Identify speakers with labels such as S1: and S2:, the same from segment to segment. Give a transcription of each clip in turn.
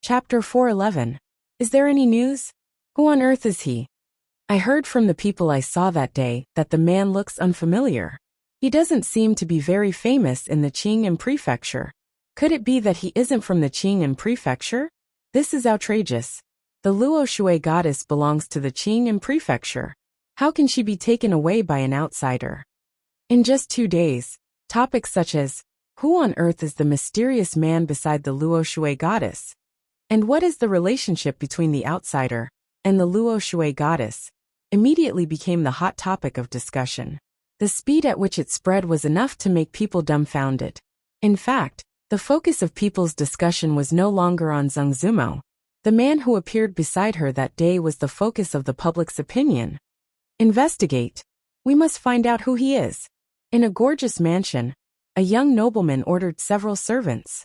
S1: Chapter 411. Is there any news? Who on earth is he? I heard from the people I saw that day that the man looks unfamiliar. He doesn't seem to be very famous in the Qing'an prefecture. Could it be that he isn't from the Qing'an prefecture? This is outrageous. The Luo Shui goddess belongs to the Qing'an prefecture. How can she be taken away by an outsider? In just 2 days, topics such as, who on earth is the mysterious man beside the Luo Shui goddess? And what is the relationship between the outsider and the Luo Shui goddess? Immediately became the hot topic of discussion. The speed at which it spread was enough to make people dumbfounded. In fact, the focus of people's discussion was no longer on Zheng Zumo. The man who appeared beside her that day was the focus of the public's opinion. Investigate. We must find out who he is. In a gorgeous mansion, a young nobleman ordered several servants.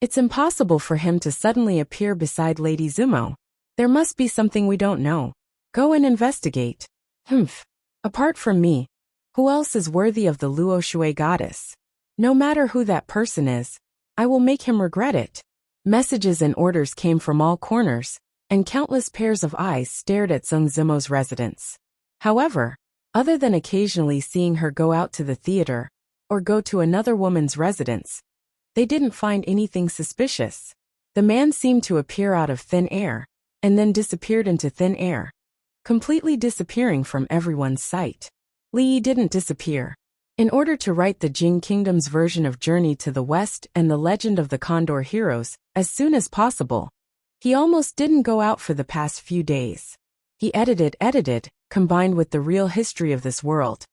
S1: It's impossible for him to suddenly appear beside Lady Zumo. There must be something we don't know. Go and investigate. Humph. Apart from me, who else is worthy of the Luo Shui goddess? No matter who that person is, I will make him regret it. Messages and orders came from all corners, and countless pairs of eyes stared at Zheng Zumo's residence. However, other than occasionally seeing her go out to the theater, or go to another woman's residence, they didn't find anything suspicious. The man seemed to appear out of thin air, and then disappeared into thin air, completely disappearing from everyone's sight. Li Yi didn't disappear. In order to write the Jing Kingdom's version of Journey to the West and the Legend of the Condor Heroes as soon as possible, he almost didn't go out for the past few days. He edited, combined with the real history of this world,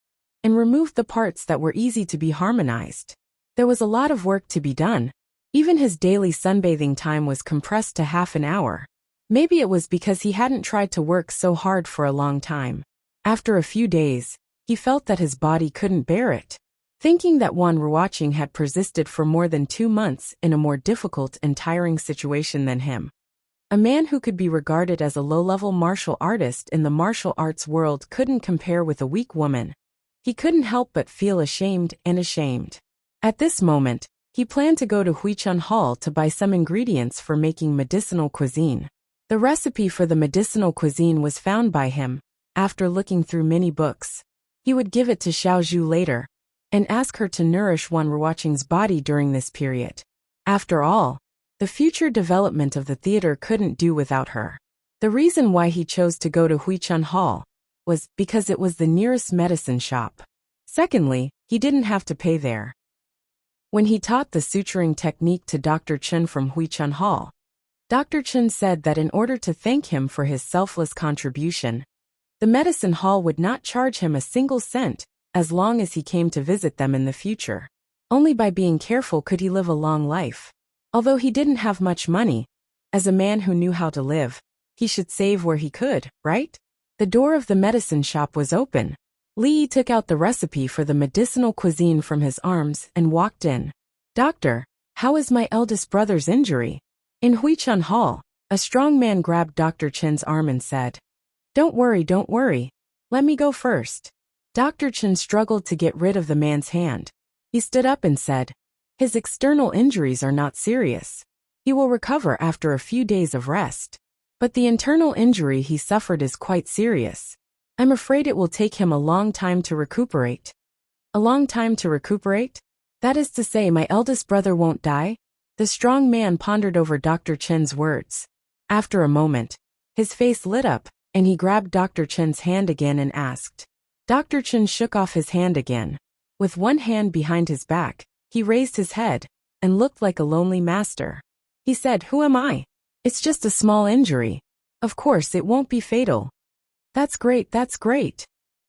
S1: and removed the parts that were easy to be harmonized. There was a lot of work to be done. Even his daily sunbathing time was compressed to half an hour. Maybe it was because he hadn't tried to work so hard for a long time. After a few days, he felt that his body couldn't bear it. Thinking that one rewatching had persisted for more than 2 months in a more difficult and tiring situation than him. A man who could be regarded as a low-level martial artist in the martial arts world couldn't compare with a weak woman. He couldn't help but feel ashamed. At this moment, he planned to go to Huichun Hall to buy some ingredients for making medicinal cuisine. The recipe for the medicinal cuisine was found by him, after looking through many books. He would give it to Xiaozhu later, and ask her to nourish one rewatching's body during this period. After all, the future development of the theater couldn't do without her. The reason why he chose to go to Huichun Hall was because it was the nearest medicine shop. Secondly, he didn't have to pay there. When he taught the suturing technique to Dr. Chen from Huichun Hall, Dr. Chen said that in order to thank him for his selfless contribution, the medicine hall would not charge him a single cent as long as he came to visit them in the future. Only by being careful could he live a long life. Although he didn't have much money, as a man who knew how to live, he should save where he could, right? The door of the medicine shop was open. Li Yi took out the recipe for the medicinal cuisine from his arms and walked in. Doctor, how is my eldest brother's injury? In Huichun Hall, a strong man grabbed Dr. Chen's arm and said, Don't worry. Let me go first. Dr. Chen struggled to get rid of the man's hand. He stood up and said, His external injuries are not serious. He will recover after a few days of rest. But the internal injury he suffered is quite serious. I'm afraid it will take him a long time to recuperate. A long time to recuperate? That is to say, my eldest brother won't die? The strong man pondered over Dr. Chen's words. After a moment, his face lit up, and he grabbed Dr. Chen's hand again and asked. Dr. Chen shook off his hand again. With one hand behind his back, he raised his head and looked like a lonely master. He said, Who am I? It's just a small injury. Of course it won't be fatal. That's great.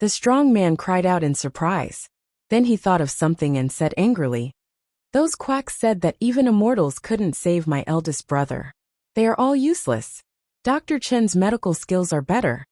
S1: The strong man cried out in surprise. Then he thought of something and said angrily, Those quacks said that even immortals couldn't save my eldest brother. They are all useless. Dr. Chen's medical skills are better.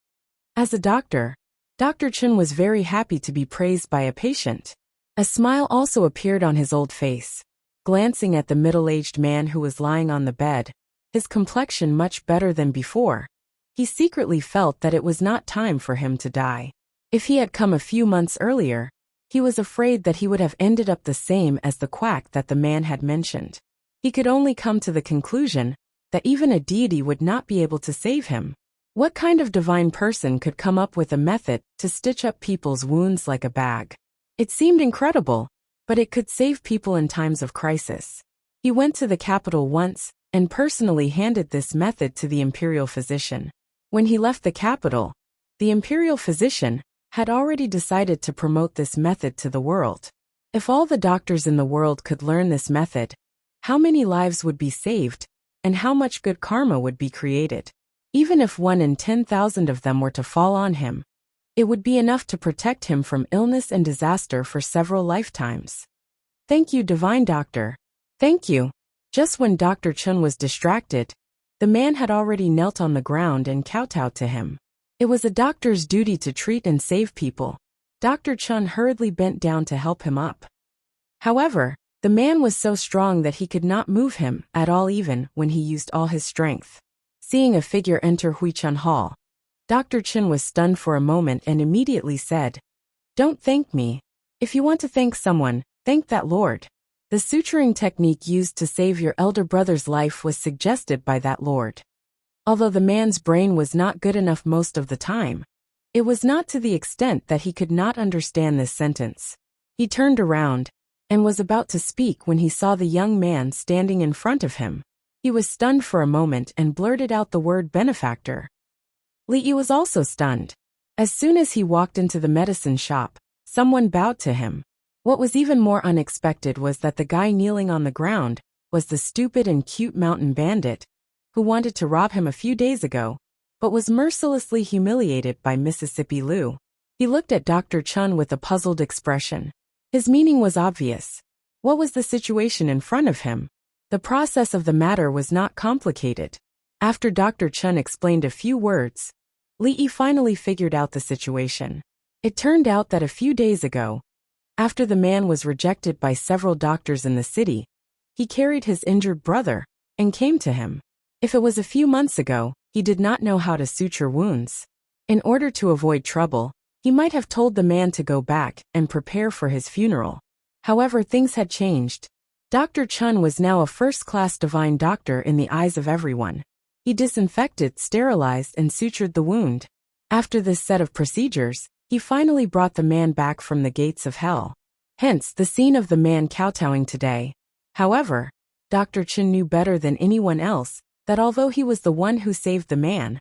S1: As a doctor, Dr. Chen was very happy to be praised by a patient. A smile also appeared on his old face. Glancing at the middle-aged man who was lying on the bed, his complexion much better than before, he secretly felt that it was not time for him to die. If he had come a few months earlier, he was afraid that he would have ended up the same as the quack that the man had mentioned. He could only come to the conclusion that even a deity would not be able to save him. What kind of divine person could come up with a method to stitch up people's wounds like a bag? It seemed incredible, but it could save people in times of crisis. He went to the capital once and personally handed this method to the imperial physician. When he left the capital, the imperial physician had already decided to promote this method to the world. If all the doctors in the world could learn this method, how many lives would be saved, and how much good karma would be created? Even if 1 in 10,000 of them were to fall on him, it would be enough to protect him from illness and disaster for several lifetimes. Thank you, divine doctor. Thank you. Just when Dr. Chun was distracted, the man had already knelt on the ground and kowtowed to him. It was a doctor's duty to treat and save people. Dr. Chun hurriedly bent down to help him up. However, the man was so strong that he could not move him at all even when he used all his strength. Seeing a figure enter Huichun Hall, Dr. Chun was stunned for a moment and immediately said, "Don't thank me. If you want to thank someone, thank that Lord." The suturing technique used to save your elder brother's life was suggested by that Lord. Although the man's brain was not good enough most of the time, it was not to the extent that he could not understand this sentence. He turned around and was about to speak when he saw the young man standing in front of him. He was stunned for a moment and blurted out the word benefactor. Li Yi was also stunned. As soon as he walked into the medicine shop, someone bowed to him. What was even more unexpected was that the guy kneeling on the ground was the stupid and cute mountain bandit who wanted to rob him a few days ago, but was mercilessly humiliated by Mississippi Lou. He looked at Dr. Chun with a puzzled expression. His meaning was obvious. What was the situation in front of him? The process of the matter was not complicated. After Dr. Chun explained a few words, Li Yi finally figured out the situation. It turned out that a few days ago, after the man was rejected by several doctors in the city, he carried his injured brother and came to him. If it was a few months ago, he did not know how to suture wounds. In order to avoid trouble, he might have told the man to go back and prepare for his funeral. However, things had changed. Dr. Chun was now a first-class divine doctor in the eyes of everyone. He disinfected, sterilized, and sutured the wound. After this set of procedures, he finally brought the man back from the gates of hell. Hence, the scene of the man kowtowing today. However, Dr. Chun knew better than anyone else that although he was the one who saved the man,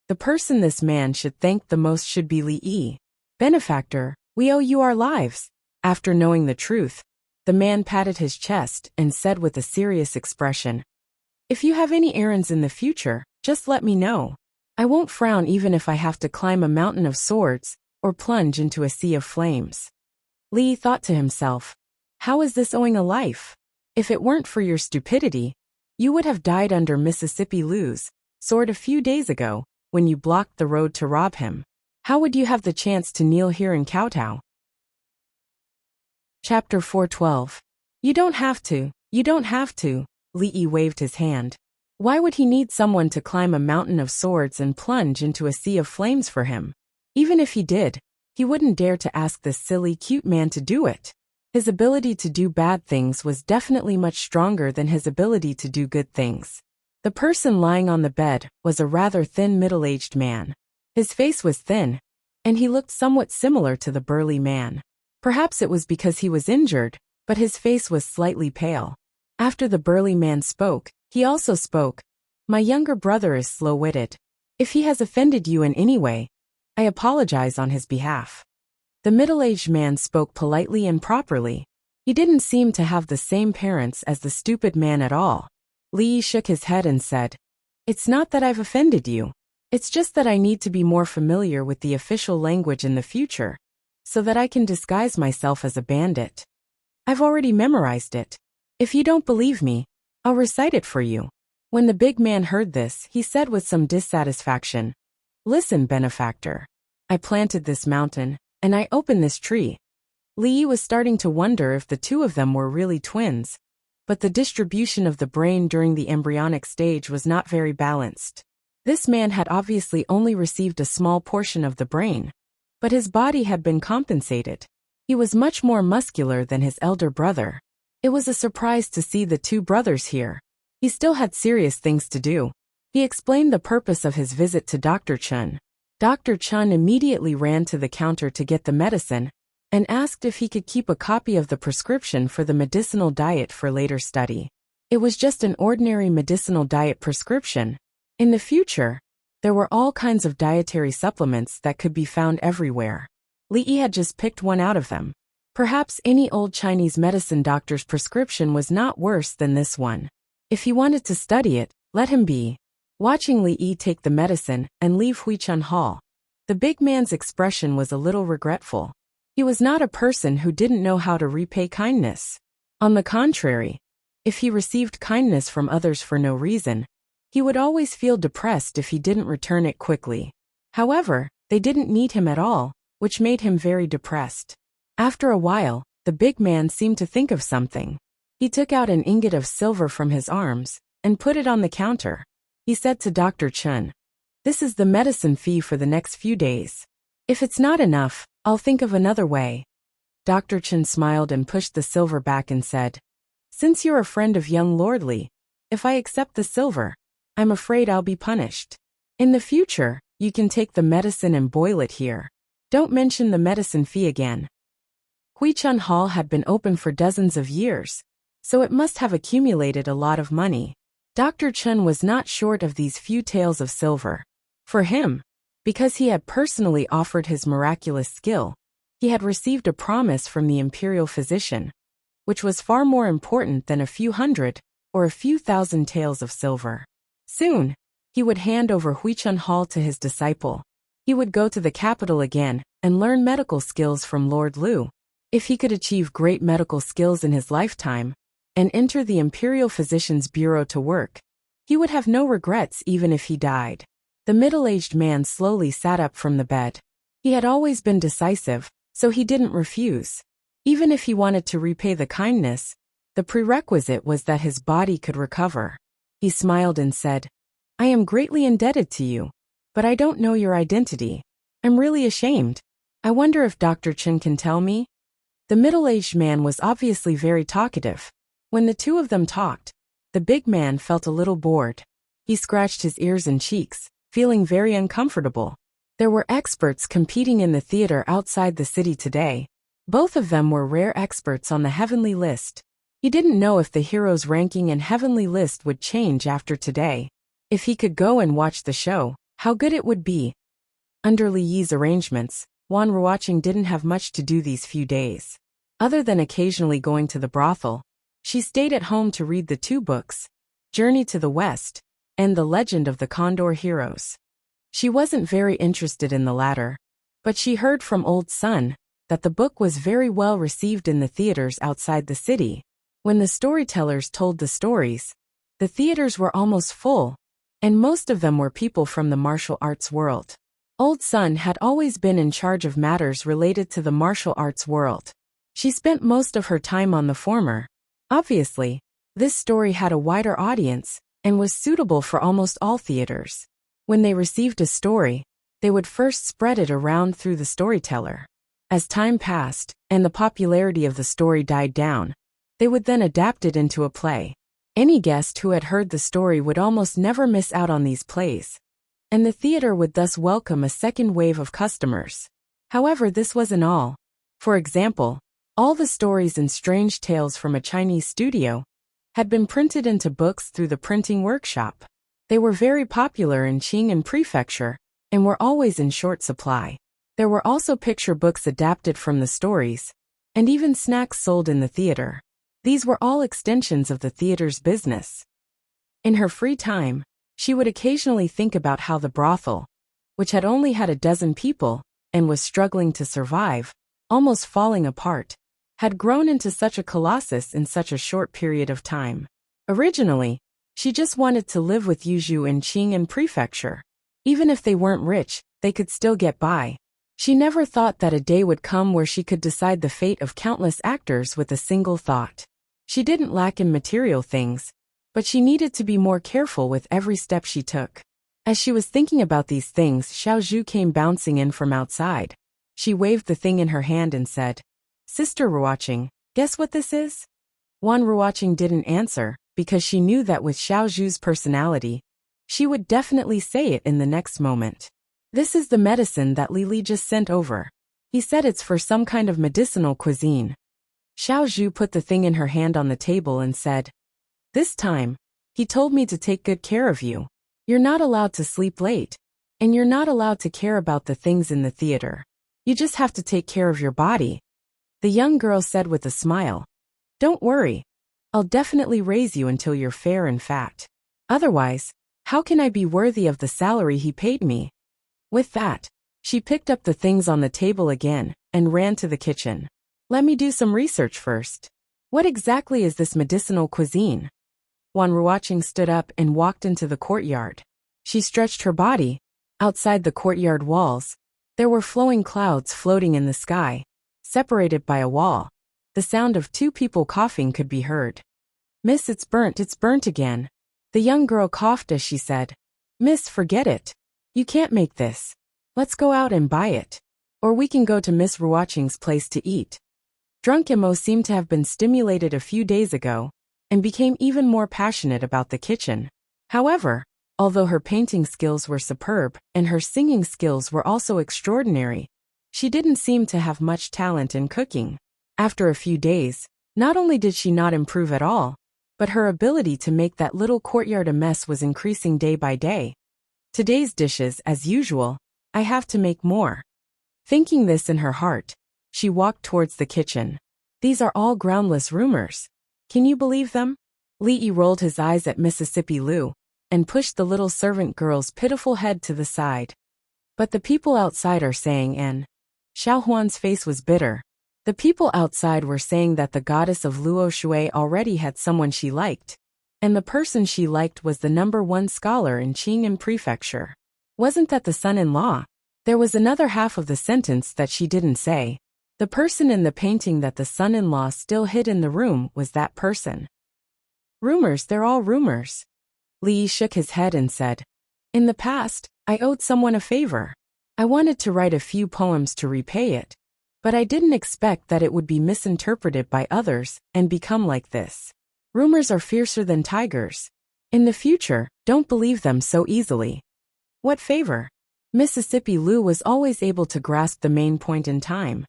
S1: the person this man should thank the most should be Li Yi. "Benefactor, we owe you our lives." After knowing the truth, the man patted his chest and said with a serious expression, "If you have any errands in the future, just let me know. I won't frown even if I have to climb a mountain of swords or plunge into a sea of flames." Li thought to himself, "How is this owing a life? If it weren't for your stupidity, you would have died under Mississippi Lou's sword a few days ago when you blocked the road to rob him. How would you have the chance to kneel here and kowtow?" Chapter 412. You don't have to. You don't have to. Li Yi waved his hand. Why would he need someone to climb a mountain of swords and plunge into a sea of flames for him? Even if he did, he wouldn't dare to ask this silly, cute man to do it. His ability to do bad things was definitely much stronger than his ability to do good things. The person lying on the bed was a rather thin middle-aged man. His face was thin, and he looked somewhat similar to the burly man. Perhaps it was because he was injured, but his face was slightly pale. After the burly man spoke, he also spoke. "My younger brother is slow-witted. If he has offended you in any way, I apologize on his behalf." The middle-aged man spoke politely and properly. He didn't seem to have the same parents as the stupid man at all. Li Yi shook his head and said, "It's not that I've offended you. It's just that I need to be more familiar with the official language in the future, so that I can disguise myself as a bandit. I've already memorized it. If you don't believe me, I'll recite it for you." When the big man heard this, he said with some dissatisfaction, "Listen, benefactor. I planted this mountain, and I opened this tree." Li Yi was starting to wonder if the two of them were really twins, but the distribution of the brain during the embryonic stage was not very balanced. This man had obviously only received a small portion of the brain, but his body had been compensated. He was much more muscular than his elder brother. It was a surprise to see the two brothers here. He still had serious things to do. He explained the purpose of his visit to Dr. Chun. Dr. Chun immediately ran to the counter to get the medicine and asked if he could keep a copy of the prescription for the medicinal diet for later study. It was just an ordinary medicinal diet prescription. In the future, there were all kinds of dietary supplements that could be found everywhere. Li had just picked one out of them. Perhaps any old Chinese medicine doctor's prescription was not worse than this one. If he wanted to study it, let him be. Watching Li take the medicine and leave Huichun Hall, the big man's expression was a little regretful. He was not a person who didn't know how to repay kindness. On the contrary, if he received kindness from others for no reason, he would always feel depressed if he didn't return it quickly. However, they didn't need him at all, which made him very depressed. After a while, the big man seemed to think of something. He took out an ingot of silver from his arms and put it on the counter. He said to Dr. Chun, "This is the medicine fee for the next few days. If it's not enough, I'll think of another way." Dr. Chun smiled and pushed the silver back and said, "Since you're a friend of young Lord Li, if I accept the silver, I'm afraid I'll be punished. In the future, you can take the medicine and boil it here. Don't mention the medicine fee again." Huichun Hall had been open for dozens of years, so it must have accumulated a lot of money. Dr. Chun was not short of these few taels of silver. For him, because he had personally offered his miraculous skill, he had received a promise from the imperial physician, which was far more important than a few hundred or a few thousand taels of silver. Soon, he would hand over Huichun Hall to his disciple. He would go to the capital again and learn medical skills from Lord Lu. If he could achieve great medical skills in his lifetime and enter the imperial physician's bureau to work, he would have no regrets even if he died. The middle-aged man slowly sat up from the bed. He had always been decisive, so he didn't refuse. Even if he wanted to repay the kindness, the prerequisite was that his body could recover. He smiled and said, "I am greatly indebted to you, but I don't know your identity. I'm really ashamed. I wonder if Dr. Chun can tell me?" The middle-aged man was obviously very talkative. When the two of them talked, the big man felt a little bored. He scratched his ears and cheeks, feeling very uncomfortable. There were experts competing in the theater outside the city today. Both of them were rare experts on the heavenly list. He didn't know if the hero's ranking and heavenly list would change after today. If he could go and watch the show, how good it would be. Under Li Yi's arrangements, Wan Ruoqing didn't have much to do these few days. Other than occasionally going to the brothel, she stayed at home to read the two books, Journey to the West and The Legend of the Condor Heroes. She wasn't very interested in the latter, but she heard from Old Sun that the book was very well received in the theaters outside the city. When the storytellers told the stories, the theaters were almost full, and most of them were people from the martial arts world. Old Sun had always been in charge of matters related to the martial arts world. She spent most of her time on the former. Obviously, this story had a wider audience and was suitable for almost all theaters. When they received a story, they would first spread it around through the storyteller. As time passed and the popularity of the story died down, they would then adapt it into a play. Any guest who had heard the story would almost never miss out on these plays, and the theater would thus welcome a second wave of customers. However, this wasn't all. For example, all the stories and strange tales from a Chinese studio had been printed into books through the printing workshop. They were very popular in Qing'an Prefecture and were always in short supply. There were also picture books adapted from the stories, and even snacks sold in the theater. These were all extensions of the theater's business. In her free time, she would occasionally think about how the brothel, which had only had a dozen people and was struggling to survive, almost falling apart, had grown into such a colossus in such a short period of time. Originally, she just wanted to live with Yuzhu in Qing'an Prefecture. Even if they weren't rich, they could still get by. She never thought that a day would come where she could decide the fate of countless actors with a single thought. She didn't lack in material things, but she needed to be more careful with every step she took. As she was thinking about these things, Xiao Zhu came bouncing in from outside. She waved the thing in her hand and said, "Sister Ruoqing, guess what this is?" Wan Ruoqing didn't answer, because she knew that with Xiao Zhu's personality, she would definitely say it in the next moment. This is the medicine that Li Li just sent over. He said it's for some kind of medicinal cuisine. Xiao Zhu put the thing in her hand on the table and said, "This time, he told me to take good care of you. You're not allowed to sleep late, and you're not allowed to care about the things in the theater. You just have to take care of your body." The young girl said with a smile, "Don't worry. I'll definitely raise you until you're fair and fat. Otherwise, how can I be worthy of the salary he paid me?" With that, she picked up the things on the table again and ran to the kitchen. "Let me do some research first. What exactly is this medicinal cuisine?" Wan Ruoqing stood up and walked into the courtyard. She stretched her body. Outside the courtyard walls, there were flowing clouds floating in the sky, separated by a wall. The sound of two people coughing could be heard. "Miss, it's burnt again." The young girl coughed as she said, "Miss, forget it. You can't make this. Let's go out and buy it. Or we can go to Miss Ruoqing's place to eat." Drunk Imo seemed to have been stimulated a few days ago, and became even more passionate about the kitchen. However, although her painting skills were superb and her singing skills were also extraordinary, she didn't seem to have much talent in cooking. After a few days, not only did she not improve at all, but her ability to make that little courtyard a mess was increasing day by day. "Today's dishes, as usual, I have to make more." Thinking this in her heart, she walked towards the kitchen. "These are all groundless rumors. Can you believe them?" Li Yi rolled his eyes at Mississippi Lu and pushed the little servant girl's pitiful head to the side. "But the people outside are saying," and Xiao Huan's face was bitter. The people outside were saying that the goddess of Luo Shui already had someone she liked, and the person she liked was the #1 scholar in Qing'an Prefecture. Wasn't that the son-in-law? There was another half of the sentence that she didn't say. The person in the painting that the son-in-law still hid in the room was that person. "Rumors, they're all rumors." Li Yi shook his head and said, "In the past, I owed someone a favor. I wanted to write a few poems to repay it, but I didn't expect that it would be misinterpreted by others and become like this. Rumors are fiercer than tigers. In the future, don't believe them so easily." "What favor?" Mississippi Lu was always able to grasp the main point in time.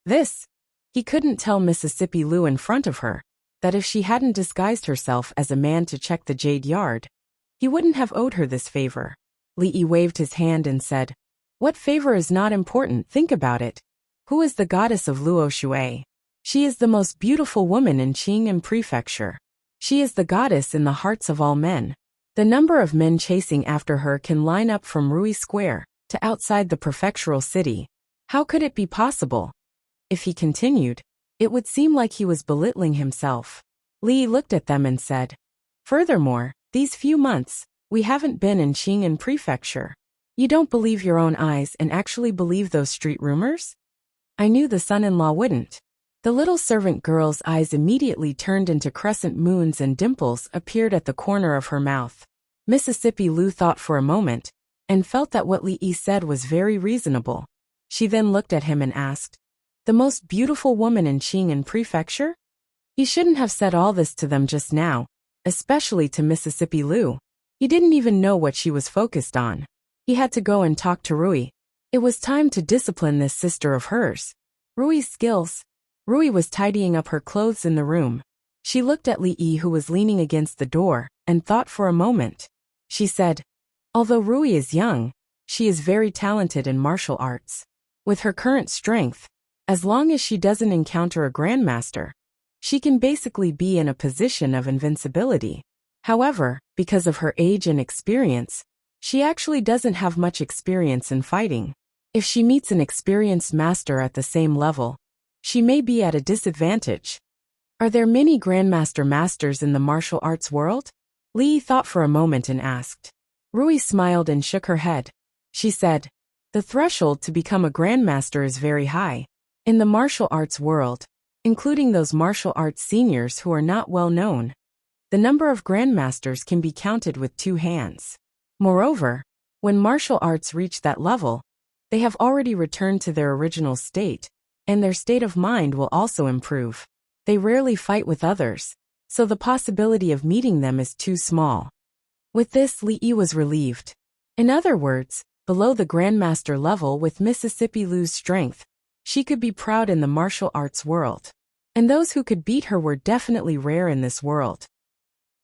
S1: This. He couldn't tell Mississippi Lu in front of her that if she hadn't disguised herself as a man to check the jade yard, he wouldn't have owed her this favor. Li Yi waved his hand and said, "What favor is not important? Think about it. Who is the goddess of Luo Shui? She is the most beautiful woman in Qing'an Prefecture. She is the goddess in the hearts of all men. The number of men chasing after her can line up from Rui Square to outside the prefectural city. How could it be possible?" If he continued, it would seem like he was belittling himself. Li looked at them and said, "Furthermore, these few months, we haven't been in Qing'an Prefecture. You don't believe your own eyes and actually believe those street rumors?" "I knew the son-in-law wouldn't." The little servant girl's eyes immediately turned into crescent moons and dimples appeared at the corner of her mouth. Mississippi Lu thought for a moment, and felt that what Li Yi said was very reasonable. She then looked at him and asked, "The most beautiful woman in Qing'an Prefecture?" He shouldn't have said all this to them just now, especially to Mississippi Lu. He didn't even know what she was focused on. He had to go and talk to Rui. It was time to discipline this sister of hers. Rui's skills. Rui was tidying up her clothes in the room. She looked at Li Yi, who was leaning against the door, and thought for a moment. She said, "Although Rui is young, she is very talented in martial arts. With her current strength, as long as she doesn't encounter a grandmaster, she can basically be in a position of invincibility. However, because of her age and experience, she actually doesn't have much experience in fighting. If she meets an experienced master at the same level, she may be at a disadvantage." "Are there many grandmaster masters in the martial arts world?" Li thought for a moment and asked. Rui smiled and shook her head. She said, "The threshold to become a grandmaster is very high. In the martial arts world, including those martial arts seniors who are not well known, the number of grandmasters can be counted with 2 hands. Moreover, when martial arts reach that level, they have already returned to their original state, and their state of mind will also improve. They rarely fight with others. so the possibility of meeting them is too small. With this, Li Yi was relieved. In other words, below the Grandmaster level with Mississippi Lu's strength, she could be proud in the martial arts world. And those who could beat her were definitely rare in this world.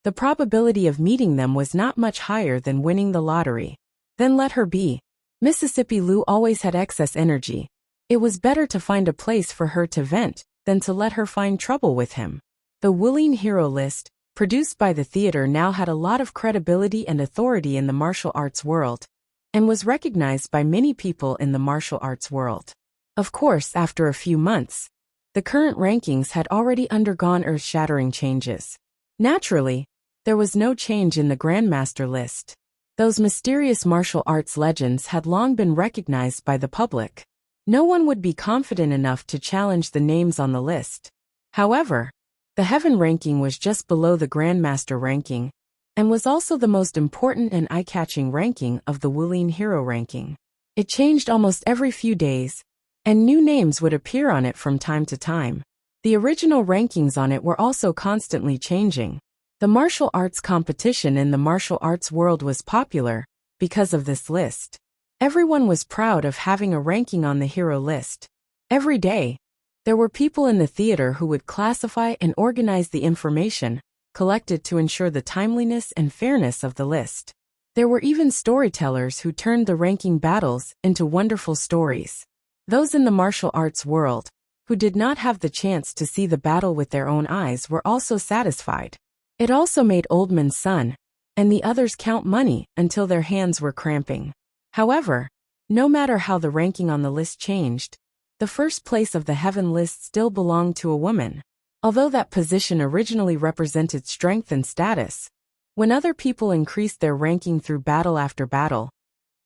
S1: The probability of meeting them was not much higher than winning the lottery. Then let her be. Mississippi Lu always had excess energy. It was better to find a place for her to vent than to let her find trouble with him. The Wuling Hero List, produced by the theater, now had a lot of credibility and authority in the martial arts world, and was recognized by many people in the martial arts world. Of course, after a few months, the current rankings had already undergone earth-shattering changes. Naturally, there was no change in the Grandmaster list. Those mysterious martial arts legends had long been recognized by the public. No one would be confident enough to challenge the names on the list. However, the Heaven ranking was just below the Grandmaster ranking, and was also the most important and eye-catching ranking of the Wuling Hero ranking. It changed almost every few days, and new names would appear on it from time to time. The original rankings on it were also constantly changing. The martial arts competition in the martial arts world was popular because of this list. Everyone was proud of having a ranking on the hero list. Every day, there were people in the theater who would classify and organize the information collected to ensure the timeliness and fairness of the list. There were even storytellers who turned the ranking battles into wonderful stories. Those in the martial arts world, who did not have the chance to see the battle with their own eyes, were also satisfied. It also made Oldman's son and the others count money until their hands were cramping. However, no matter how the ranking on the list changed, the first place of the Heaven list still belonged to a woman. Although that position originally represented strength and status, when other people increased their ranking through battle after battle,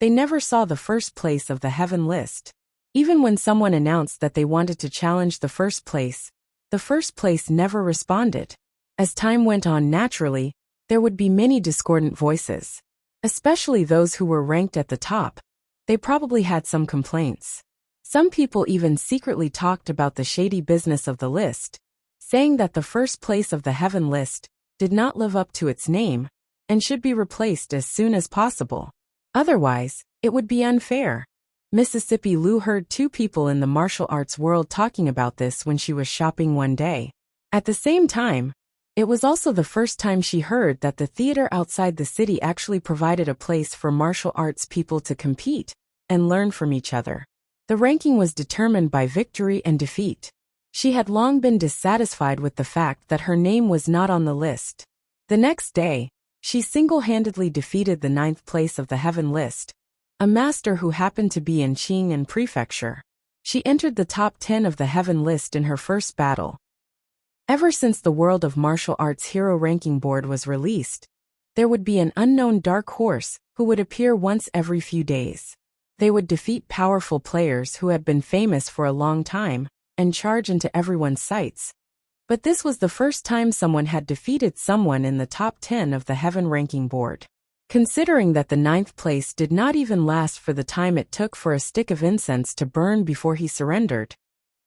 S1: they never saw the first place of the Heaven list. Even when someone announced that they wanted to challenge the first place never responded. As time went on, naturally, there would be many discordant voices. Especially those who were ranked at the top. They probably had some complaints. Some people even secretly talked about the shady business of the list, saying that the first place of the Heaven list did not live up to its name and should be replaced as soon as possible. Otherwise, it would be unfair. Mississippi Lu heard two people in the martial arts world talking about this when she was shopping one day. At the same time, it was also the first time she heard that the theater outside the city actually provided a place for martial arts people to compete and learn from each other. The ranking was determined by victory and defeat. She had long been dissatisfied with the fact that her name was not on the list. The next day, she single-handedly defeated the 9th place of the Heaven list, a master who happened to be in Qing'an Prefecture. She entered the top 10 of the Heaven list in her first battle. Ever since the World of Martial Arts Hero Ranking Board was released, there would be an unknown dark horse who would appear once every few days. They would defeat powerful players who had been famous for a long time and charge into everyone's sights. But this was the first time someone had defeated someone in the top 10 of the Heaven Ranking Board. Considering that the 9th place did not even last for the time it took for a stick of incense to burn before he surrendered,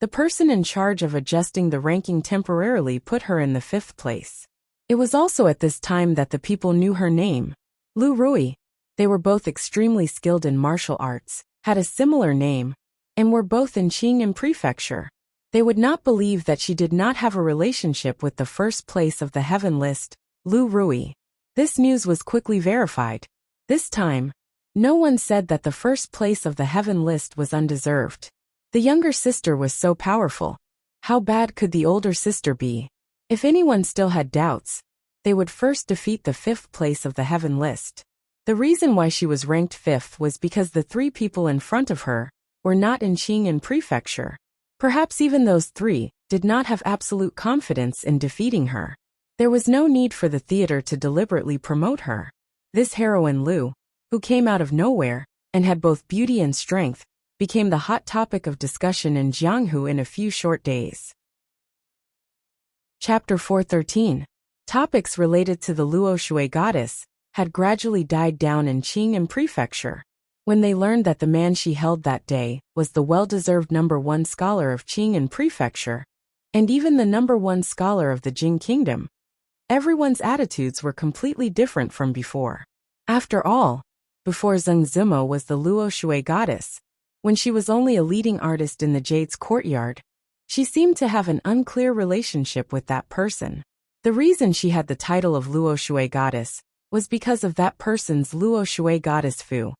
S1: the person in charge of adjusting the ranking temporarily put her in the 5th place. It was also at this time that the people knew her name, Lu Rui. They were both extremely skilled in martial arts, had a similar name, and were both in Qing'an Prefecture. They would not believe that she did not have a relationship with the first place of the Heaven list, Lu Rui. This news was quickly verified. This time, no one said that the first place of the Heaven list was undeserved. The younger sister was so powerful. How bad could the older sister be? If anyone still had doubts, they would first defeat the 5th place of the Heaven list. The reason why she was ranked 5th was because the 3 people in front of her were not in Qing'an Prefecture. Perhaps even those 3 did not have absolute confidence in defeating her. There was no need for the theater to deliberately promote her. This heroine Lu, who came out of nowhere and had both beauty and strength, became the hot topic of discussion in Jianghu in a few short days. Chapter 413. Topics related to the Luo Shui goddess had gradually died down in Qing'an Prefecture. When they learned that the man she held that day was the well-deserved #1 scholar of Qing'an Prefecture, and even the #1 scholar of the Jing Kingdom, Everyone's attitudes were completely different from before. After all, before Zheng Zimo was the Luo Shui goddess, when she was only a leading artist in the Jade's courtyard, she seemed to have an unclear relationship with that person. The reason she had the title of Luo Shui goddess was because of that person's Luo Shui goddess Fu.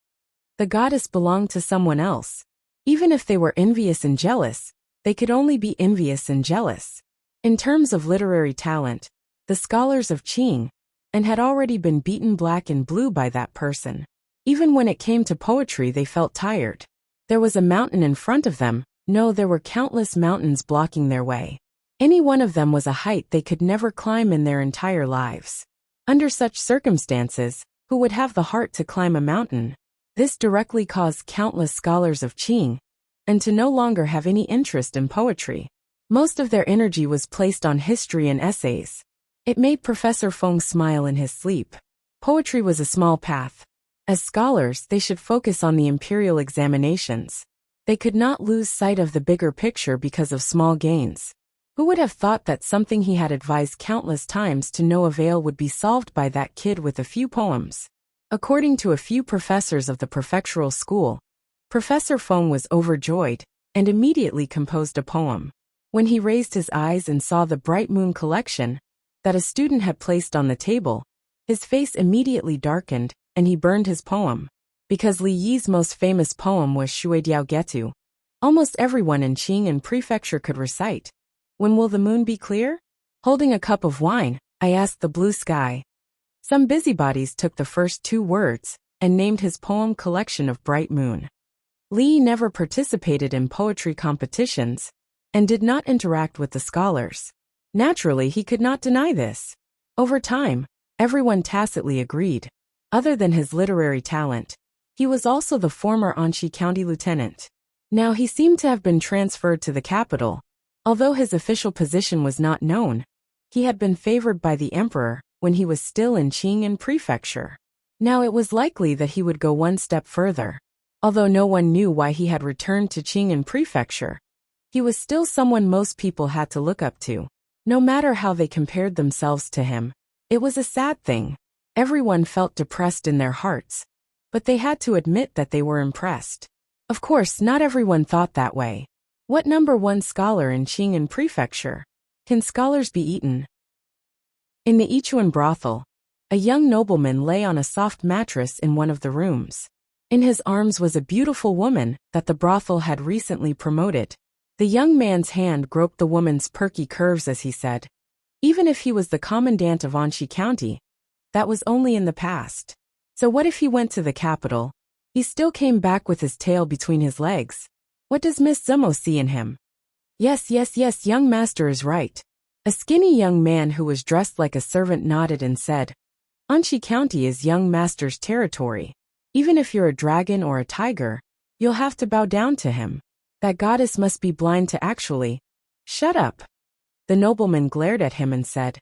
S1: The goddess belonged to someone else. Even if they were envious and jealous, they could only be envious and jealous. In terms of literary talent, the scholars of Qing and had already been beaten black and blue by that person. Even when it came to poetry, they felt tired. There was a mountain in front of them. No, there were countless mountains blocking their way. Any one of them was a height they could never climb in their entire lives. Under such circumstances, who would have the heart to climb a mountain? This directly caused countless scholars of Qing and to no longer have any interest in poetry. Most of their energy was placed on history and essays. It made Professor Feng smile in his sleep. Poetry was a small path. As scholars, they should focus on the imperial examinations. They could not lose sight of the bigger picture because of small gains. Who would have thought that something he had advised countless times to no avail would be solved by that kid with a few poems? According to a few professors of the prefectural school, Professor Feng was overjoyed and immediately composed a poem. When he raised his eyes and saw the Bright Moon collection that a student had placed on the table, his face immediately darkened and he burned his poem. Because Li Yi's most famous poem was Shui Diao Getu, almost everyone in Qing and prefecture could recite. When will the moon be clear? Holding a cup of wine, I asked the blue sky. Some busybodies took the first two words and named his poem collection of Bright Moon. Li never participated in poetry competitions and did not interact with the scholars. Naturally, he could not deny this. Over time, everyone tacitly agreed. Other than his literary talent, he was also the former Anxi County lieutenant. Now he seemed to have been transferred to the capital. Although his official position was not known, he had been favored by the emperor when he was still in Qing and prefecture. Now it was likely that he would go one step further. Although no one knew why he had returned to Qing and prefecture, he was still someone most people had to look up to. No matter how they compared themselves to him, it was a sad thing. Everyone felt depressed in their hearts, but they had to admit that they were impressed. Of course, not everyone thought that way. What number one scholar in Qing and prefecture? Can scholars be eaten? In the Ichuan brothel, a young nobleman lay on a soft mattress in one of the rooms. In his arms was a beautiful woman that the brothel had recently promoted. The young man's hand groped the woman's perky curves as he said, "Even if he was the commandant of Anxi County, that was only in the past. So what if he went to the capital? He still came back with his tail between his legs. What does Miss Zemo see in him?" Yes, young master is right. A skinny young man who was dressed like a servant nodded and said, "Anxi County is young master's territory. Even if you're a dragon or a tiger, you'll have to bow down to him. That goddess must be blind to actually." "Shut up." The nobleman glared at him and said,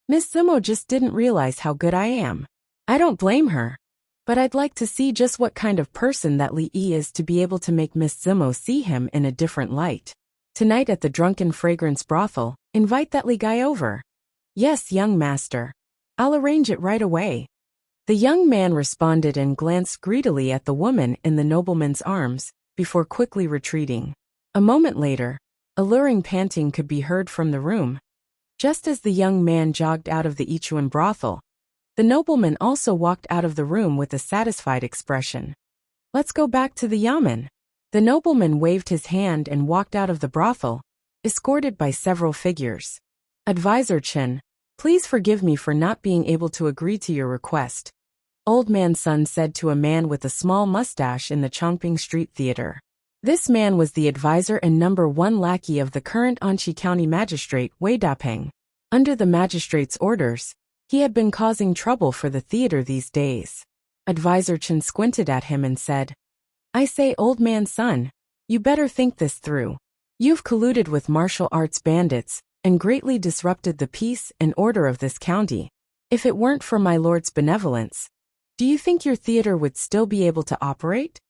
S1: "Miss Zemo just didn't realize how good I am. I don't blame her. But I'd like to see just what kind of person that Li Yi is to be able to make Miss Zemo see him in a different light. Tonight at the Drunken Fragrance brothel, invite that Li guy over." "Yes, young master. I'll arrange it right away." The young man responded and glanced greedily at the woman in the nobleman's arms, before quickly retreating. A moment later, alluring panting could be heard from the room. Just as the young man jogged out of the Ichuan brothel, the nobleman also walked out of the room with a satisfied expression. "Let's go back to the yamen." The nobleman waved his hand and walked out of the brothel, escorted by several figures. "Advisor Chen, please forgive me for not being able to agree to your request," Old Man Sun said to a man with a small mustache in the Chongping Street Theater. This man was the advisor and number one lackey of the current Anxi County magistrate Wei Dapeng. Under the magistrate's orders, he had been causing trouble for the theater these days. Advisor Chen squinted at him and said, "I say, Old Man Sun, you better think this through. You've colluded with martial arts bandits and greatly disrupted the peace and order of this county. If it weren't for my lord's benevolence, do you think your theater would still be able to operate?"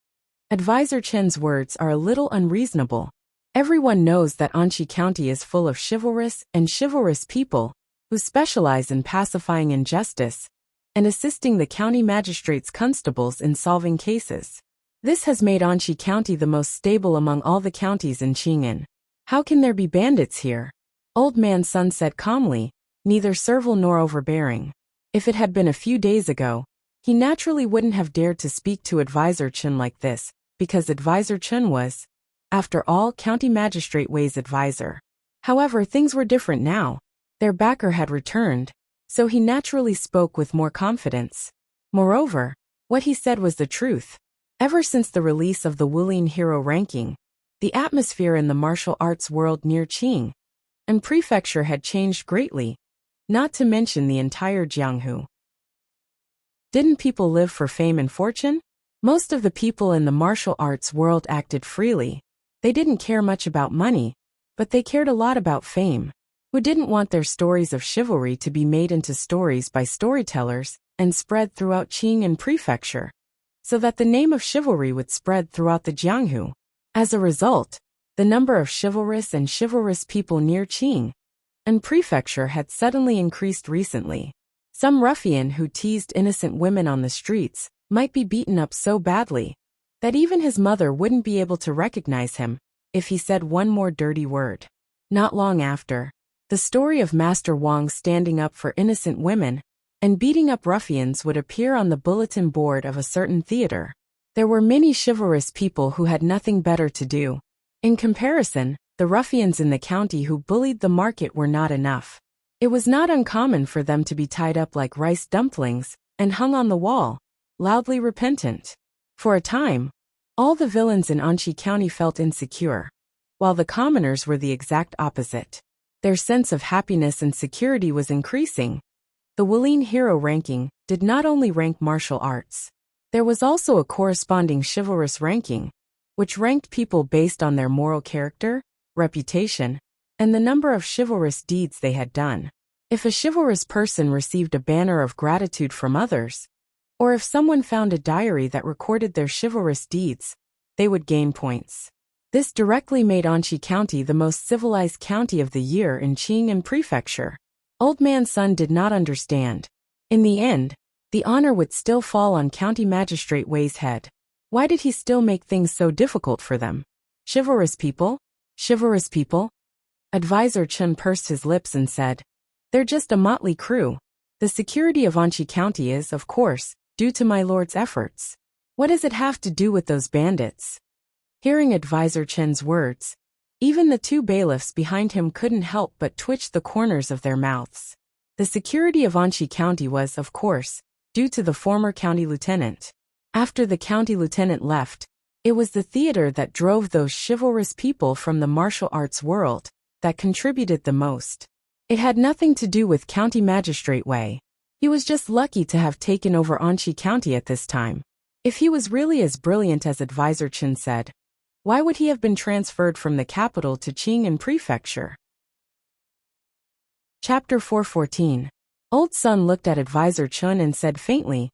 S1: Advisor Chen's words are a little unreasonable. Everyone knows that Anxi County is full of chivalrous people, who specialize in pacifying injustice and assisting the county magistrate's constables in solving cases. This has made Anqi County the most stable among all the counties in Qing'an. How can there be bandits here? Old Man Sun said calmly, neither servile nor overbearing. If it had been a few days ago, he naturally wouldn't have dared to speak to Advisor Chen like this, because Advisor Chen was, after all, County Magistrate Wei's advisor. However, things were different now. Their backer had returned, so he naturally spoke with more confidence. Moreover, what he said was the truth. Ever since the release of the Wuling Hero ranking, the atmosphere in the martial arts world near Qing and Prefecture had changed greatly, not to mention the entire Jianghu. Didn't people live for fame and fortune? Most of the people in the martial arts world acted freely. They didn't care much about money, but they cared a lot about fame. Who didn't want their stories of chivalry to be made into stories by storytellers and spread throughout Qing and Prefecture, so that the name of chivalry would spread throughout the Jianghu? As a result, the number of chivalrous people near Qing and Prefecture had suddenly increased recently. Some ruffian who teased innocent women on the streets might be beaten up so badly that even his mother wouldn't be able to recognize him if he said one more dirty word. Not long after, the story of Master Wang standing up for innocent women and beating up ruffians would appear on the bulletin board of a certain theater. There were many chivalrous people who had nothing better to do. In comparison, the ruffians in the county who bullied the market were not enough. It was not uncommon for them to be tied up like rice dumplings and hung on the wall, loudly repentant. For a time, all the villains in Anqi County felt insecure, while the commoners were the exact opposite. Their sense of happiness and security was increasing. The Wuling Hero ranking did not only rank martial arts. There was also a corresponding chivalrous ranking, which ranked people based on their moral character, reputation, and the number of chivalrous deeds they had done. If a chivalrous person received a banner of gratitude from others, or if someone found a diary that recorded their chivalrous deeds, they would gain points. This directly made Anqi County the most civilized county of the year in Qing and Prefecture. Old Man Sun did not understand. In the end, the honor would still fall on County Magistrate Wei's head. Why did he still make things so difficult for them? Chivalrous people? Chivalrous people? Advisor Chen pursed his lips and said, "They're just a motley crew. The security of Anqi County is, of course, due to my lord's efforts. What does it have to do with those bandits?" Hearing Advisor Chen's words, even the two bailiffs behind him couldn't help but twitch the corners of their mouths. The security of Anqi County was, of course, due to the former county lieutenant. After the county lieutenant left, it was the theater that drove those chivalrous people from the martial arts world that contributed the most. It had nothing to do with County Magistrate Wei. He was just lucky to have taken over Anqi County at this time. If he was really as brilliant as Advisor Chen said, why would he have been transferred from the capital to Qing and Prefecture? Chapter 414. Old Sun looked at Advisor Chen and said faintly,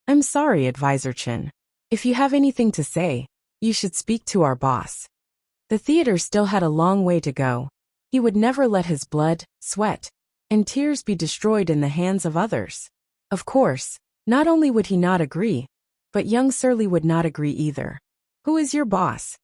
S1: "I'm sorry, Advisor Chen. If you have anything to say, you should speak to our boss." The theater still had a long way to go. He would never let his blood, sweat, and tears be destroyed in the hands of others. Of course, not only would he not agree, but young Surly would not agree either. "Who is your boss?"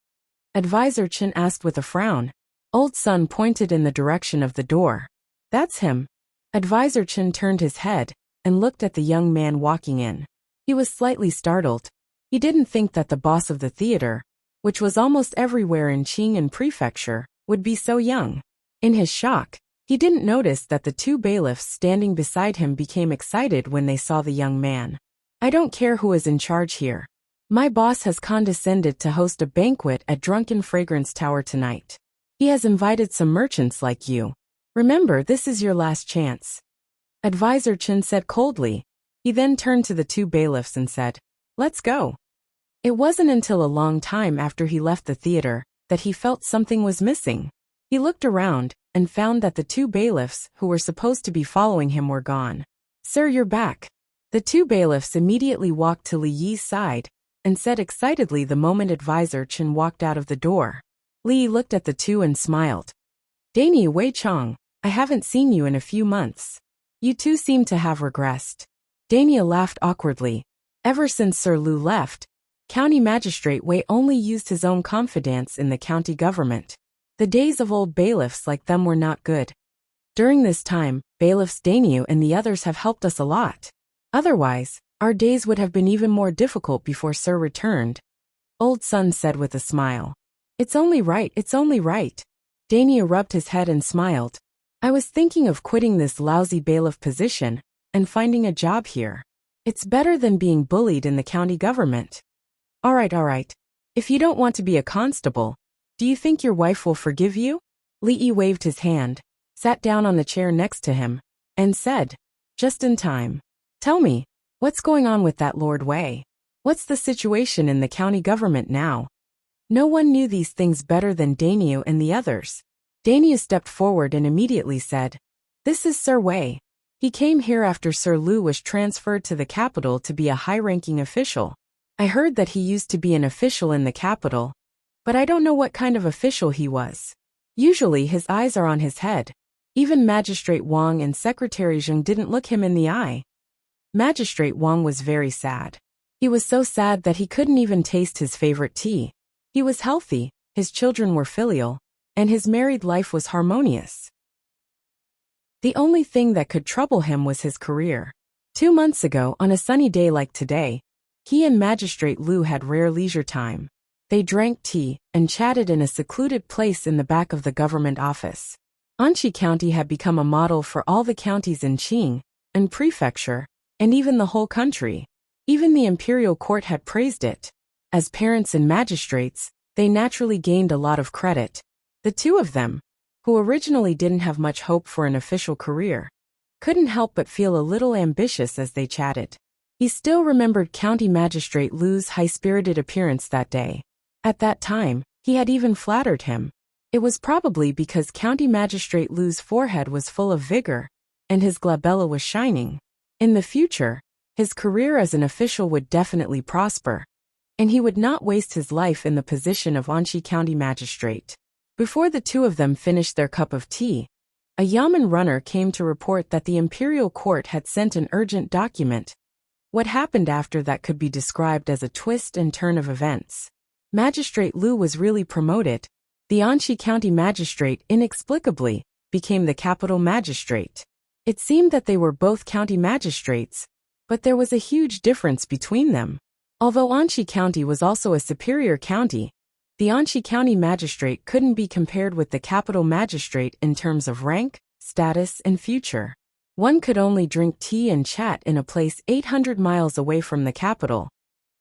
S1: Advisor Chen asked with a frown. Old Sun pointed in the direction of the door. "That's him." Advisor Chen turned his head and looked at the young man walking in. He was slightly startled. He didn't think that the boss of the theater, which was almost everywhere in Qing and Prefecture, would be so young. In his shock, he didn't notice that the two bailiffs standing beside him became excited when they saw the young man. "I don't care who is in charge here. My boss has condescended to host a banquet at Drunken Fragrance Tower tonight. He has invited some merchants like you. Remember, this is your last chance." Advisor Chen said coldly. He then turned to the two bailiffs and said, "Let's go." It wasn't until a long time after he left the theater that he felt something was missing. He looked around and found that the two bailiffs who were supposed to be following him were gone. "Sir, you're back." The two bailiffs immediately walked to Li Yi's side and said excitedly the moment Advisor Chen walked out of the door. Li looked at the two and smiled. "Danny Wei Chong, I haven't seen you in a few months. You two seem to have regressed. Dania laughed awkwardly. Ever since Sir Lou left, County Magistrate Wei only used his own confidence in the county government. The days of old bailiffs like them were not good. During this time, bailiffs Daniel and the others have helped us a lot. Otherwise, our days would have been even more difficult before Sir returned. Old Sun said with a smile. It's only right, it's only right. Dania rubbed his head and smiled. I was thinking of quitting this lousy bailiff position and finding a job here. It's better than being bullied in the county government. All right. If you don't want to be a constable, do you think your wife will forgive you? Li Yi waved his hand, sat down on the chair next to him, and said, just in time. Tell me, what's going on with that Lord Wei? What's the situation in the county government now? No one knew these things better than Daniel and the others. Daniel stepped forward and immediately said, This is Sir Wei. He came here after Sir Lou was transferred to the capital to be a high-ranking official. I heard that he used to be an official in the capital, but I don't know what kind of official he was. Usually his eyes are on his head. Even Magistrate Wang and Secretary Zheng didn't look him in the eye. Magistrate Wang was very sad. He was so sad that he couldn't even taste his favorite tea. He was healthy, his children were filial, and his married life was harmonious. The only thing that could trouble him was his career. 2 months ago, on a sunny day like today, he and Magistrate Liu had rare leisure time. They drank tea and chatted in a secluded place in the back of the government office. Anqi County had become a model for all the counties in Qing and Prefecture, and even the whole country. Even the imperial court had praised it. As parents and magistrates, they naturally gained a lot of credit. The two of them, who originally didn't have much hope for an official career, couldn't help but feel a little ambitious as they chatted. He still remembered County Magistrate Lu's high-spirited appearance that day. At that time, he had even flattered him. It was probably because County Magistrate Lu's forehead was full of vigor, and his glabella was shining. In the future, his career as an official would definitely prosper, and he would not waste his life in the position of Anqi County Magistrate. Before the two of them finished their cup of tea, a Yamen runner came to report that the imperial court had sent an urgent document. What happened after that could be described as a twist and turn of events. Magistrate Liu was really promoted. The Anqi County Magistrate inexplicably became the capital magistrate. It seemed that they were both county magistrates, but there was a huge difference between them. Although Anqi County was also a superior county, the Anqi County Magistrate couldn't be compared with the capital magistrate in terms of rank, status, and future. One could only drink tea and chat in a place 800 miles away from the capital,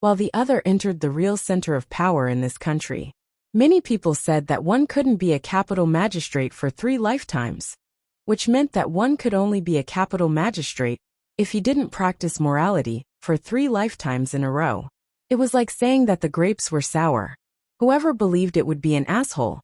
S1: while the other entered the real center of power in this country. Many people said that one couldn't be a capital magistrate for 3 lifetimes, which meant that one could only be a capital magistrate if he didn't practice morality for 3 lifetimes in a row. It was like saying that the grapes were sour. Whoever believed it would be an asshole.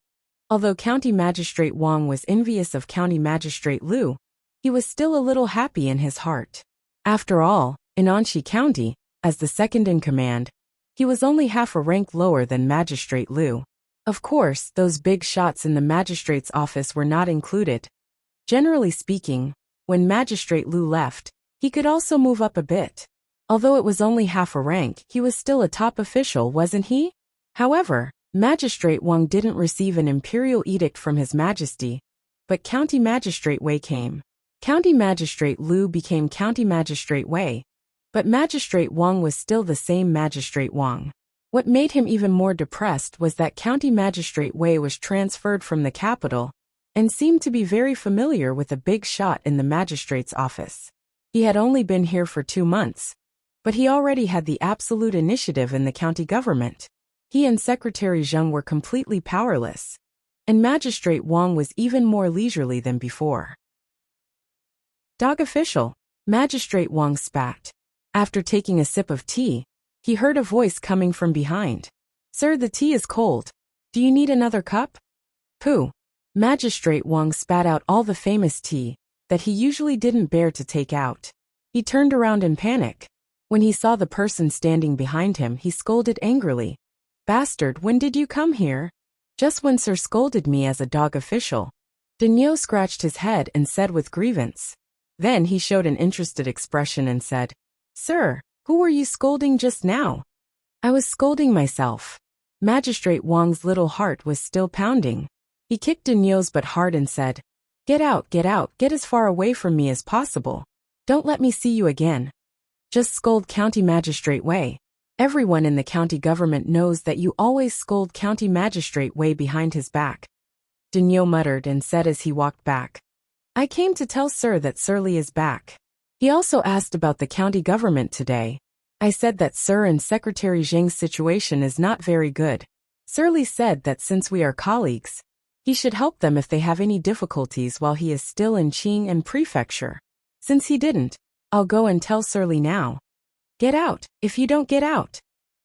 S1: Although County Magistrate Wang was envious of County Magistrate Liu, he was still a little happy in his heart. After all, in Anqi County, as the second in command, he was only half a rank lower than Magistrate Liu. Of course, those big shots in the magistrate's office were not included. Generally speaking, when Magistrate Liu left, he could also move up a bit. Although it was only half a rank, he was still a top official, wasn't he? However, Magistrate Wang didn't receive an imperial edict from His Majesty, but County Magistrate Wei came. County Magistrate Liu became County Magistrate Wei, but Magistrate Wang was still the same Magistrate Wang. What made him even more depressed was that County Magistrate Wei was transferred from the capital and seemed to be very familiar with a big shot in the magistrate's office. He had only been here for 2 months, but he already had the absolute initiative in the county government. He and Secretary Zheng were completely powerless, and Magistrate Wang was even more leisurely than before. Dog official, Magistrate Wang spat. After taking a sip of tea, he heard a voice coming from behind. Sir, the tea is cold. Do you need another cup? Pooh. Magistrate Wang spat out all the famous tea that he usually didn't bear to take out. He turned around in panic. When he saw the person standing behind him, he scolded angrily. Bastard, when did you come here? Just when Sir scolded me as a dog official. Daigneau scratched his head and said with grievance. Then he showed an interested expression and said, "Sir, who were you scolding just now?" "I was scolding myself." Magistrate Wang's little heart was still pounding. He kicked Daigneau's butt hard and said, get out, get as far away from me as possible. Don't let me see you again." "Just scold County Magistrate Wei. Everyone in the county government knows that you always scold County Magistrate Wei behind his back." Daigneau muttered and said as he walked back, "I came to tell Sir that Sir Li is back. He also asked about the county government today. I said that Sir and Secretary Zheng's situation is not very good. Sir Li said that since we are colleagues, he should help them if they have any difficulties while he is still in Qing and Prefecture. Since he didn't, I'll go and tell Sir Li now. Get out, if you don't get out."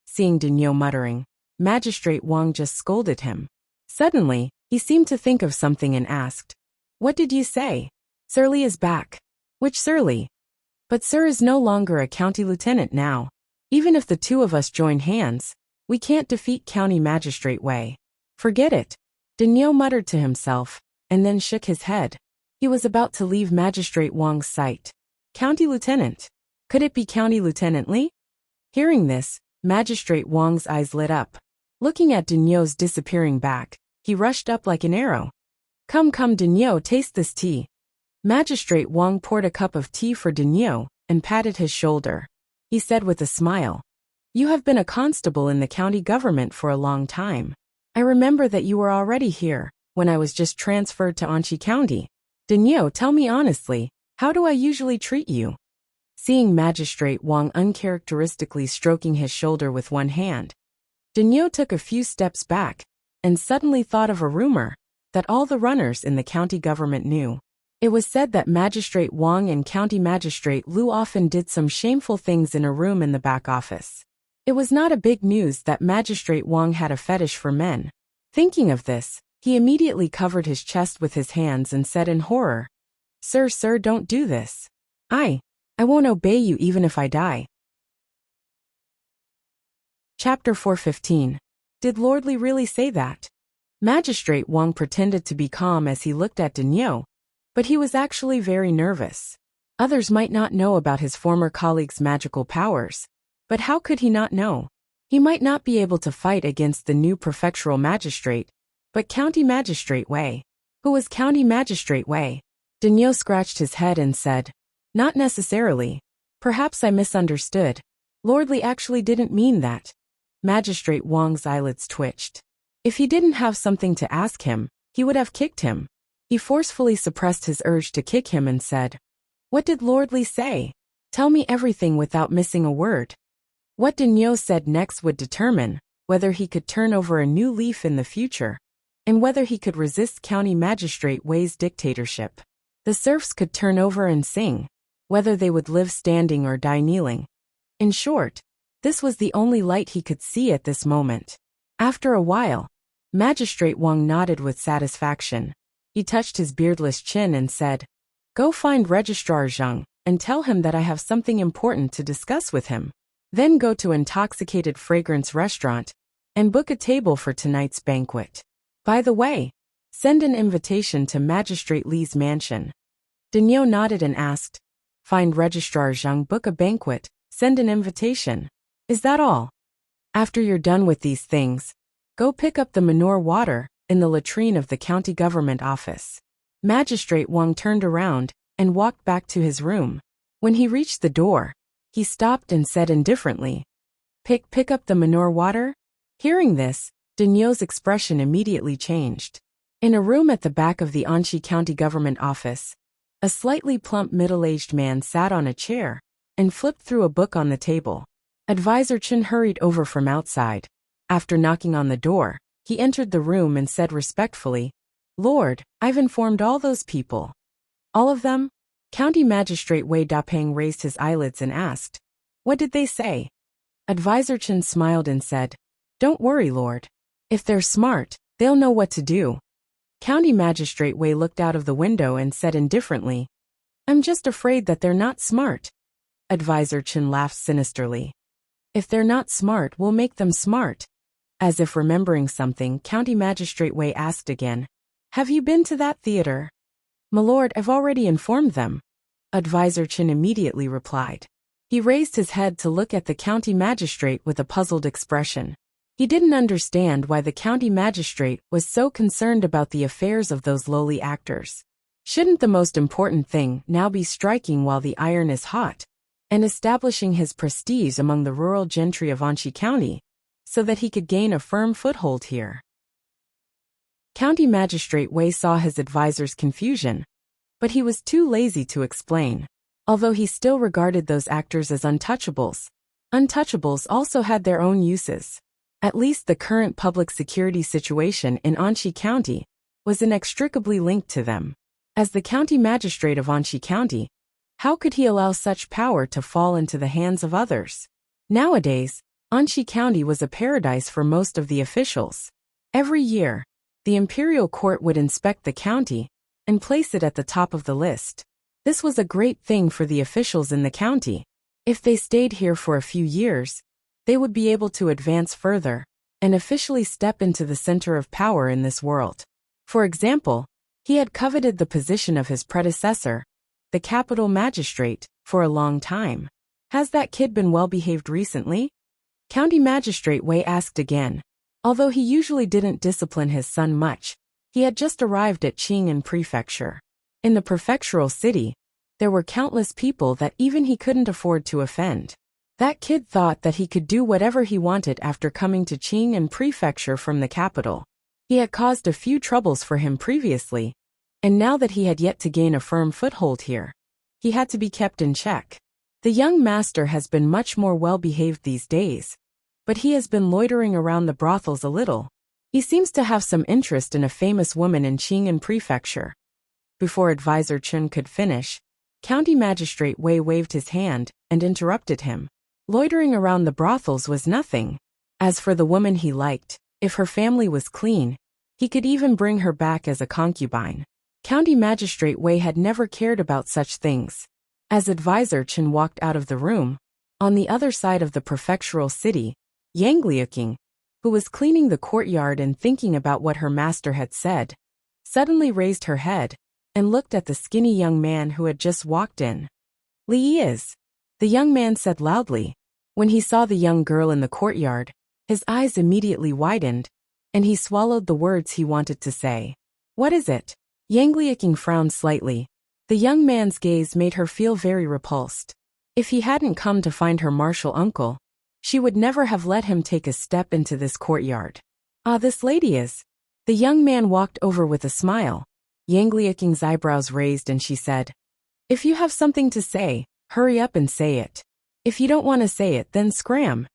S1: Seeing Daigneau muttering, Magistrate Wang just scolded him. Suddenly, he seemed to think of something and asked, "What did you say?" "Sir Li is back." "Which Sir Li?" "But Sir is no longer a county lieutenant now. Even if the two of us join hands, we can't defeat County Magistrate Wei. Forget it." Daigneau muttered to himself, and then shook his head. He was about to leave Magistrate Wang's sight. County Lieutenant? Could it be County Lieutenant Li? Hearing this, Magistrate Wang's eyes lit up. Looking at Daigneau's disappearing back, he rushed up like an arrow. Come, Daigneau, taste this tea." Magistrate Wang poured a cup of tea for Daigneau and patted his shoulder. He said with a smile, "You have been a constable in the county government for a long time. I remember that you were already here when I was just transferred to Anqi County. Daigneau, tell me honestly, how do I usually treat you?" Seeing Magistrate Wang uncharacteristically stroking his shoulder with one hand, Daigneau took a few steps back and suddenly thought of a rumor that all the runners in the county government knew. It was said that Magistrate Wang and County Magistrate Lu often did some shameful things in a room in the back office. It was not a big news that Magistrate Wang had a fetish for men. Thinking of this, he immediately covered his chest with his hands and said in horror, Sir, don't do this. I won't obey you even if I die." Chapter 415. Did Lord Li really say that? Magistrate Wang pretended to be calm as he looked at Daigneau, but he was actually very nervous. Others might not know about his former colleague's magical powers, but how could he not know? He might not be able to fight against the new prefectural magistrate, but County Magistrate Wei. Who was County Magistrate Wei? Daigneau scratched his head and said, "Not necessarily. Perhaps I misunderstood. Lord Li actually didn't mean that." Magistrate Wang's eyelids twitched. If he didn't have something to ask him, he would have kicked him. He forcefully suppressed his urge to kick him and said, "What did Lord Li say? Tell me everything without missing a word." What Daigneau said next would determine whether he could turn over a new leaf in the future, and whether he could resist County Magistrate Wei's dictatorship. The serfs could turn over and sing, whether they would live standing or die kneeling. In short, this was the only light he could see at this moment. After a while, Magistrate Wang nodded with satisfaction. He touched his beardless chin and said, "Go find Registrar Zheng and tell him that I have something important to discuss with him. Then go to Intoxicated Fragrance Restaurant and book a table for tonight's banquet. By the way, send an invitation to Magistrate Li's mansion." Daigneau nodded and asked, "Find Registrar Zheng, book a banquet, send an invitation. Is that all? After you're done with these things, go pick up the manure water in the latrine of the county government office." Magistrate Wang turned around and walked back to his room. When he reached the door, he stopped and said indifferently, Pick up the manure water?" Hearing this, Daigneau's expression immediately changed. In a room at the back of the Anqi County Government office, a slightly plump middle-aged man sat on a chair and flipped through a book on the table. Advisor Chen hurried over from outside. After knocking on the door, he entered the room and said respectfully, "Lord, I've informed all those people." "All of them?" County Magistrate Wei Dapeng raised his eyelids and asked, "What did they say?" Advisor Chen smiled and said, "Don't worry, Lord. If they're smart, they'll know what to do." County Magistrate Wei looked out of the window and said indifferently, "I'm just afraid that they're not smart." Advisor Chen laughed sinisterly. "If they're not smart, we'll make them smart." As if remembering something, County Magistrate Wei asked again, Have you been to that theater? My lord, I've already informed them, Advisor Chin immediately replied. He raised his head to look at the county magistrate with a puzzled expression. He didn't understand why the county magistrate was so concerned about the affairs of those lowly actors. Shouldn't the most important thing now be striking while the iron is hot, and establishing his prestige among the rural gentry of Anchi County, so that he could gain a firm foothold here? County Magistrate Wei saw his advisor's confusion, but he was too lazy to explain. Although he still regarded those actors as untouchables, untouchables also had their own uses. At least the current public security situation in Anchi County was inextricably linked to them. As the county magistrate of Anchi County, how could he allow such power to fall into the hands of others? Nowadays, Anchi County was a paradise for most of the officials. Every year, the imperial court would inspect the county and place it at the top of the list. This was a great thing for the officials in the county. If they stayed here for a few years, they would be able to advance further and officially step into the center of power in this world. For example, he had coveted the position of his predecessor, the capital magistrate, for a long time. Has that kid been well behaved recently? County Magistrate Wei asked again. Although he usually didn't discipline his son much, he had just arrived at Qing'an Prefecture. In the prefectural city, there were countless people that even he couldn't afford to offend. That kid thought that he could do whatever he wanted after coming to Qing'an Prefecture from the capital. He had caused a few troubles for him previously, and now that he had yet to gain a firm foothold here, he had to be kept in check. The young master has been much more well-behaved these days, but he has been loitering around the brothels a little. He seems to have some interest in a famous woman in Qing'an Prefecture. Before Advisor Chun could finish, County Magistrate Wei waved his hand and interrupted him. Loitering around the brothels was nothing. As for the woman he liked, if her family was clean, he could even bring her back as a concubine. County Magistrate Wei had never cared about such things. As Advisor Chen walked out of the room, on the other side of the prefectural city, Yang Liuqing, who was cleaning the courtyard and thinking about what her master had said, suddenly raised her head and looked at the skinny young man who had just walked in. Li is, the young man said loudly. When he saw the young girl in the courtyard, his eyes immediately widened, and he swallowed the words he wanted to say. What is it? Yang Liuqing frowned slightly. The young man's gaze made her feel very repulsed. If he hadn't come to find her martial uncle, she would never have let him take a step into this courtyard. Ah, this lady is. The young man walked over with a smile. Yang Liuqing's eyebrows raised and she said, If you have something to say, hurry up and say it. If you don't want to say it, then scram.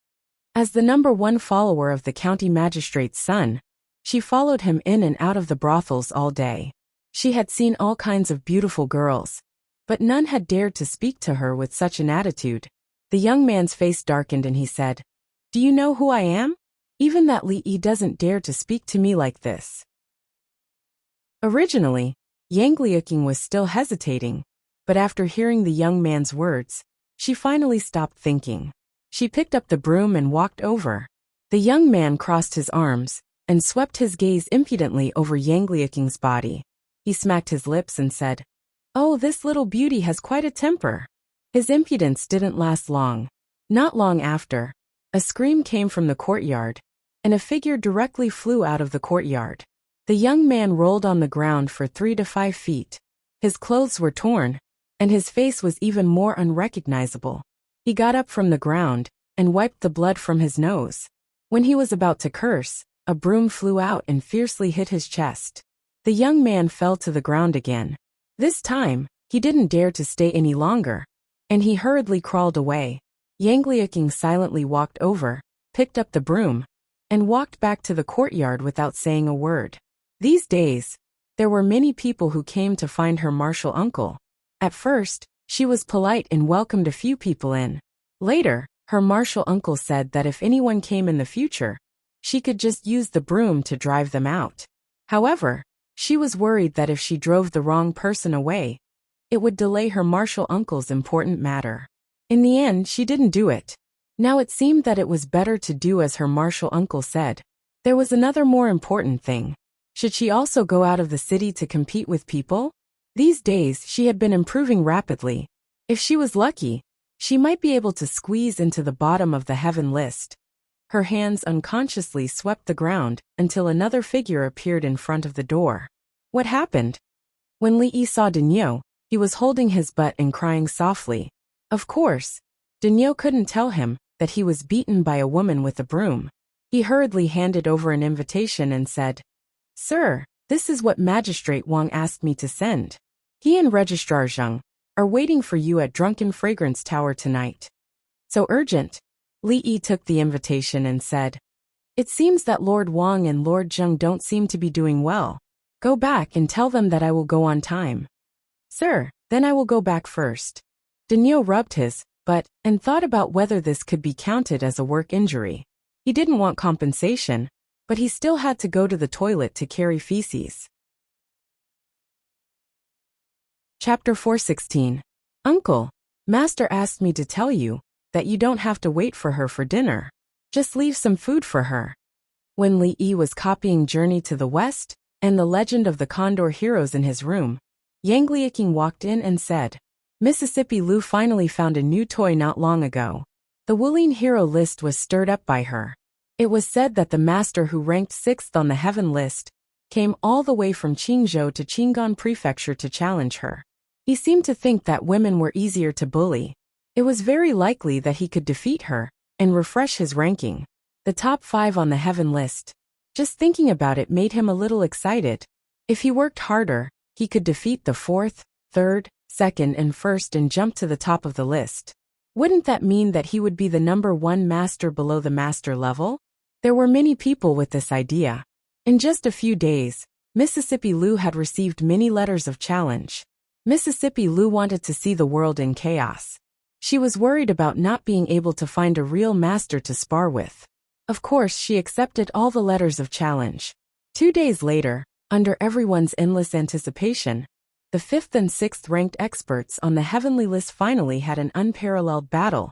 S1: As the #1 follower of the county magistrate's son, she followed him in and out of the brothels all day. She had seen all kinds of beautiful girls, but none had dared to speak to her with such an attitude. The young man's face darkened and he said, Do you know who I am? Even that Li Yi doesn't dare to speak to me like this. Originally, Yang Liuqing was still hesitating, but after hearing the young man's words, she finally stopped thinking. She picked up the broom and walked over. The young man crossed his arms and swept his gaze impudently over Yang Liuqing's body. He smacked his lips and said, Oh, this little beauty has quite a temper. His impudence didn't last long. Not long after, a scream came from the courtyard, and a figure directly flew out of the courtyard. The young man rolled on the ground for 3 to 5 feet. His clothes were torn, and his face was even more unrecognizable. He got up from the ground and wiped the blood from his nose. When he was about to curse, a broom flew out and fiercely hit his chest. The young man fell to the ground again. This time, he didn't dare to stay any longer, and he hurriedly crawled away. Yang Liuqing silently walked over, picked up the broom, and walked back to the courtyard without saying a word. These days, there were many people who came to find her martial uncle. At first, she was polite and welcomed a few people in. Later, her martial uncle said that if anyone came in the future, she could just use the broom to drive them out. However, she was worried that if she drove the wrong person away, it would delay her martial uncle's important matter. In the end, she didn't do it. Now it seemed that it was better to do as her martial uncle said. There was another more important thing. Should she also go out of the city to compete with people? These days, she had been improving rapidly. If she was lucky, she might be able to squeeze into the bottom of the heaven list. Her hands unconsciously swept the ground until another figure appeared in front of the door. What happened? When Li Yi saw Daniel, he was holding his butt and crying softly. Of course, Daniel couldn't tell him that he was beaten by a woman with a broom. He hurriedly handed over an invitation and said, "Sir, this is what Magistrate Wang asked me to send. He and Registrar Zheng are waiting for you at Drunken Fragrance Tower tonight." So urgent. Li Yi took the invitation and said, "It seems that Lord Wang and Lord Zheng don't seem to be doing well. Go back and tell them that I will go on time." "Sir, then I will go back first." Daniel rubbed his butt and thought about whether this could be counted as a work injury. He didn't want compensation, but he still had to go to the toilet to carry feces. Chapter 416. Uncle, Master asked me to tell you that you don't have to wait for her for dinner. Just leave some food for her. When Li Yi was copying Journey to the West and the Legend of the Condor Heroes in his room, Yang Liaking walked in and said, "Mississippi Lu finally found a new toy not long ago." The Wuling hero list was stirred up by her. It was said that the master who ranked 6th on the heaven list came all the way from Qingzhou to Qingan Prefecture to challenge her. He seemed to think that women were easier to bully. It was very likely that he could defeat her and refresh his ranking. The top 5 on the heaven list. Just thinking about it made him a little excited. If he worked harder, he could defeat the 4th, 3rd, 2nd and 1st and jump to the top of the list. Wouldn't that mean that he would be the number 1 master below the master level? There were many people with this idea. In just a few days, Mississippi Lu had received many letters of challenge. Mississippi Lu wanted to see the world in chaos. She was worried about not being able to find a real master to spar with. Of course, she accepted all the letters of challenge. 2 days later, under everyone's endless anticipation, the 5th and 6th ranked experts on the heavenly list finally had an unparalleled battle.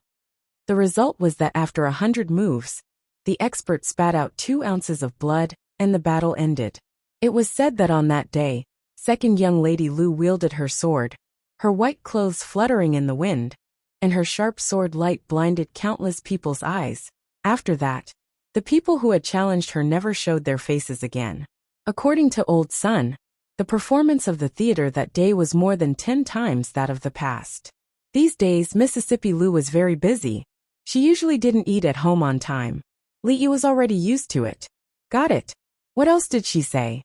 S1: The result was that after 100 moves, the expert spat out 2 ounces of blood, and the battle ended. It was said that on that day, second young lady Lu wielded her sword, her white clothes fluttering in the wind, and her sharp sword light blinded countless people's eyes. After that, the people who had challenged her never showed their faces again. According to Old Sun, the performance of the theater that day was more than 10 times that of the past. These days, Mississippi Lu was very busy. She usually didn't eat at home on time. Li Yi was already used to it. Got it. What else did she say?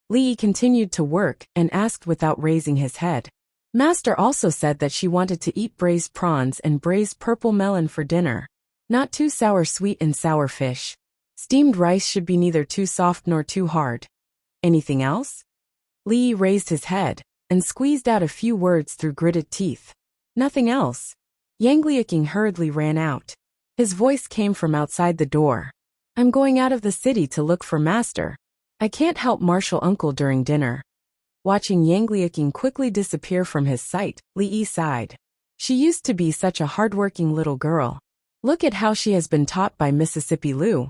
S1: Li Yi continued to work and asked without raising his head. Master also said that she wanted to eat braised prawns and braised purple melon for dinner. Not too sour sweet and sour fish. Steamed rice should be neither too soft nor too hard. Anything else? Li Yi raised his head and squeezed out a few words through gritted teeth. Nothing else. Yang Liaking hurriedly ran out. His voice came from outside the door. "I'm going out of the city to look for Master. I can't help Marshal Uncle during dinner." Watching Yang Liaking quickly disappear from his sight, Li Yi sighed. She used to be such a hardworking little girl. Look at how she has been taught by Mississippi Lu.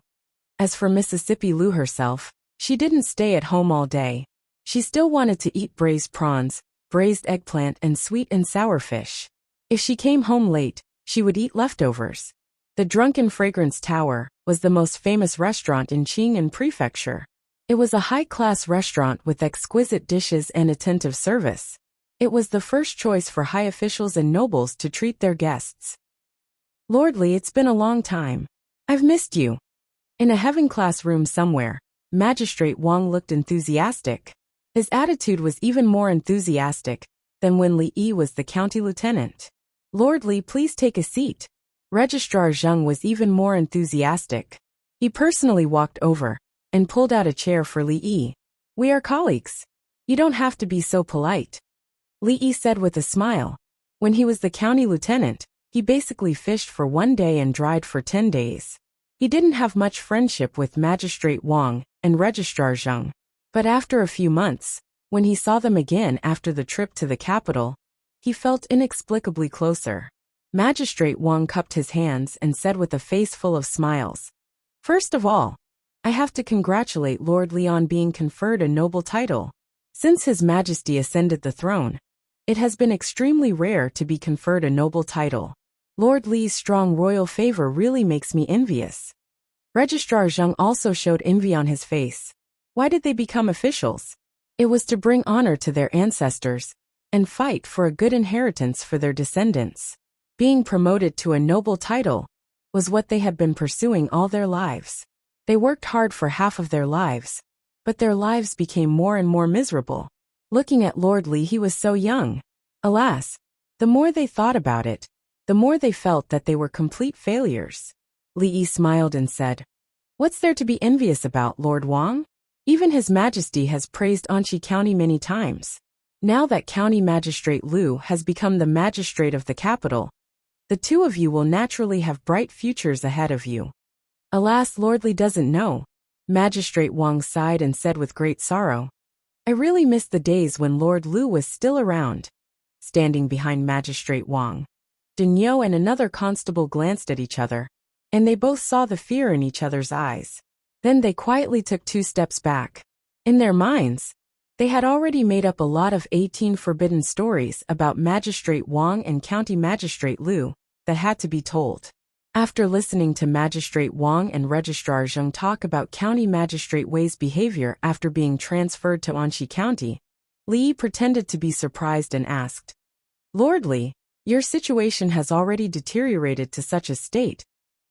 S1: As for Mississippi Lu herself, she didn't stay at home all day. She still wanted to eat braised prawns, braised eggplant and sweet and sour fish. If she came home late, she would eat leftovers. The Drunken Fragrance Tower was the most famous restaurant in Qingan Prefecture. It was a high-class restaurant with exquisite dishes and attentive service. It was the first choice for high officials and nobles to treat their guests. "Lord Li, it's been a long time. I've missed you." In a heaven-class room somewhere, Magistrate Wang looked enthusiastic. His attitude was even more enthusiastic than when Li Yi was the county lieutenant. "Lord Li, please take a seat." Registrar Zheng was even more enthusiastic. He personally walked over and pulled out a chair for Li Yi. "We are colleagues. You don't have to be so polite," Li Yi said with a smile. When he was the county lieutenant, he basically fished for 1 day and dried for 10 days. He didn't have much friendship with Magistrate Wang and Registrar Zheng. But after a few months, when he saw them again after the trip to the capital, he felt inexplicably closer. Magistrate Wang cupped his hands and said with a face full of smiles, "First of all, I have to congratulate Lord Li on being conferred a noble title. Since His Majesty ascended the throne, it has been extremely rare to be conferred a noble title. Lord Li's strong royal favor really makes me envious. Registrar Zheng also showed envy on his face. Why did they become officials? It was to bring honor to their ancestors and fight for a good inheritance for their descendants. Being promoted to a noble title was what they had been pursuing all their lives. They worked hard for half of their lives, but their lives became more and more miserable. Looking at Lord Li, he was so young. Alas, the more they thought about it, the more they felt that they were complete failures. Li Yi smiled and said, "What's there to be envious about, Lord Wang? Even His Majesty has praised Anqi County many times. Now that County Magistrate Liu has become the magistrate of the capital, the two of you will naturally have bright futures ahead of you." Alas, Lord Li doesn't know. Magistrate Wang sighed and said with great sorrow, "I really miss the days when Lord Liu was still around." Standing behind Magistrate Wang, Daniel and another constable glanced at each other, and they both saw the fear in each other's eyes. Then they quietly took 2 steps back. In their minds, they had already made up a lot of 18 forbidden stories about Magistrate Wang and County Magistrate Liu that had to be told. After listening to Magistrate Wang and Registrar Zheng talk about County Magistrate Wei's behavior after being transferred to Anqi County, Li Yi pretended to be surprised and asked, "Lord Li, your situation has already deteriorated to such a state,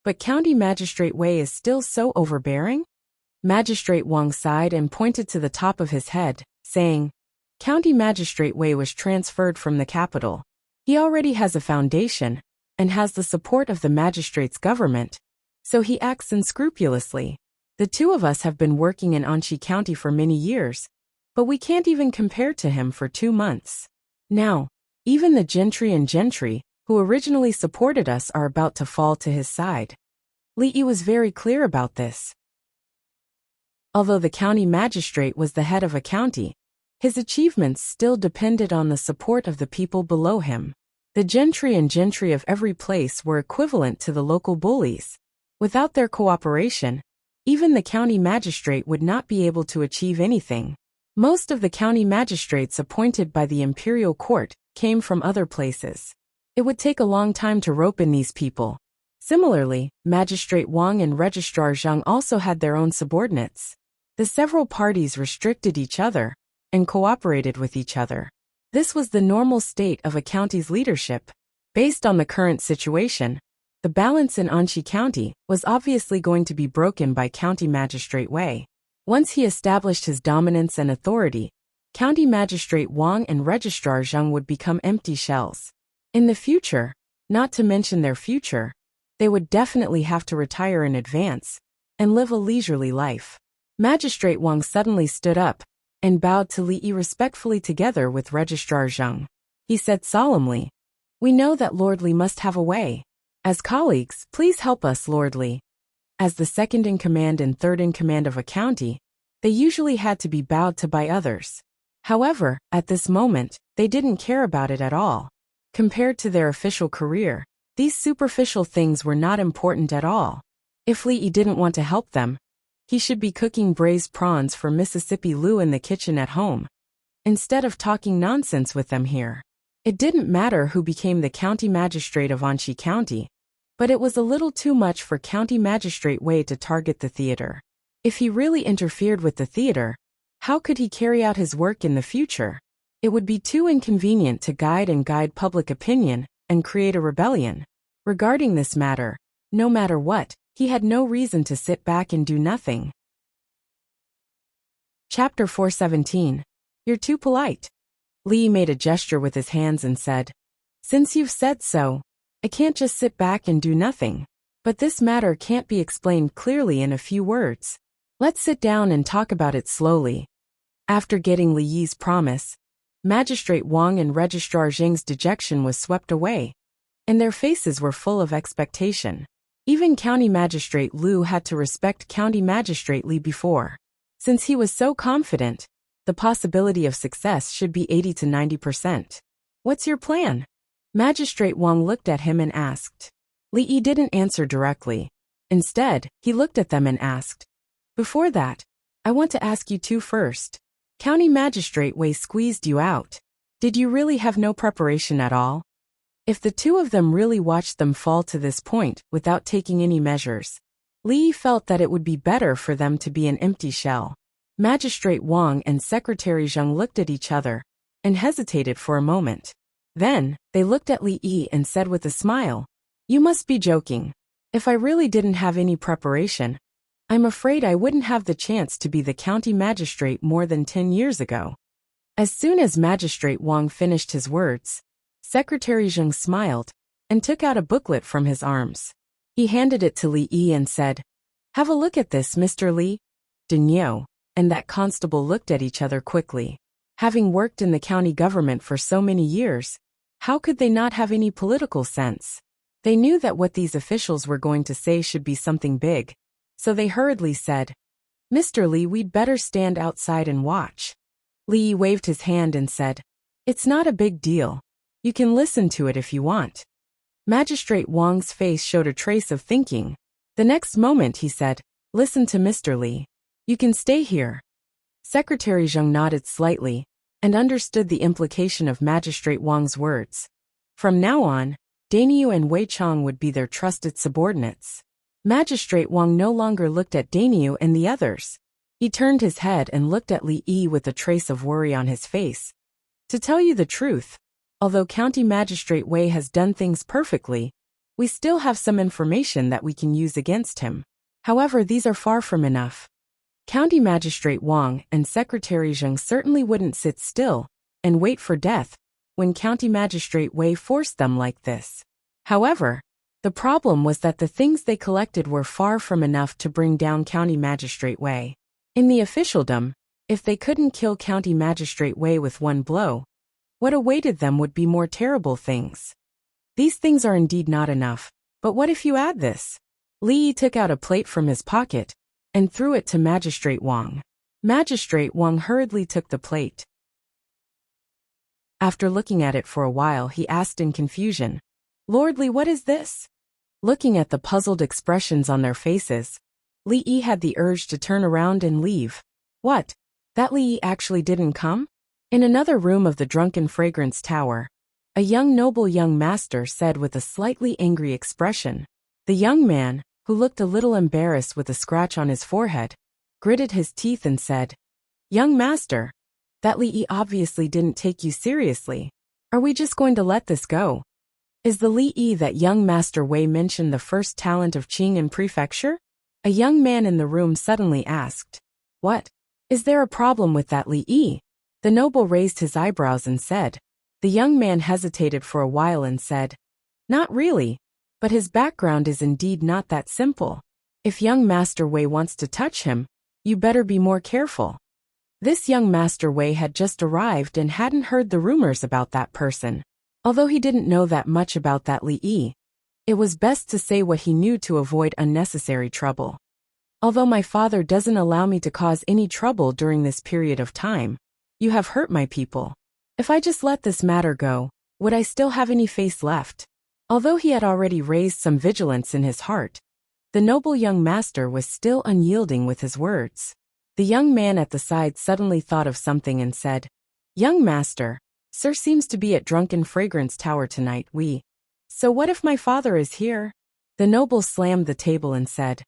S1: but County Magistrate Wei is still so overbearing?" Magistrate Wang sighed and pointed to the top of his head, saying, "County Magistrate Wei was transferred from the capital. He already has a foundation and has the support of the magistrate's government, so he acts unscrupulously. The two of us have been working in Anqi County for many years, but we can't even compare to him for 2 months. Now, even the gentry who originally supported us are about to fall to his side." Li Yi was very clear about this. Although the county magistrate was the head of a county, his achievements still depended on the support of the people below him. The gentry of every place were equivalent to the local bullies. Without their cooperation, even the county magistrate would not be able to achieve anything. Most of the county magistrates appointed by the imperial court came from other places. It would take a long time to rope in these people. Similarly, Magistrate Wang and Registrar Zheng also had their own subordinates. The several parties restricted each other and cooperated with each other. This was the normal state of a county's leadership. Based on the current situation, the balance in Anqi County was obviously going to be broken by County Magistrate Wei. Once he established his dominance and authority, County Magistrate Wang and Registrar Zheng would become empty shells. In the future, not to mention their future, they would definitely have to retire in advance and live a leisurely life. Magistrate Wang suddenly stood up and bowed to Li Yi respectfully together with Registrar Zheng. He said solemnly, "We know that Lord Li must have a way. As colleagues, please help us, Lord Li." As the second in command and third in command of a county, they usually had to be bowed to by others. However, at this moment, they didn't care about it at all. Compared to their official career, these superficial things were not important at all. If Li Yi didn't want to help them, he should be cooking braised prawns for Mississippi Liu in the kitchen at home, instead of talking nonsense with them here. It didn't matter who became the county magistrate of Anqi County, but it was a little too much for County Magistrate Wei to target the theater. If he really interfered with the theater, how could he carry out his work in the future? It would be too inconvenient to guide public opinion and create a rebellion. Regarding this matter, no matter what, he had no reason to sit back and do nothing. Chapter 417. You're too polite. Li made a gesture with his hands and said, "Since you've said so, I can't just sit back and do nothing. But this matter can't be explained clearly in a few words. Let's sit down and talk about it slowly." After getting Li Yi's promise, Magistrate Wang and Registrar Zheng's dejection was swept away, and their faces were full of expectation. Even County Magistrate Liu had to respect County Magistrate Li before. Since he was so confident, the possibility of success should be 80 to 90%. "What's your plan?" Magistrate Wang looked at him and asked. Li Yi didn't answer directly. Instead, he looked at them and asked, Before that, I want to ask you two first. County Magistrate Wei squeezed you out. Did you really have no preparation at all? If the two of them really watched them fall to this point without taking any measures, Li felt that it would be better for them to be an empty shell. Magistrate Wang and Secretary Zheng looked at each other and hesitated for a moment. Then, they looked at Li Yi and said with a smile, "You must be joking. If I really didn't have any preparation, I'm afraid I wouldn't have the chance to be the county magistrate more than 10 years ago." As soon as Magistrate Wang finished his words, Secretary Zheng smiled and took out a booklet from his arms. He handed it to Li Yi and said, "Have a look at this, Mr. Li." Daniel and that constable looked at each other quickly. Having worked in the county government for so many years, how could they not have any political sense? They knew that what these officials were going to say should be something big, so they hurriedly said, "Mr. Li, we'd better stand outside and watch." Li waved his hand and said, "It's not a big deal. You can listen to it if you want." Magistrate Wang's face showed a trace of thinking. The next moment he said, "Listen to Mr. Li. You can stay here." Secretary Zheng nodded slightly and understood the implication of Magistrate Wang's words. From now on, Daniel and Wei Chang would be their trusted subordinates. Magistrate Wang no longer looked at Daniel and the others. He turned his head and looked at Li Yi with a trace of worry on his face. To tell you the truth, although County Magistrate Wei has done things perfectly, we still have some information that we can use against him. However, these are far from enough. County Magistrate Wang and Secretary Zheng certainly wouldn't sit still and wait for death when County Magistrate Wei forced them like this. However, the problem was that the things they collected were far from enough to bring down County Magistrate Wei. In the officialdom, if they couldn't kill County Magistrate Wei with one blow, what awaited them would be more terrible things. These things are indeed not enough, but what if you add this? Li took out a plate from his pocket and threw it to Magistrate Wang. Magistrate Wang hurriedly took the plate. After looking at it for a while, he asked in confusion, "Lord Li, what is this?" Looking at the puzzled expressions on their faces, Li Yi had the urge to turn around and leave. What? That Li Yi actually didn't come? In another room of the Drunken Fragrance Tower, a noble young master said with a slightly angry expression. The young man, who looked a little embarrassed with a scratch on his forehead, gritted his teeth and said, "Young master, that Li Yi obviously didn't take you seriously. Are we just going to let this go? Is the Li Yi that young Master Wei mentioned the first talent of Qing in prefecture?" A young man in the room suddenly asked. "What? Is there a problem with that Li Yi?" The noble raised his eyebrows and said. The young man hesitated for a while and said, "Not really, but his background is indeed not that simple. If young Master Wei wants to touch him, you better be more careful." This young Master Wei had just arrived and hadn't heard the rumors about that person. Although he didn't know that much about that Li Yi, it was best to say what he knew to avoid unnecessary trouble. "Although my father doesn't allow me to cause any trouble during this period of time, you have hurt my people. If I just let this matter go, would I still have any face left?" Although he had already raised some vigilance in his heart, the noble young master was still unyielding with his words. The young man at the side suddenly thought of something and said, "Young master, sir seems to be at Drunken Fragrance Tower tonight. So what if my father is here?" The noble slammed the table and said,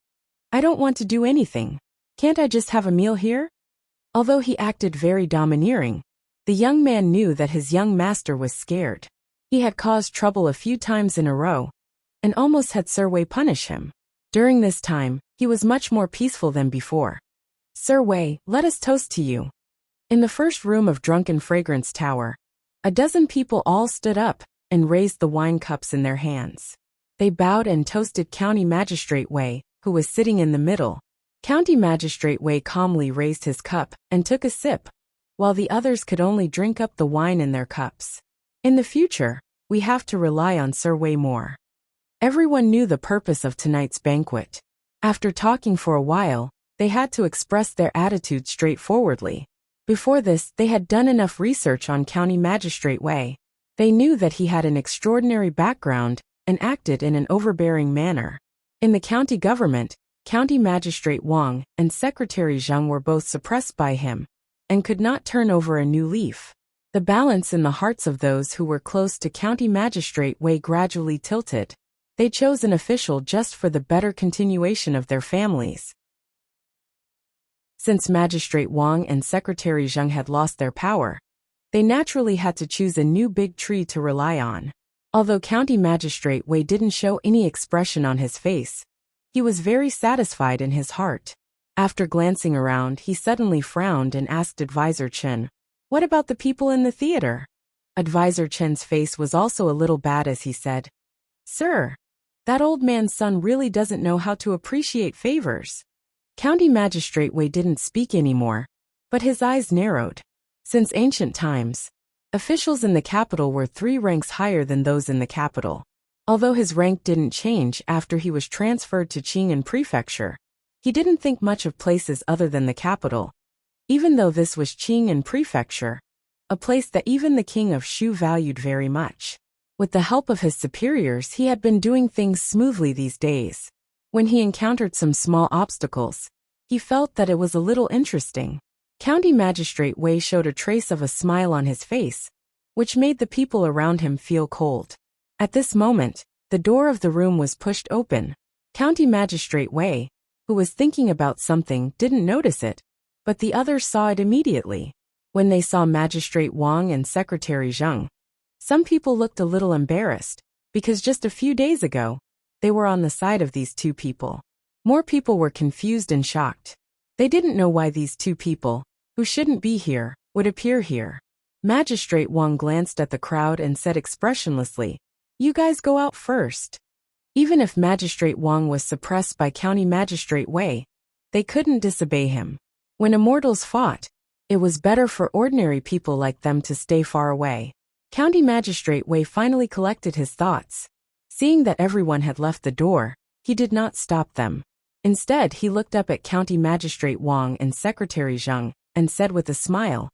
S1: "I don't want to do anything. Can't I just have a meal here?" Although he acted very domineering, the young man knew that his young master was scared. He had caused trouble a few times in a row, and almost had Sir Wei punish him. During this time, he was much more peaceful than before. "Sir Wei, let us toast to you." In the first room of Drunken Fragrance Tower, a dozen people all stood up and raised the wine cups in their hands. They bowed and toasted County Magistrate Wei, who was sitting in the middle. County Magistrate Wei calmly raised his cup and took a sip, while the others could only drink up the wine in their cups. In the future, we have to rely on Sir Wei more. Everyone knew the purpose of tonight's banquet. After talking for a while, they had to express their attitude straightforwardly. Before this, they had done enough research on County Magistrate Wei. They knew that he had an extraordinary background and acted in an overbearing manner. In the county government, County Magistrate Wang and Secretary Zheng were both suppressed by him and could not turn over a new leaf. The balance in the hearts of those who were close to County Magistrate Wei gradually tilted. They chose an official just for the better continuation of their families. Since Magistrate Wang and Secretary Zheng had lost their power, they naturally had to choose a new big tree to rely on. Although County Magistrate Wei didn't show any expression on his face, he was very satisfied in his heart. After glancing around, he suddenly frowned and asked Advisor Chen, "What about the people in the theater?" Advisor Chen's face was also a little bad as he said, "Sir, that old man's son really doesn't know how to appreciate favors." County Magistrate Wei didn't speak anymore, but his eyes narrowed. Since ancient times, officials in the capital were 3 ranks higher than those in the capital. Although his rank didn't change after he was transferred to Qing'an Prefecture, he didn't think much of places other than the capital, even though this was Qing'an Prefecture, a place that even the king of Shu valued very much. With the help of his superiors, he had been doing things smoothly these days. When he encountered some small obstacles, he felt that it was a little interesting. County Magistrate Wei showed a trace of a smile on his face, which made the people around him feel cold. At this moment, the door of the room was pushed open. County Magistrate Wei, who was thinking about something, didn't notice it, but the others saw it immediately. When they saw Magistrate Wang and Secretary Zheng, some people looked a little embarrassed, because just a few days ago, they were on the side of these 2 people. More people were confused and shocked. They didn't know why these 2 people, who shouldn't be here, would appear here. Magistrate Wang glanced at the crowd and said expressionlessly, "You guys go out first." Even if Magistrate Wang was suppressed by County Magistrate Wei, they couldn't disobey him. When immortals fought, it was better for ordinary people like them to stay far away. County Magistrate Wei finally collected his thoughts. Seeing that everyone had left the door, he did not stop them. Instead, he looked up at County Magistrate Wang and Secretary Zheng and said with a smile,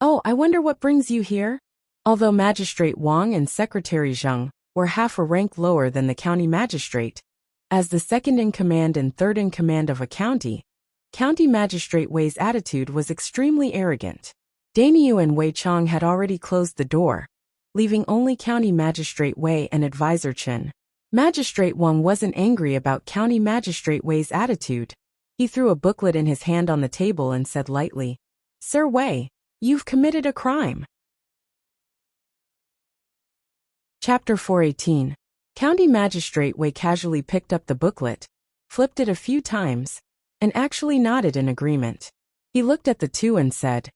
S1: "Oh, I wonder what brings you here?" Although Magistrate Wang and Secretary Zheng were half a rank lower than the county magistrate, as the second-in-command and third-in-command of a county, County Magistrate Wei's attitude was extremely arrogant. Dainyu and Wei Chong had already closed the door, leaving only County Magistrate Wei and Advisor Chen. Magistrate Wang wasn't angry about County Magistrate Wei's attitude. He threw a booklet in his hand on the table and said lightly, "Sir Wei, you've committed a crime." Chapter 418. County Magistrate Wei casually picked up the booklet, flipped it a few times, and actually nodded in agreement. He looked at the 2 and said,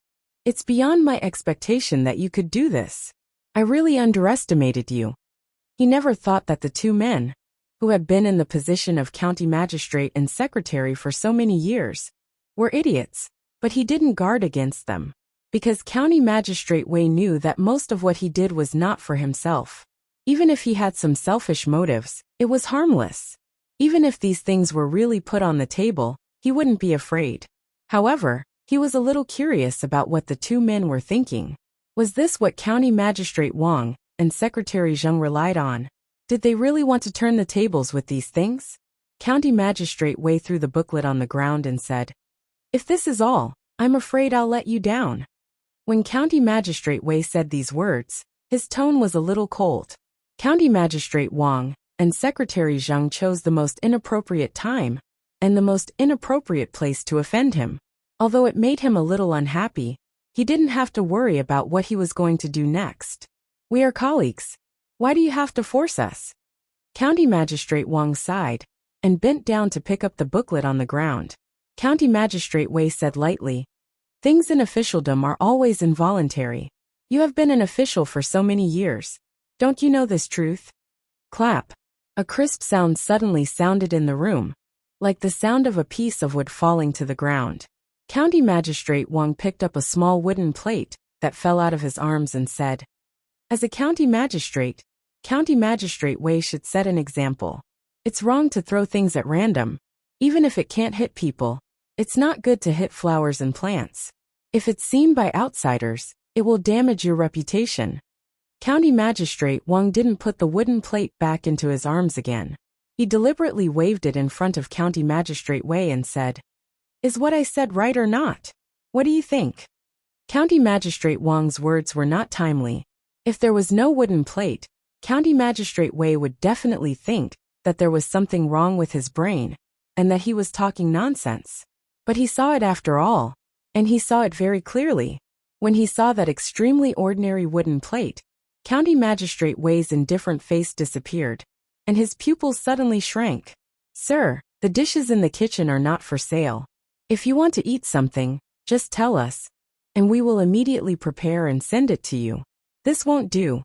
S1: "It's beyond my expectation that you could do this. I really underestimated you." He never thought that the 2 men, who had been in the position of county magistrate and secretary for so many years, were idiots, but he didn't guard against them, because County Magistrate Wei knew that most of what he did was not for himself. Even if he had some selfish motives, it was harmless. Even if these things were really put on the table, he wouldn't be afraid. However, he was a little curious about what the 2 men were thinking. Was this what County Magistrate Wang and Secretary Zheng relied on? Did they really want to turn the tables with these things? County Magistrate Wei threw the booklet on the ground and said, "If this is all, I'm afraid I'll let you down." When County Magistrate Wei said these words, his tone was a little cold. County Magistrate Wang and Secretary Zheng chose the most inappropriate time and the most inappropriate place to offend him. Although it made him a little unhappy, he didn't have to worry about what he was going to do next. "We are colleagues. Why do you have to force us?" County Magistrate Wang sighed and bent down to pick up the booklet on the ground. County Magistrate Wei said lightly, "Things in officialdom are always involuntary. You have been an official for so many years. Don't you know this truth?" Clap. A crisp sound suddenly sounded in the room, like the sound of a piece of wood falling to the ground. County Magistrate Wang picked up a small wooden plate that fell out of his arms and said, "As a County Magistrate Wei should set an example. It's wrong to throw things at random. Even if it can't hit people, it's not good to hit flowers and plants. If it's seen by outsiders, it will damage your reputation." County Magistrate Wang didn't put the wooden plate back into his arms again. He deliberately waved it in front of County Magistrate Wei and said, "Is what I said right or not? What do you think?" County Magistrate Wang's words were not timely. If there was no wooden plate, County Magistrate Wei would definitely think that there was something wrong with his brain and that he was talking nonsense. But he saw it after all, and he saw it very clearly. When he saw that extremely ordinary wooden plate, County Magistrate Wei's indifferent face disappeared, and his pupils suddenly shrank. "Sir, the dishes in the kitchen are not for sale. If you want to eat something, just tell us, and we will immediately prepare and send it to you. This won't do."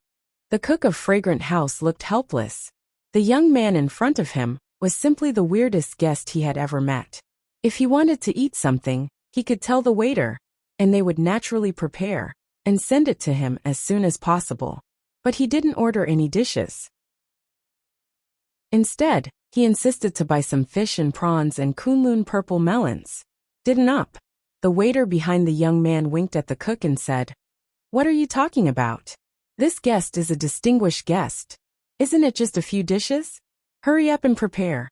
S1: The cook of Fragrant House looked helpless. The young man in front of him was simply the weirdest guest he had ever met. If he wanted to eat something, he could tell the waiter, and they would naturally prepare and send it to him as soon as possible. But he didn't order any dishes. Instead, he insisted to buy some fish and prawns and Kunlun purple melons. "Didn't up." The waiter behind the young man winked at the cook and said, "What are you talking about? This guest is a distinguished guest. Isn't it just a few dishes? Hurry up and prepare."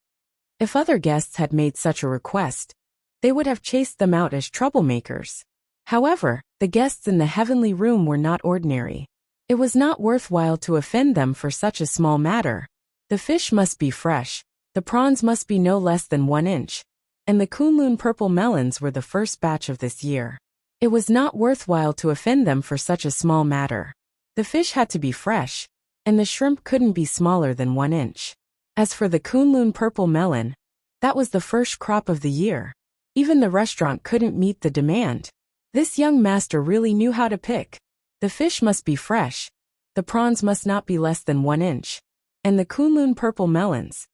S1: If other guests had made such a request, they would have chased them out as troublemakers. However, the guests in the heavenly room were not ordinary. It was not worthwhile to offend them for such a small matter. The fish must be fresh, the prawns must be no less than 1 inch, and the Kunlun purple melons were the first batch of this year. It was not worthwhile to offend them for such a small matter. The fish had to be fresh, and the shrimp couldn't be smaller than 1 inch. As for the Kunlun purple melon, that was the first crop of the year. Even the restaurant couldn't meet the demand. This young master really knew how to pick. The fish must be fresh, the prawns must not be less than 1 inch, and the Kunlun purple melons,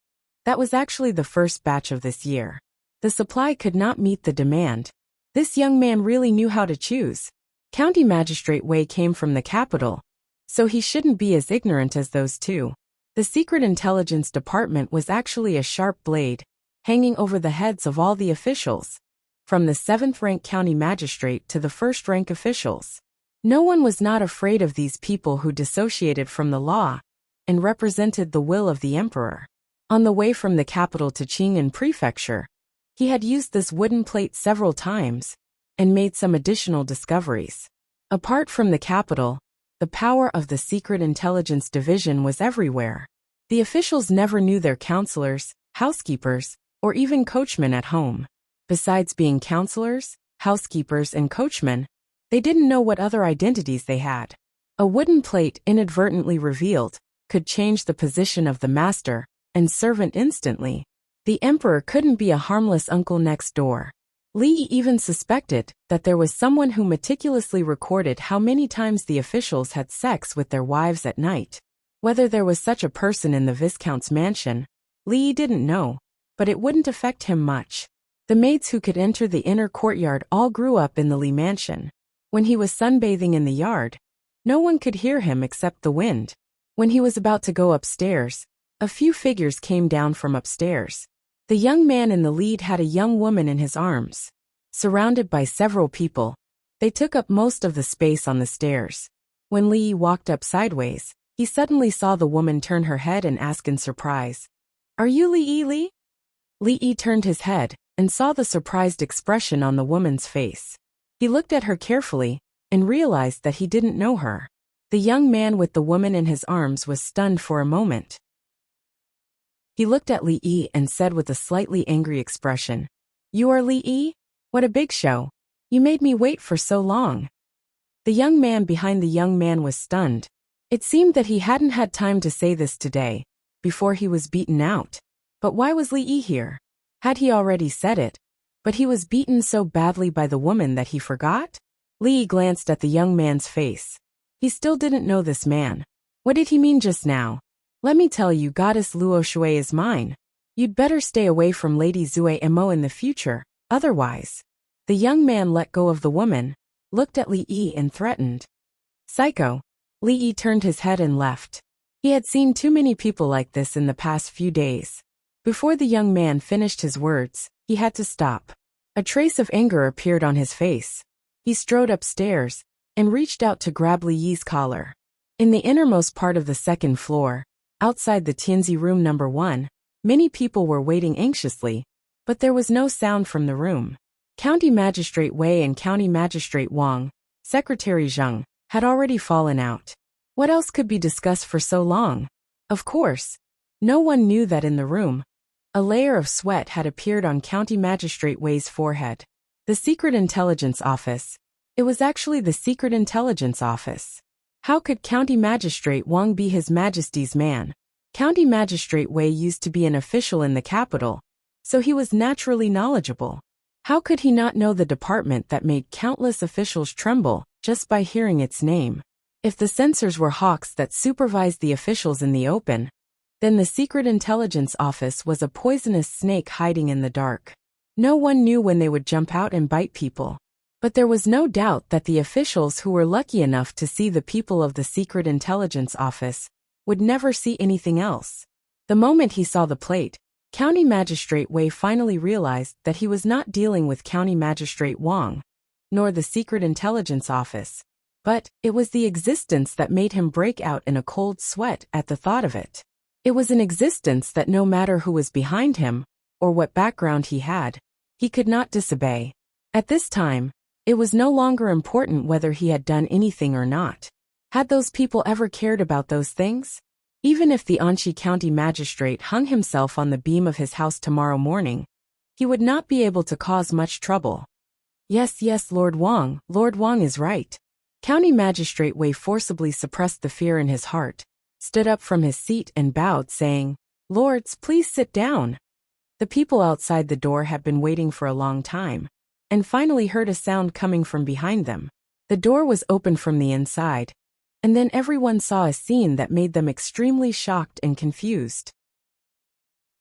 S1: that was actually the first batch of this year. The supply could not meet the demand. This young man really knew how to choose. County Magistrate Wei came from the capital, so he shouldn't be as ignorant as those two. The Secret Intelligence Department was actually a sharp blade, hanging over the heads of all the officials, from the 7th-rank county magistrate to the 1st-rank officials. No one was not afraid of these people who dissociated from the law and represented the will of the emperor. On the way from the capital to Qing'an Prefecture, he had used this wooden plate several times and made some additional discoveries. Apart from the capital, the power of the Secret Intelligence Division was everywhere. The officials never knew their counselors, housekeepers, or even coachmen at home. Besides being counselors, housekeepers, and coachmen, they didn't know what other identities they had. A wooden plate inadvertently revealed could change the position of the master and servant instantly. The emperor couldn't be a harmless uncle next door. Li even suspected that there was someone who meticulously recorded how many times the officials had sex with their wives at night. Whether there was such a person in the Viscount's mansion, Li didn't know, but it wouldn't affect him much. The maids who could enter the inner courtyard all grew up in the Li mansion. When he was sunbathing in the yard, no one could hear him except the wind. When he was about to go upstairs, a few figures came down from upstairs. The young man in the lead had a young woman in his arms. Surrounded by several people, they took up most of the space on the stairs. When Li walked up sideways, he suddenly saw the woman turn her head and ask in surprise, "Are you Li?" Li turned his head and saw the surprised expression on the woman's face. He looked at her carefully and realized that he didn't know her. The young man with the woman in his arms was stunned for a moment. He looked at Li and said with a slightly angry expression, "You are Li? What a big show. You made me wait for so long." The young man behind the young man was stunned. It seemed that he hadn't had time to say this today, before he was beaten out. But why was Li here? Had he already said it? But he was beaten so badly by the woman that he forgot? Li glanced at the young man's face. He still didn't know this man. What did he mean just now? "Let me tell you, Goddess Luo Shui is mine. You'd better stay away from Lady Zue Mo in the future, otherwise." The young man let go of the woman, looked at Li and threatened. "Psycho." Li turned his head and left. He had seen too many people like this in the past few days. Before the young man finished his words, he had to stop. A trace of anger appeared on his face. He strode upstairs and reached out to grab Li's collar. In the innermost part of the 2nd floor, outside the Tianzi room number 1, Many people were waiting anxiously, but there was no sound from the room. County Magistrate Wei and County Magistrate Wang, Secretary Zheng, had already fallen out. What else could be discussed for so long? Of course, no one knew that in the room, a layer of sweat had appeared on County Magistrate Wei's forehead. The Secret Intelligence Office. It was actually the Secret Intelligence Office. How could County Magistrate Wang be His Majesty's man? County Magistrate Wei used to be an official in the capital, so he was naturally knowledgeable. How could he not know the department that made countless officials tremble just by hearing its name? If the censors were hawks that supervised the officials in the open, then the Secret Intelligence Office was a poisonous snake hiding in the dark. No one knew when they would jump out and bite people. But there was no doubt that the officials who were lucky enough to see the people of the Secret Intelligence Office would never see anything else. The moment he saw the plate, County Magistrate Wei finally realized that he was not dealing with County Magistrate Wang, nor the Secret Intelligence Office, but it was the existence that made him break out in a cold sweat at the thought of it. It was an existence that no matter who was behind him, or what background he had, he could not disobey. At this time, it was no longer important whether he had done anything or not. Had those people ever cared about those things? Even if the Anxi County Magistrate hung himself on the beam of his house tomorrow morning, he would not be able to cause much trouble. Yes, Lord Wang is right. County Magistrate Wei forcibly suppressed the fear in his heart, stood up from his seat and bowed, saying, "Lords, please sit down." The people outside the door had been waiting for a long time, and finally heard a sound coming from behind them. The door was opened from the inside, and then everyone saw a scene that made them extremely shocked and confused.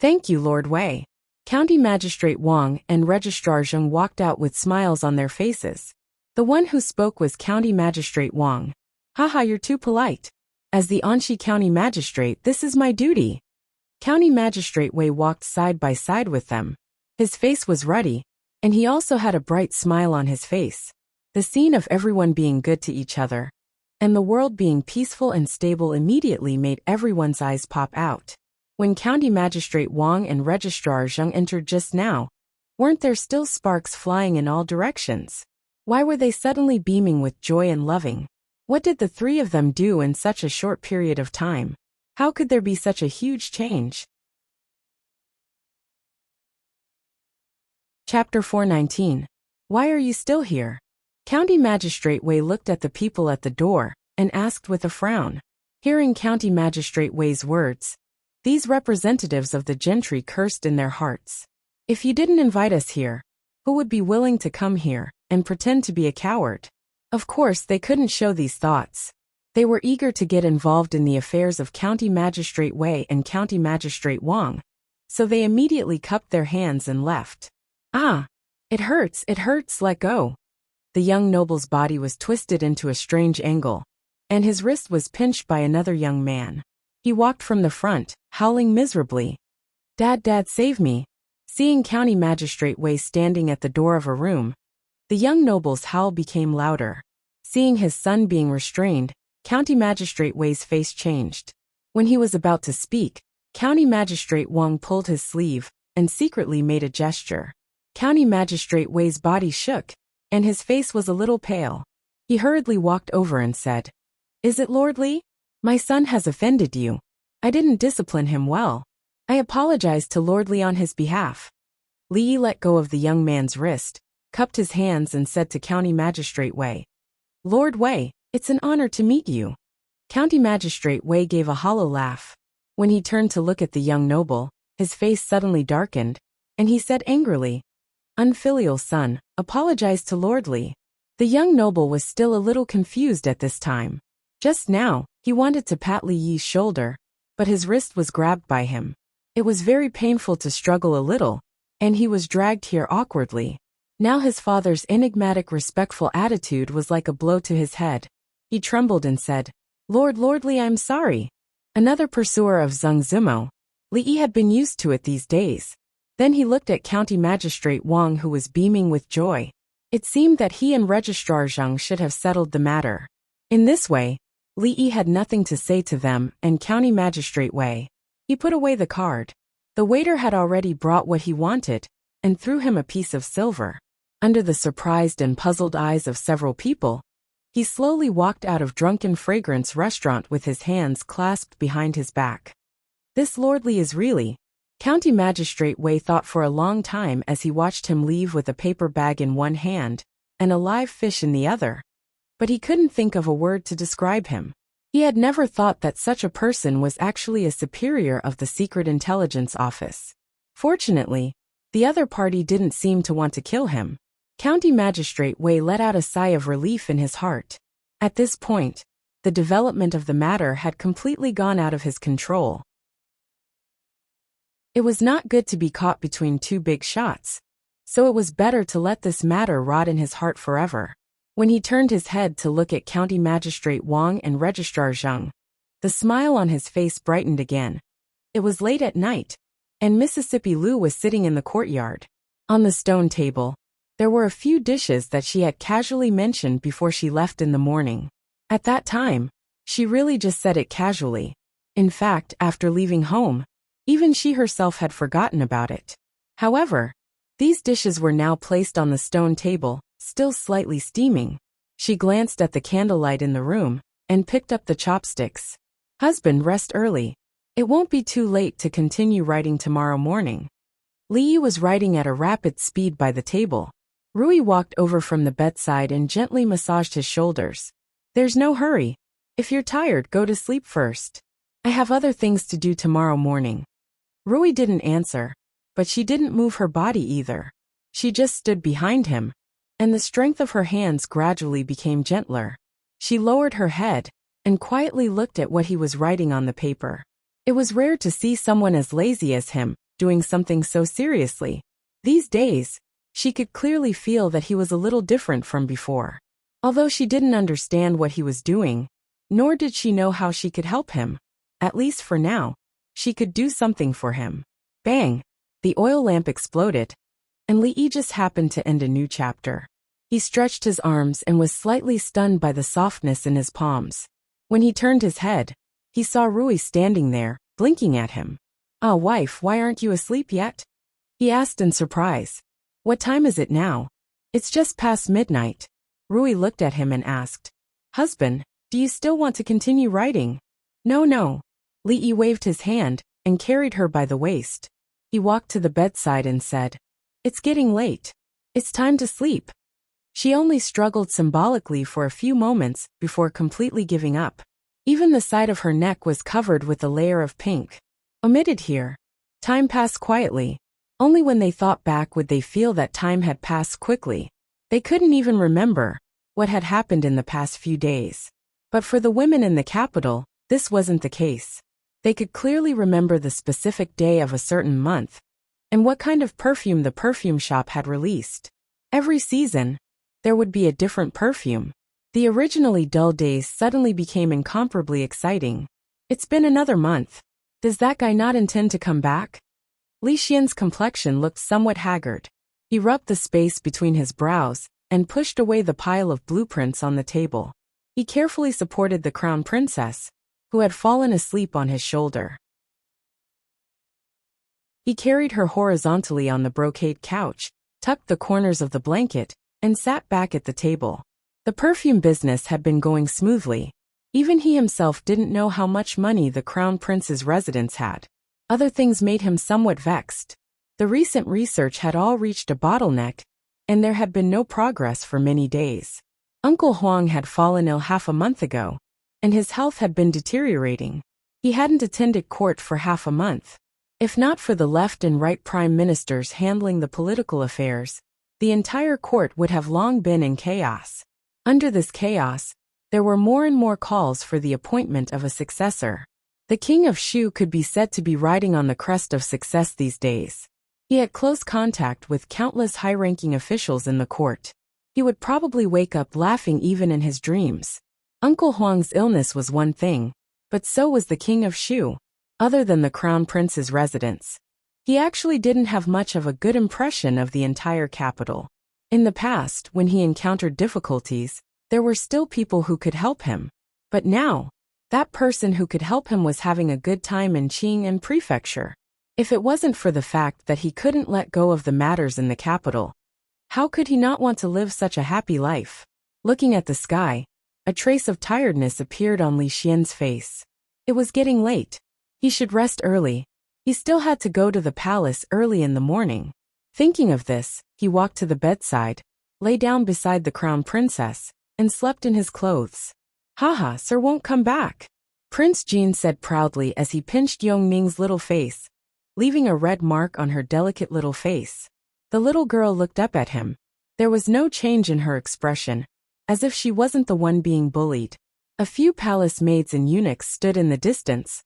S1: "Thank you, Lord Wei." County Magistrate Wang and Registrar Zheng walked out with smiles on their faces. The one who spoke was County Magistrate Wang. "Haha, you're too polite. As the Anxi County Magistrate, this is my duty." County Magistrate Wei walked side by side with them. His face was ruddy, and he also had a bright smile on his face. The scene of everyone being good to each other, and the world being peaceful and stable immediately made everyone's eyes pop out. When County Magistrate Wang and Registrar Zheng entered just now, weren't there still sparks flying in all directions? Why were they suddenly beaming with joy and loving? What did the three of them do in such a short period of time? How could there be such a huge change? Chapter 419. Why are you still here? County Magistrate Wei looked at the people at the door and asked with a frown. Hearing County Magistrate Wei's words, these representatives of the gentry cursed in their hearts. If you didn't invite us here, who would be willing to come here and pretend to be a coward? Of course, they couldn't show these thoughts. They were eager to get involved in the affairs of County Magistrate Wei and County Magistrate Wang, so they immediately cupped their hands and left. "Ah, it hurts, let go." The young noble's body was twisted into a strange angle, and his wrist was pinched by another young man. He walked from the front, howling miserably. Dad, save me." Seeing County Magistrate Wei standing at the door of a room, the young noble's howl became louder. Seeing his son being restrained, County Magistrate Wei's face changed. When he was about to speak, County Magistrate Wang pulled his sleeve and secretly made a gesture. County Magistrate Wei's body shook, and his face was a little pale. He hurriedly walked over and said, "Is it Lord Li? My son has offended you. I didn't discipline him well. I apologize to Lord Li on his behalf." Li let go of the young man's wrist, cupped his hands and said to County Magistrate Wei, "Lord Wei, it's an honor to meet you." County Magistrate Wei gave a hollow laugh. When he turned to look at the young noble, his face suddenly darkened, and he said angrily, "Unfilial son, apologize to Lord Li." The young noble was still a little confused at this time. Just now, he wanted to pat Li Yi's shoulder, but his wrist was grabbed by him. It was very painful to struggle a little, and he was dragged here awkwardly. Now his father's enigmatic respectful attitude was like a blow to his head. He trembled and said, Lord Li, I'm sorry." Another pursuer of Zheng Zimo, Li Yi had been used to it these days. Then he looked at County Magistrate Wang, who was beaming with joy. It seemed that he and Registrar Zheng should have settled the matter. In this way, Li Yi had nothing to say to them and County Magistrate Wei. He put away the card. The waiter had already brought what he wanted and threw him a piece of silver. Under the surprised and puzzled eyes of several people, he slowly walked out of Drunken Fragrance restaurant with his hands clasped behind his back. This lordly Israeli, County Magistrate Wei thought for a long time as he watched him leave with a paper bag in one hand and a live fish in the other. But he couldn't think of a word to describe him. He had never thought that such a person was actually a superior of the Secret Intelligence Office. Fortunately, the other party didn't seem to want to kill him. County Magistrate Wei let out a sigh of relief in his heart. At this point, the development of the matter had completely gone out of his control. It was not good to be caught between two big shots, so it was better to let this matter rot in his heart forever. When he turned his head to look at County Magistrate Wang and Registrar Zheng, the smile on his face brightened again. It was late at night, and Mississippi Lu was sitting in the courtyard. On the stone table, there were a few dishes that she had casually mentioned before she left in the morning. At that time, she really just said it casually. In fact, after leaving home, even she herself had forgotten about it. However, these dishes were now placed on the stone table, still slightly steaming. She glanced at the candlelight in the room and picked up the chopsticks. Husband, rest early. It won't be too late to continue writing tomorrow morning. Li Yi was writing at a rapid speed by the table. Rui walked over from the bedside and gently massaged his shoulders. There's no hurry. If you're tired, go to sleep first. I have other things to do tomorrow morning. Rui didn't answer, but she didn't move her body either. She just stood behind him, and the strength of her hands gradually became gentler. She lowered her head and quietly looked at what he was writing on the paper. It was rare to see someone as lazy as him doing something so seriously. These days, she could clearly feel that he was a little different from before. Although she didn't understand what he was doing, nor did she know how she could help him, at least for now, she could do something for him. Bang! The oil lamp exploded, and Li Yi just happened to end a new chapter. He stretched his arms and was slightly stunned by the softness in his palms. When he turned his head, he saw Rui standing there, blinking at him. "Ah, wife, why aren't you asleep yet?" he asked in surprise. "What time is it now?" "It's just past midnight." Rui looked at him and asked, "Husband, do you still want to continue writing?" No. Li Yi waved his hand and carried her by the waist. He walked to the bedside and said, "It's getting late. It's time to sleep." She only struggled symbolically for a few moments before completely giving up. Even the side of her neck was covered with a layer of pink. Omitted here. Time passed quietly. Only when they thought back would they feel that time had passed quickly. They couldn't even remember what had happened in the past few days. But for the women in the capital, this wasn't the case. They could clearly remember the specific day of a certain month, and what kind of perfume the perfume shop had released. Every season, there would be a different perfume. The originally dull days suddenly became incomparably exciting. It's been another month. Does that guy not intend to come back? Li Xian's complexion looked somewhat haggard. He rubbed the space between his brows and pushed away the pile of blueprints on the table. He carefully supported the crown princess, who had fallen asleep on his shoulder. He carried her horizontally on the brocade couch, tucked the corners of the blanket, and sat back at the table. The perfume business had been going smoothly. Even he himself didn't know how much money the crown prince's residence had. Other things made him somewhat vexed. The recent research had all reached a bottleneck, and there had been no progress for many days. Uncle Huang had fallen ill half a month ago, and his health had been deteriorating. He hadn't attended court for half a month. If not for the left and right prime ministers handling the political affairs, the entire court would have long been in chaos. Under this chaos, there were more and more calls for the appointment of a successor. The king of Shu could be said to be riding on the crest of success these days. He had close contact with countless high-ranking officials in the court. He would probably wake up laughing even in his dreams. Uncle Huang's illness was one thing, but so was the king of Shu. Other than the crown prince's residence, he actually didn't have much of a good impression of the entire capital. In the past, when he encountered difficulties, there were still people who could help him. But now, that person who could help him was having a good time in Qing and Prefecture. If it wasn't for the fact that he couldn't let go of the matters in the capital, how could he not want to live such a happy life? Looking at the sky, a trace of tiredness appeared on Li Xian's face. It was getting late. He should rest early. He still had to go to the palace early in the morning. Thinking of this, he walked to the bedside, lay down beside the crown princess, and slept in his clothes. Haha, sir won't come back, Prince Jean said proudly as he pinched Yongning's little face, leaving a red mark on her delicate little face. The little girl looked up at him. There was no change in her expression, as if she wasn't the one being bullied. A few palace maids and eunuchs stood in the distance,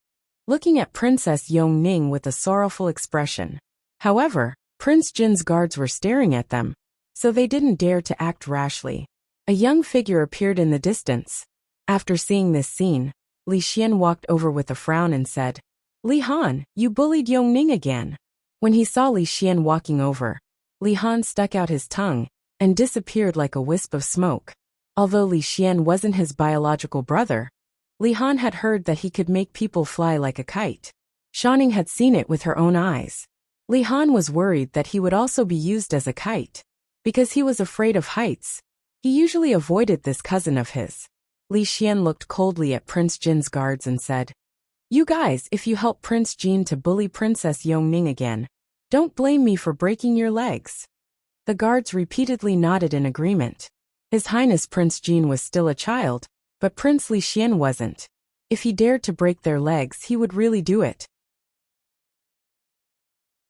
S1: looking at Princess Yongning with a sorrowful expression. However, Prince Jin's guards were staring at them, so they didn't dare to act rashly. A young figure appeared in the distance. After seeing this scene, Li Xian walked over with a frown and said, Li Han, you bullied Yongning again. When he saw Li Xian walking over, Li Han stuck out his tongue and disappeared like a wisp of smoke. Although Li Xian wasn't his biological brother, Li Han had heard that he could make people fly like a kite. Shanning had seen it with her own eyes. Li Han was worried that he would also be used as a kite. Because he was afraid of heights, he usually avoided this cousin of his. Li Xian looked coldly at Prince Jin's guards and said, You guys, if you help Prince Jin to bully Princess Yongning again, don't blame me for breaking your legs. The guards repeatedly nodded in agreement. His Highness Prince Jin was still a child, but Prince Li Xian wasn't. If he dared to break their legs, he would really do it.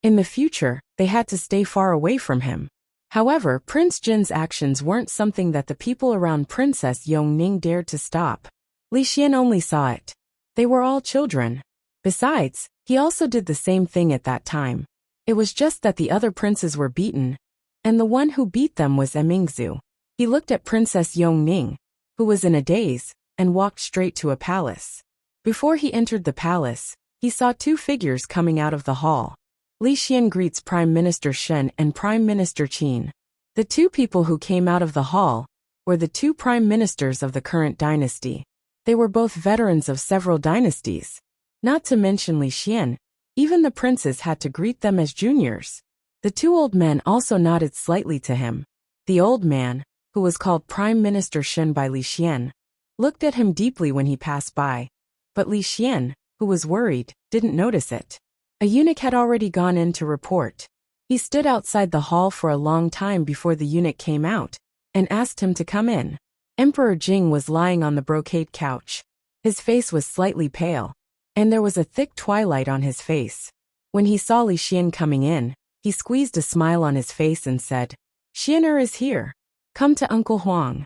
S1: In the future, they had to stay far away from him. However, Prince Jin's actions weren't something that the people around Princess Yongning dared to stop. Li Xian only saw it. They were all children. Besides, he also did the same thing at that time. It was just that the other princes were beaten, and the one who beat them was Emingzu. He looked at Princess Yongning, who was in a daze, and walked straight to a palace. Before he entered the palace, he saw two figures coming out of the hall. Li Xian greets Prime Minister Shen and Prime Minister Qin. The two people who came out of the hall were the two prime ministers of the current dynasty. They were both veterans of several dynasties. Not to mention Li Xian, even the princes had to greet them as juniors. The two old men also nodded slightly to him. The old man, who was called Prime Minister Shen by Li Xian, looked at him deeply when he passed by, but Li Xian, who was worried, didn't notice it. A eunuch had already gone in to report. He stood outside the hall for a long time before the eunuch came out, and asked him to come in. Emperor Jing was lying on the brocade couch. His face was slightly pale, and there was a thick twilight on his face. When he saw Li Xian coming in, he squeezed a smile on his face and said, Xianer is here. Come to Uncle Huang.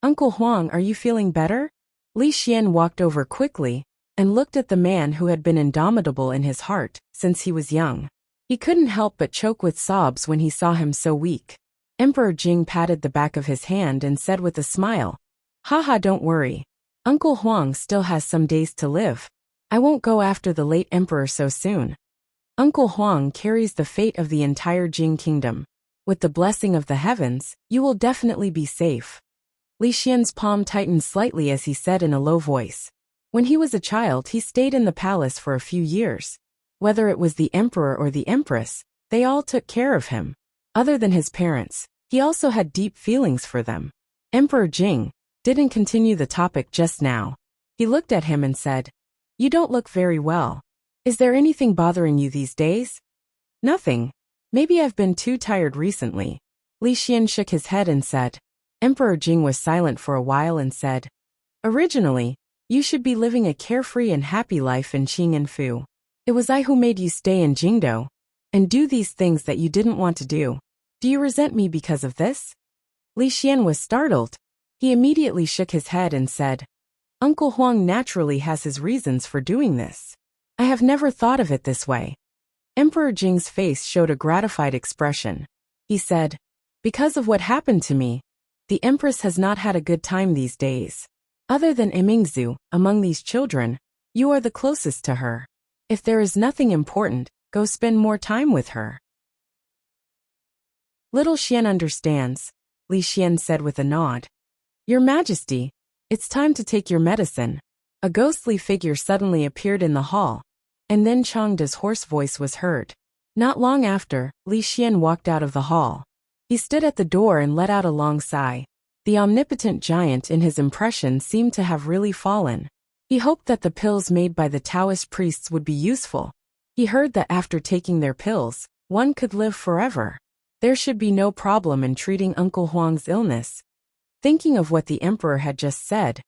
S1: Uncle Huang, are you feeling better? Li Xian walked over quickly and looked at the man who had been indomitable in his heart since he was young. He couldn't help but choke with sobs when he saw him so weak. Emperor Jing patted the back of his hand and said with a smile, Haha, don't worry. Uncle Huang still has some days to live. I won't go after the late emperor so soon. Uncle Huang carries the fate of the entire Jing kingdom. With the blessing of the heavens, you will definitely be safe. Li Xian's palm tightened slightly as he said in a low voice. When he was a child, he stayed in the palace for a few years. Whether it was the emperor or the empress, they all took care of him. Other than his parents, he also had deep feelings for them. Emperor Jing didn't continue the topic just now. He looked at him and said, You don't look very well. Is there anything bothering you these days? Nothing. Maybe I've been too tired recently. Li Xian shook his head and said. Emperor Jing was silent for a while and said, Originally, you should be living a carefree and happy life in Qing and Fu. It was I who made you stay in Jingdo and do these things that you didn't want to do. Do you resent me because of this? Li Xian was startled. He immediately shook his head and said, Uncle Huang naturally has his reasons for doing this. I have never thought of it this way. Emperor Jing's face showed a gratified expression. He said, Because of what happened to me, the empress has not had a good time these days. Other than Emingzu, among these children, you are the closest to her. If there is nothing important, go spend more time with her. Little Xian understands, Li Xian said with a nod. Your Majesty, it's time to take your medicine. A ghostly figure suddenly appeared in the hall, and then Changda's hoarse voice was heard. Not long after, Li Xian walked out of the hall. He stood at the door and let out a long sigh. The omnipotent giant in his impression seemed to have really fallen. He hoped that the pills made by the Taoist priests would be useful. He heard that after taking their pills, one could live forever. There should be no problem in treating Uncle Huang's illness. Thinking of what the emperor had just said,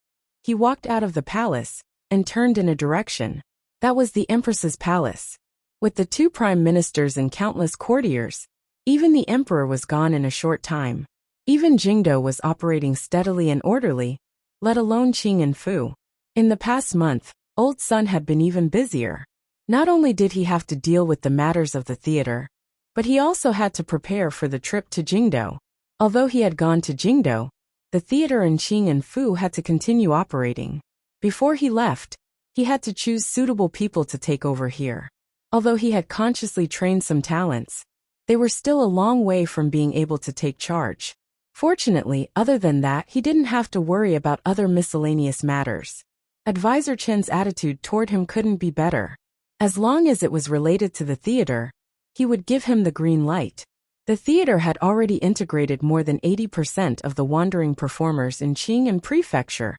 S1: he walked out of the palace and turned in a direction. That was the empress's palace. With the 2 prime ministers and countless courtiers, even the emperor was gone in a short time. Even Jingdo was operating steadily and orderly, let alone Qing and Fu. In the past month, Old Sun had been even busier. Not only did he have to deal with the matters of the theater, but he also had to prepare for the trip to Jingdo. Although he had gone to Jingdo, the theater in Qing and Fu had to continue operating. Before he left, he had to choose suitable people to take over here. Although he had consciously trained some talents, they were still a long way from being able to take charge. Fortunately, other than that, he didn't have to worry about other miscellaneous matters. Advisor Chen's attitude toward him couldn't be better. As long as it was related to the theater, he would give him the green light. The theater had already integrated more than 80% of the wandering performers in Qing and Prefecture,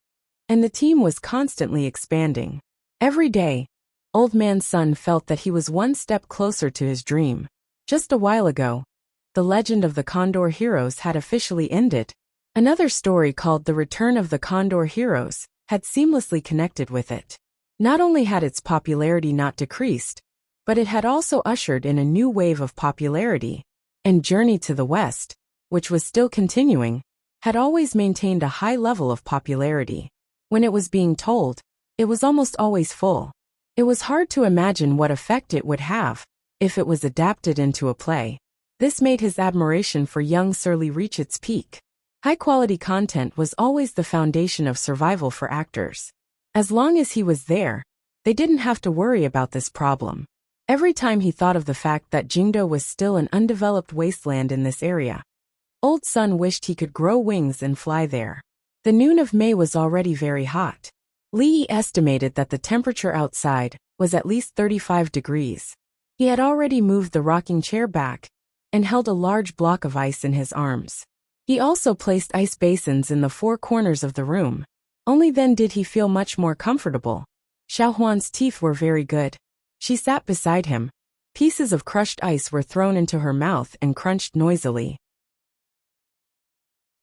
S1: and the team was constantly expanding. Every day, Old Man Sun felt that he was one step closer to his dream. Just a while ago, the legend of the Condor Heroes had officially ended. Another story called The Return of the Condor Heroes had seamlessly connected with it. Not only had its popularity not decreased, but it had also ushered in a new wave of popularity. And Journey to the West, which was still continuing, had always maintained a high level of popularity. When it was being told, it was almost always full. It was hard to imagine what effect it would have if it was adapted into a play. This made his admiration for young Surly reach its peak. High-quality content was always the foundation of survival for actors. As long as he was there, they didn't have to worry about this problem. Every time he thought of the fact that Jingdo was still an undeveloped wasteland in this area, Old Sun wished he could grow wings and fly there. The noon of May was already very hot. Li estimated that the temperature outside was at least 35 degrees. He had already moved the rocking chair back and held a large block of ice in his arms. He also placed ice basins in the 4 corners of the room. Only then did he feel much more comfortable. Xiaohuan's teeth were very good. She sat beside him. Pieces of crushed ice were thrown into her mouth and crunched noisily.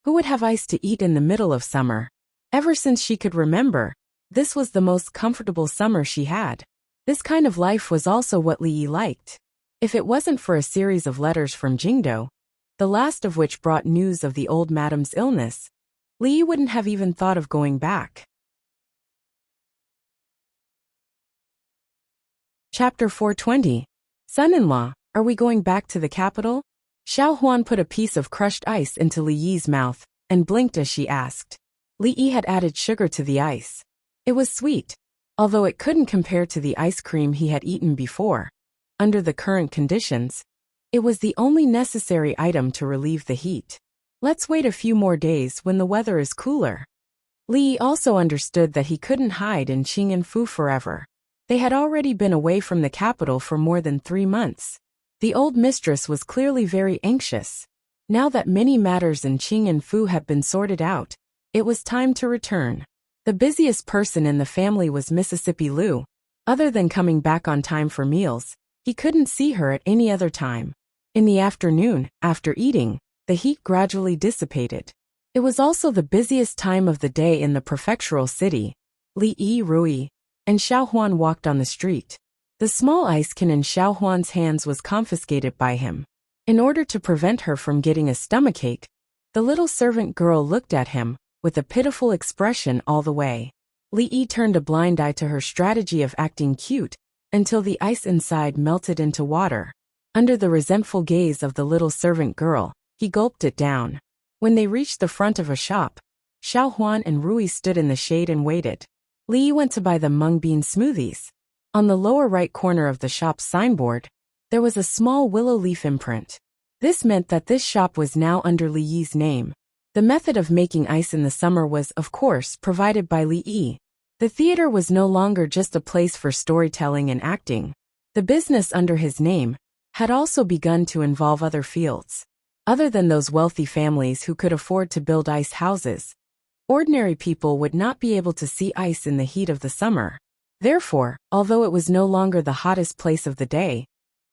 S1: Who would have ice to eat in the middle of summer? Ever since she could remember, this was the most comfortable summer she had. This kind of life was also what Li Yi liked. If it wasn't for a series of letters from Jingdo, the last of which brought news of the old madam's illness, Li Yi wouldn't have even thought of going back. Chapter 420. Son-in-law, are we going back to the capital? Xiao Huan put a piece of crushed ice into Li Yi's mouth and blinked as she asked. Li Yi had added sugar to the ice. It was sweet, although it couldn't compare to the ice cream he had eaten before. Under the current conditions, it was the only necessary item to relieve the heat. Let's wait a few more days when the weather is cooler. Li Yi also understood that he couldn't hide in Qing and Fu forever. They had already been away from the capital for more than 3 months. The old mistress was clearly very anxious. Now that many matters in Qing and Fu had been sorted out, it was time to return. The busiest person in the family was Mississippi Lu. Other than coming back on time for meals, he couldn't see her at any other time. In the afternoon, after eating, the heat gradually dissipated. It was also the busiest time of the day in the prefectural city. Li Yi, Rui, and Xiao Huan walked on the street. The small ice can in Xiao Huan's hands was confiscated by him. In order to prevent her from getting a stomachache, the little servant girl looked at him with a pitiful expression all the way. Li Yi turned a blind eye to her strategy of acting cute until the ice inside melted into water. Under the resentful gaze of the little servant girl, he gulped it down. When they reached the front of a shop, Xiao Huan and Rui stood in the shade and waited. Li Yi went to buy the mung bean smoothies. On the lower right corner of the shop's signboard, there was a small willow leaf imprint. This meant that this shop was now under Li Yi's name. The method of making ice in the summer was, of course, provided by Li Yi. The theater was no longer just a place for storytelling and acting. The business under his name had also begun to involve other fields. Other than those wealthy families who could afford to build ice houses, ordinary people would not be able to see ice in the heat of the summer. Therefore, although it was no longer the hottest place of the day,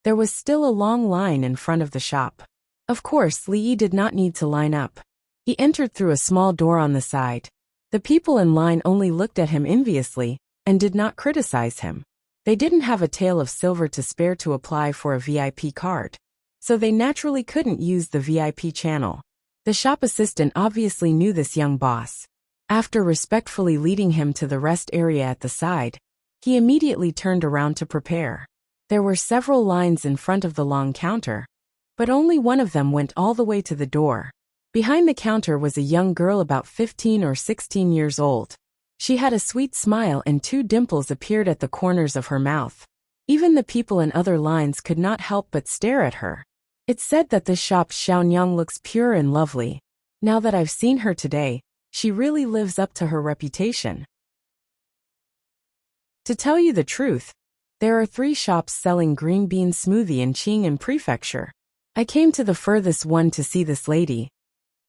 S1: there was still a long line in front of the shop. Of course, Li Yi did not need to line up. He entered through a small door on the side. The people in line only looked at him enviously and did not criticize him. They didn't have a tael of silver to spare to apply for a VIP card, so they naturally couldn't use the VIP channel. The shop assistant obviously knew this young boss. After respectfully leading him to the rest area at the side, he immediately turned around to prepare. There were several lines in front of the long counter, but only one of them went all the way to the door. Behind the counter was a young girl about 15 or 16 years old. She had a sweet smile and 2 dimples appeared at the corners of her mouth. Even the people in other lines could not help but stare at her. It's said that this shop's Xiaonyang looks pure and lovely. Now that I've seen her today, she really lives up to her reputation. To tell you the truth, there are 3 shops selling green bean smoothie in Qing'an Prefecture. I came to the furthest one to see this lady.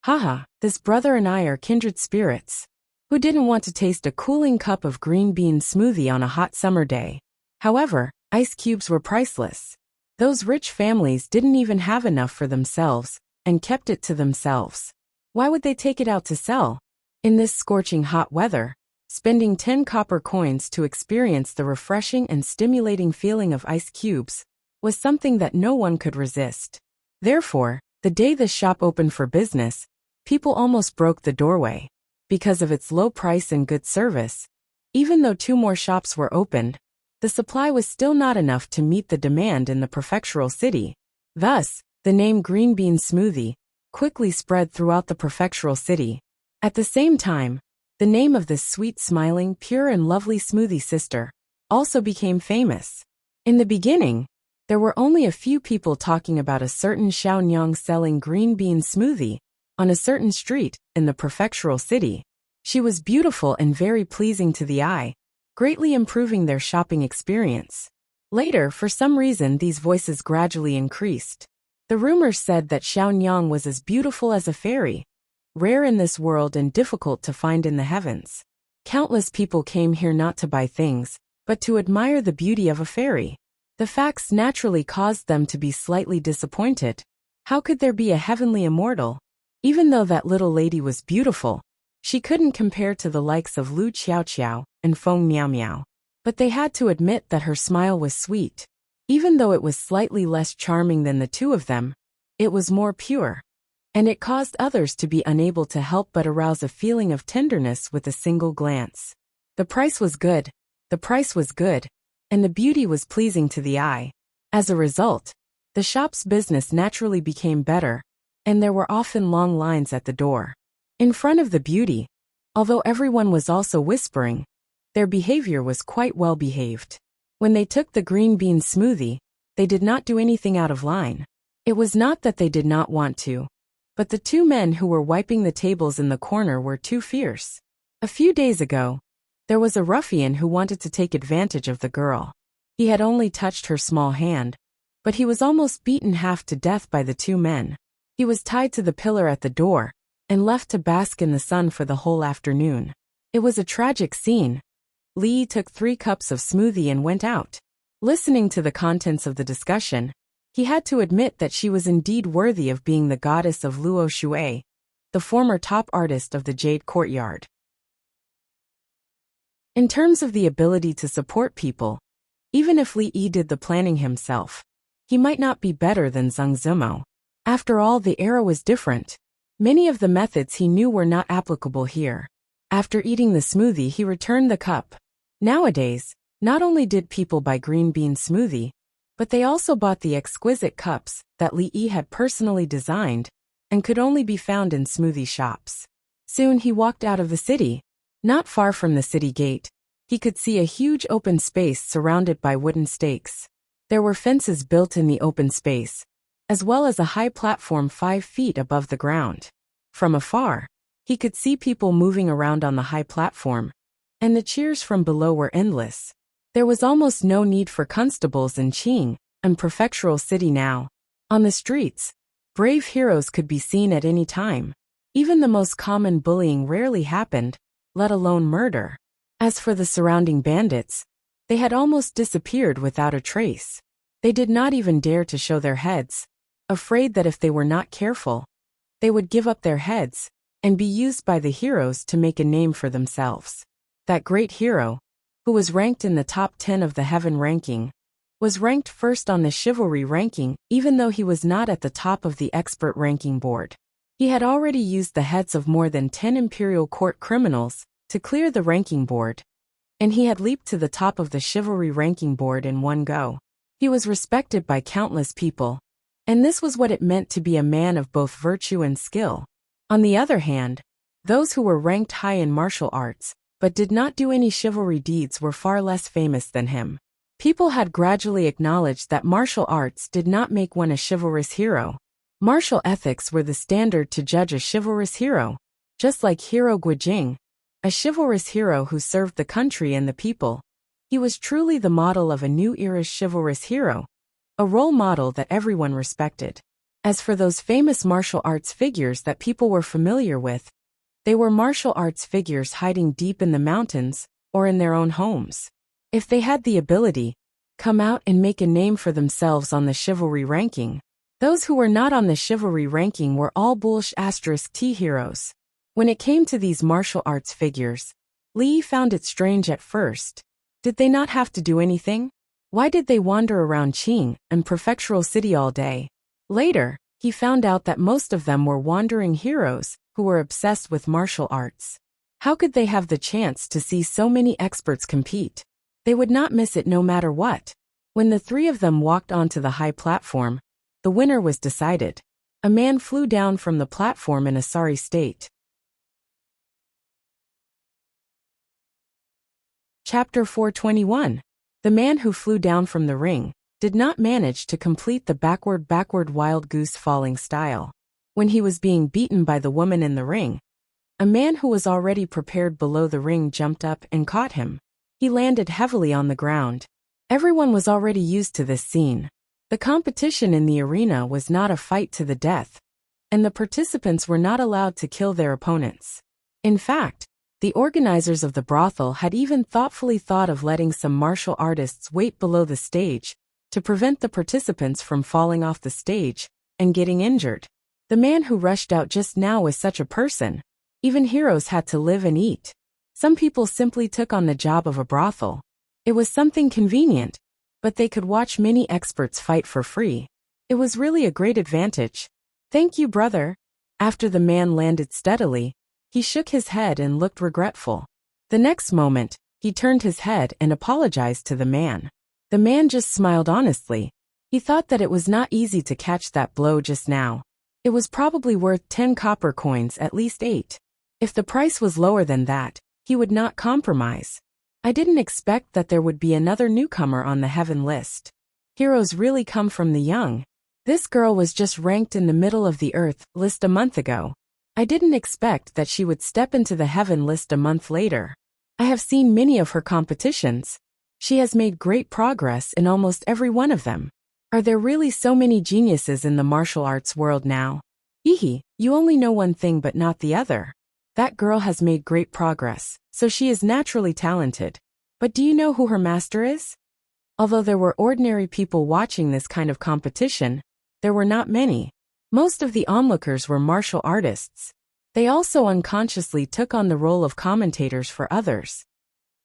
S1: Haha, this brother and I are kindred spirits. Who didn't want to taste a cooling cup of green bean smoothie on a hot summer day? However, ice cubes were priceless. Those rich families didn't even have enough for themselves and kept it to themselves. Why would they take it out to sell? In this scorching hot weather, spending 10 copper coins to experience the refreshing and stimulating feeling of ice cubes was something that no one could resist. Therefore, the day the shop opened for business, people almost broke the doorway. Because of its low price and good service, even though 2 more shops were opened, the supply was still not enough to meet the demand in the prefectural city. Thus, the name Green Bean Smoothie quickly spread throughout the prefectural city. At the same time, the name of this sweet smiling, pure and lovely smoothie sister also became famous. In the beginning, there were only a few people talking about a certain Xiaonyang selling green bean smoothie on a certain street in the prefectural city. She was beautiful and very pleasing to the eye, greatly improving their shopping experience. Later, for some reason, these voices gradually increased. The rumors said that Xiaonyang was as beautiful as a fairy, rare in this world and difficult to find in the heavens. Countless people came here not to buy things, but to admire the beauty of a fairy. The facts naturally caused them to be slightly disappointed. How could there be a heavenly immortal? Even though that little lady was beautiful, she couldn't compare to the likes of Lu Qiaoqiao and Feng Miaomiao. But they had to admit that her smile was sweet. Even though it was slightly less charming than the 2 of them, it was more pure. And it caused others to be unable to help but arouse a feeling of tenderness with a single glance. The price was good, and the beauty was pleasing to the eye. As a result, the shop's business naturally became better, and there were often long lines at the door. In front of the beauty, although everyone was also whispering, their behavior was quite well behaved. When they took the green bean smoothie, they did not do anything out of line. It was not that they did not want to, but the 2 men who were wiping the tables in the corner were too fierce. A few days ago, there was a ruffian who wanted to take advantage of the girl. He had only touched her small hand, but he was almost beaten half to death by the 2 men. He was tied to the pillar at the door and left to bask in the sun for the whole afternoon. It was a tragic scene. Li Yi took 3 cups of smoothie and went out. Listening to the contents of the discussion, he had to admit that she was indeed worthy of being the goddess of Luo Shui, the former top artist of the Jade Courtyard. In terms of the ability to support people, even if Li Yi did the planning himself, he might not be better than Zheng Zimo. After all, the era was different. Many of the methods he knew were not applicable here. After eating the smoothie, he returned the cup. Nowadays, not only did people buy green bean smoothie, but they also bought the exquisite cups that Li Yi had personally designed and could only be found in smoothie shops. Soon he walked out of the city. Not far from the city gate, he could see a huge open space surrounded by wooden stakes. There were fences built in the open space, as well as a high platform 5 feet above the ground. From afar, he could see people moving around on the high platform, and the cheers from below were endless. There was almost no need for constables in Qing, a prefectural city now. On the streets, brave heroes could be seen at any time. Even the most common bullying rarely happened, let alone murder. As for the surrounding bandits, they had almost disappeared without a trace. They did not even dare to show their heads, afraid that if they were not careful, they would give up their heads and be used by the heroes to make a name for themselves. That great hero, who was ranked in the top 10 of the heaven ranking, was ranked first on the chivalry ranking even though he was not at the top of the expert ranking board. He had already used the heads of more than 10 imperial court criminals to clear the ranking board, and he had leaped to the top of the chivalry ranking board in one go. He was respected by countless people, and this was what it meant to be a man of both virtue and skill. On the other hand, those who were ranked high in martial arts, but did not do any chivalry deeds were far less famous than him. People had gradually acknowledged that martial arts did not make one a chivalrous hero. Martial ethics were the standard to judge a chivalrous hero, just like Hero Guijing, a chivalrous hero who served the country and the people. He was truly the model of a new era's chivalrous hero, a role model that everyone respected. As for those famous martial arts figures that people were familiar with, they were martial arts figures hiding deep in the mountains or in their own homes. If they had the ability, come out and make a name for themselves on the chivalry ranking. Those who were not on the chivalry ranking were all *T heroes. When it came to these martial arts figures, Li found it strange at first. Did they not have to do anything? Why did they wander around Qing and prefectural city all day? Later, he found out that most of them were wandering heroes who were obsessed with martial arts. How could they have the chance to see so many experts compete? They would not miss it no matter what. When the three of them walked onto the high platform, the winner was decided. A man flew down from the platform in a sorry state. Chapter 421. The man who flew down from the ring did not manage to complete the backward wild goose falling style. When he was being beaten by the woman in the ring, a man who was already prepared below the ring jumped up and caught him. He landed heavily on the ground. Everyone was already used to this scene. The competition in the arena was not a fight to the death, and the participants were not allowed to kill their opponents. In fact, the organizers of the brothel had even thoughtfully thought of letting some martial artists wait below the stage to prevent the participants from falling off the stage and getting injured. The man who rushed out just now was such a person. Even heroes had to live and eat. Some people simply took on the job of a brothel. It was something convenient, but they could watch many experts fight for free. It was really a great advantage. Thank you, brother. After the man landed steadily, he shook his head and looked regretful. The next moment, he turned his head and apologized to the man. The man just smiled honestly. He thought that it was not easy to catch that blow just now. It was probably worth 10 copper coins, at least 8. If the price was lower than that, he would not compromise. I didn't expect that there would be another newcomer on the heaven list. Heroes really come from the young. This girl was just ranked in the middle of the earth list a month ago. I didn't expect that she would step into the heaven list a month later. I have seen many of her competitions. She has made great progress in almost every one of them. Are there really so many geniuses in the martial arts world now? Ehe, you only know one thing but not the other. That girl has made great progress, so she is naturally talented. But do you know who her master is? Although there were ordinary people watching this kind of competition, there were not many. Most of the onlookers were martial artists. They also unconsciously took on the role of commentators for others.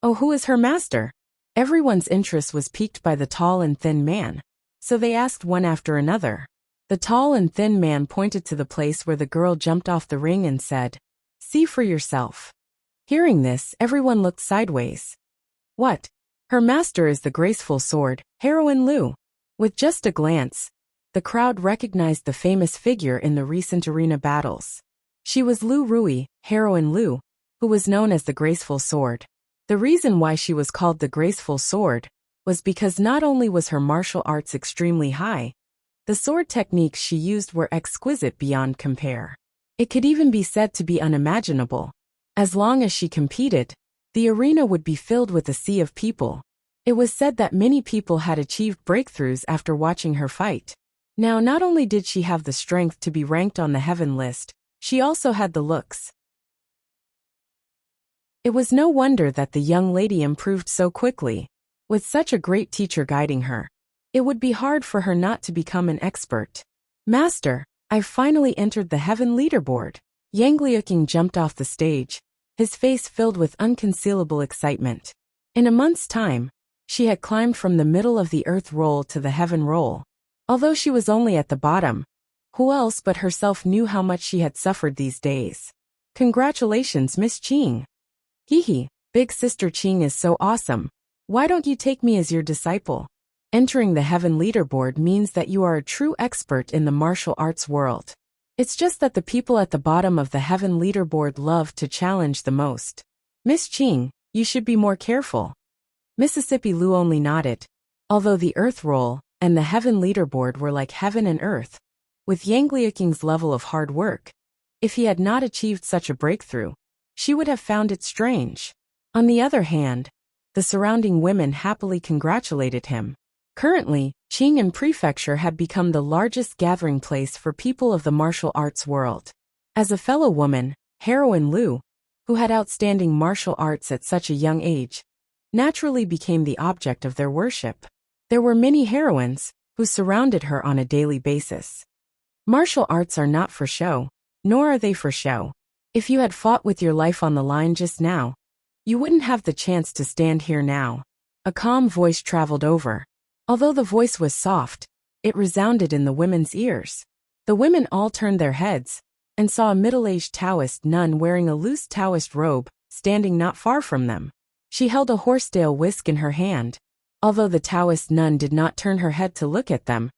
S1: Oh, who is her master? Everyone's interest was piqued by the tall and thin man, so they asked one after another. The tall and thin man pointed to the place where the girl jumped off the ring and said, "See for yourself." Hearing this, everyone looked sideways. What? Her master is the graceful sword, heroine Lu. With just a glance, the crowd recognized the famous figure in the recent arena battles. She was Lu Rui, heroine Lu, who was known as the graceful sword. The reason why she was called the graceful sword was because not only was her martial arts extremely high, the sword techniques she used were exquisite beyond compare. It could even be said to be unimaginable. As long as she competed, The arena would be filled with a sea of people. It was said that many people had achieved breakthroughs after watching her fight. Now, not only did she have the strength to be ranked on the heaven list, she also had the looks. It was no wonder that the young lady improved so quickly. With such a great teacher guiding her, it would be hard for her not to become an expert. Master, I've finally entered the heaven leaderboard. Yang Liuqing jumped off the stage, his face filled with unconcealable excitement. In a month's time, she had climbed from the middle of the earth roll to the heaven roll. Although she was only at the bottom, who else but herself knew how much she had suffered these days? Congratulations, Miss Qing. Hee, big sister Qing is so awesome. Why don't you take me as your disciple? Entering the heaven leaderboard means that you are a true expert in the martial arts world. It's just that the people at the bottom of the heaven leaderboard love to challenge the most. Miss Qing, you should be more careful. Mississippi Lu only nodded. Although the earth roll and the heaven leaderboard were like heaven and earth, with Yang Liuqing's level of hard work, if he had not achieved such a breakthrough, she would have found it strange. On the other hand, the surrounding women happily congratulated him. Currently, Qing'an Prefecture had become the largest gathering place for people of the martial arts world. As a fellow woman, heroine Lu, who had outstanding martial arts at such a young age, naturally became the object of their worship. There were many heroines who surrounded her on a daily basis. Martial arts are not for show, nor are they for show. If you had fought with your life on the line just now, you wouldn't have the chance to stand here now. A calm voice traveled over. Although the voice was soft, it resounded in the women's ears. The women all turned their heads and saw a middle-aged Taoist nun wearing a loose Taoist robe standing not far from them. She held a horsetail whisk in her hand. Although the Taoist nun did not turn her head to look at them,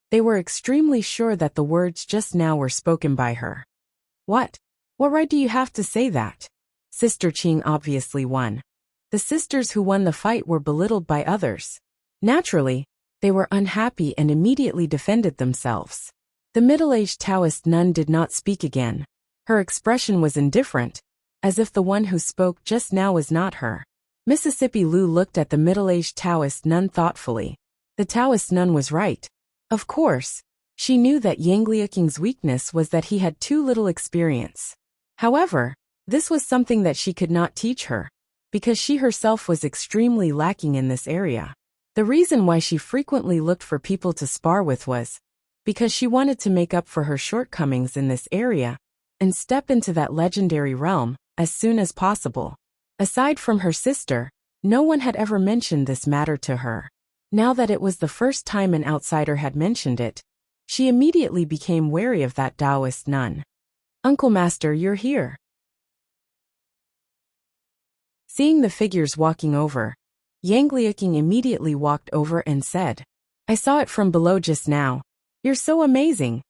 S1: they were extremely sure that the words just now were spoken by her. What right do you have to say that? Sister Qing obviously won. The sisters who won the fight were belittled by others. Naturally, they were unhappy and immediately defended themselves. The middle-aged Taoist nun did not speak again. Her expression was indifferent, as if the one who spoke just now was not her. Mississippi Lu looked at the middle-aged Taoist nun thoughtfully. The Taoist nun was right. Of course, she knew that Yang Liuqing's weakness was that he had too little experience. However, this was something that she could not teach her, because she herself was extremely lacking in this area. The reason why she frequently looked for people to spar with was because she wanted to make up for her shortcomings in this area and step into that legendary realm as soon as possible. Aside from her sister, no one had ever mentioned this matter to her. Now that it was the first time an outsider had mentioned it, she immediately became wary of that Taoist nun. Uncle Master, you're here. Seeing the figures walking over, Yang Liuqing immediately walked over and said, I saw it from below just now. You're so amazing.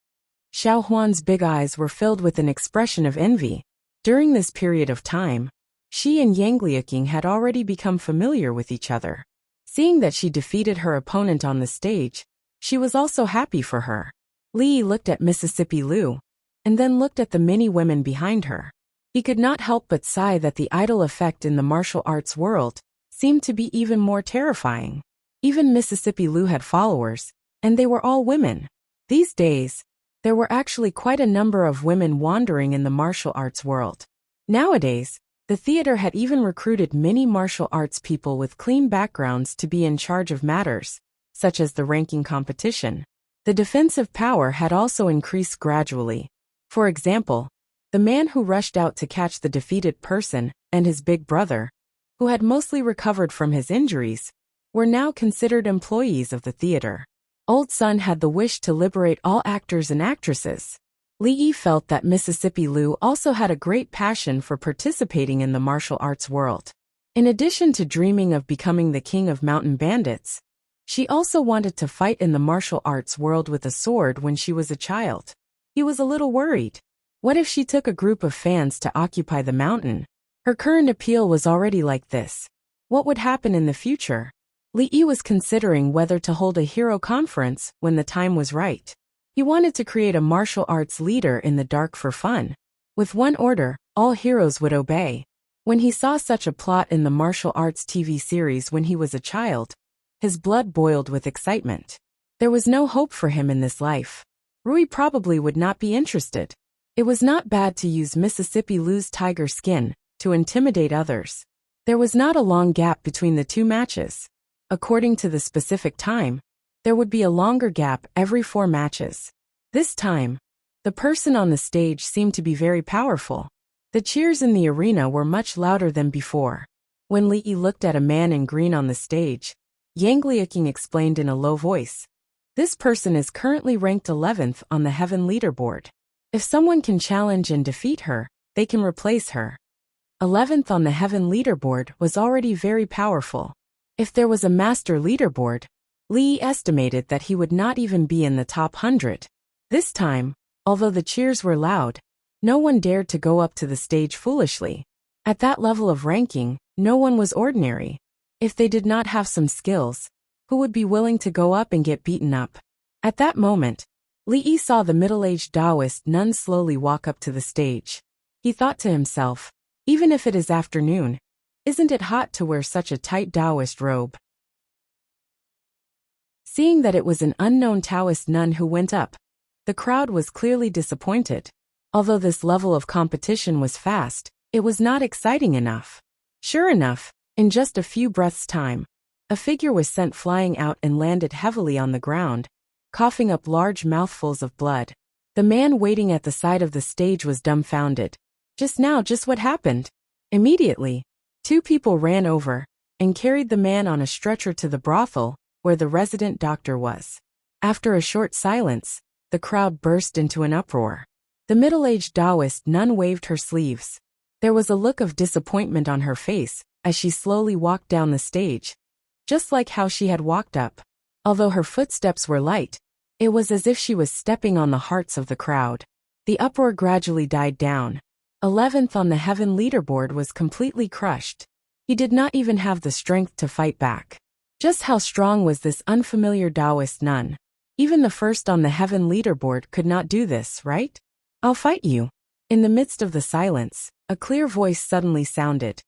S1: Xiao Huan's big eyes were filled with an expression of envy. During this period of time, she and Yang Liuqing had already become familiar with each other. Seeing that she defeated her opponent on the stage, she was also happy for her. Li looked at Mississippi Lu, and then looked at the many women behind her. He could not help but sigh that the idol effect in the martial arts world seemed to be even more terrifying. Even Mississippi Lu had followers, and they were all women. These days, there were actually quite a number of women wandering in the martial arts world. Nowadays, the theater had even recruited many martial arts people with clean backgrounds to be in charge of matters, such as the ranking competition. The defensive power had also increased gradually. For example, the man who rushed out to catch the defeated person and his big brother, who had mostly recovered from his injuries, were now considered employees of the theater. Old Sun had the wish to liberate all actors and actresses. Li Yi felt that Mississippi Lu also had a great passion for participating in the martial arts world. In addition to dreaming of becoming the king of mountain bandits, she also wanted to fight in the martial arts world with a sword when she was a child. He was a little worried. What if she took a group of fans to occupy the mountain? Her current appeal was already like this. What would happen in the future? Li Yi was considering whether to hold a hero conference when the time was right. He wanted to create a martial arts leader in the dark for fun. With one order, all heroes would obey. When he saw such a plot in the martial arts TV series when he was a child, his blood boiled with excitement. There was no hope for him in this life. Rui probably would not be interested. It was not bad to use Mississippi Lou's tiger skin to intimidate others. There was not a long gap between the two matches. According to the specific time, there would be a longer gap every 4 matches. This time, the person on the stage seemed to be very powerful. The cheers in the arena were much louder than before. When Li looked at a man in green on the stage, Yang Liaking explained in a low voice, "This person is currently ranked 11th on the Heaven leaderboard. If someone can challenge and defeat her, they can replace her." 11th on the Heaven leaderboard was already very powerful. If there was a master leaderboard, Li estimated that he would not even be in the top 100. This time, although the cheers were loud, no one dared to go up to the stage foolishly. At that level of ranking, no one was ordinary. If they did not have some skills, who would be willing to go up and get beaten up? At that moment, Li saw the middle-aged Taoist nun slowly walk up to the stage. He thought to himself, even if it is afternoon, isn't it hot to wear such a tight Taoist robe? Seeing that it was an unknown Taoist nun who went up, the crowd was clearly disappointed. Although this level of competition was fast, it was not exciting enough. Sure enough, in just a few breaths' time, a figure was sent flying out and landed heavily on the ground, coughing up large mouthfuls of blood. The man waiting at the side of the stage was dumbfounded. Just what happened? Immediately, 2 people ran over and carried the man on a stretcher to the brothel where the resident doctor was. After a short silence, the crowd burst into an uproar. The middle-aged Taoist nun waved her sleeves. There was a look of disappointment on her face as she slowly walked down the stage, just like how she had walked up. Although her footsteps were light, it was as if she was stepping on the hearts of the crowd. The uproar gradually died down. 11th on the Heaven leaderboard was completely crushed. He did not even have the strength to fight back. Just how strong was this unfamiliar Taoist nun? Even the first on the Heaven leaderboard could not do this, right? "I'll fight you." In the midst of the silence, a clear voice suddenly sounded.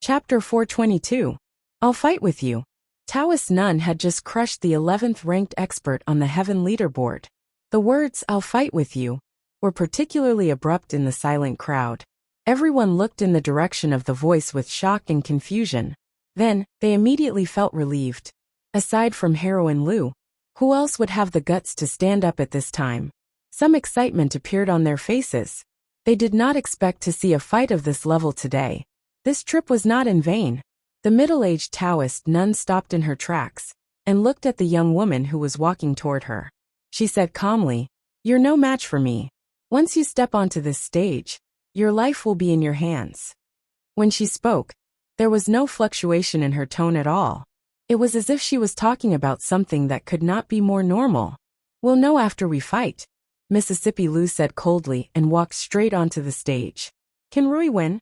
S1: Chapter 422. I'll fight with you. Taoist nun had just crushed the 11th ranked expert on the Heaven leaderboard. The words, "I'll fight with you," were particularly abrupt in the silent crowd. Everyone looked in the direction of the voice with shock and confusion. Then, they immediately felt relieved. Aside from Heroine Liu, who else would have the guts to stand up at this time? Some excitement appeared on their faces. They did not expect to see a fight of this level today. This trip was not in vain. The middle-aged Taoist nun stopped in her tracks and looked at the young woman who was walking toward her. She said calmly, "You're no match for me. Once you step onto this stage, your life will be in your hands." When she spoke, there was no fluctuation in her tone at all. It was as if she was talking about something that could not be more normal. "We'll know after we fight," Mississippi Liu said coldly and walked straight onto the stage. "Can Rui win?"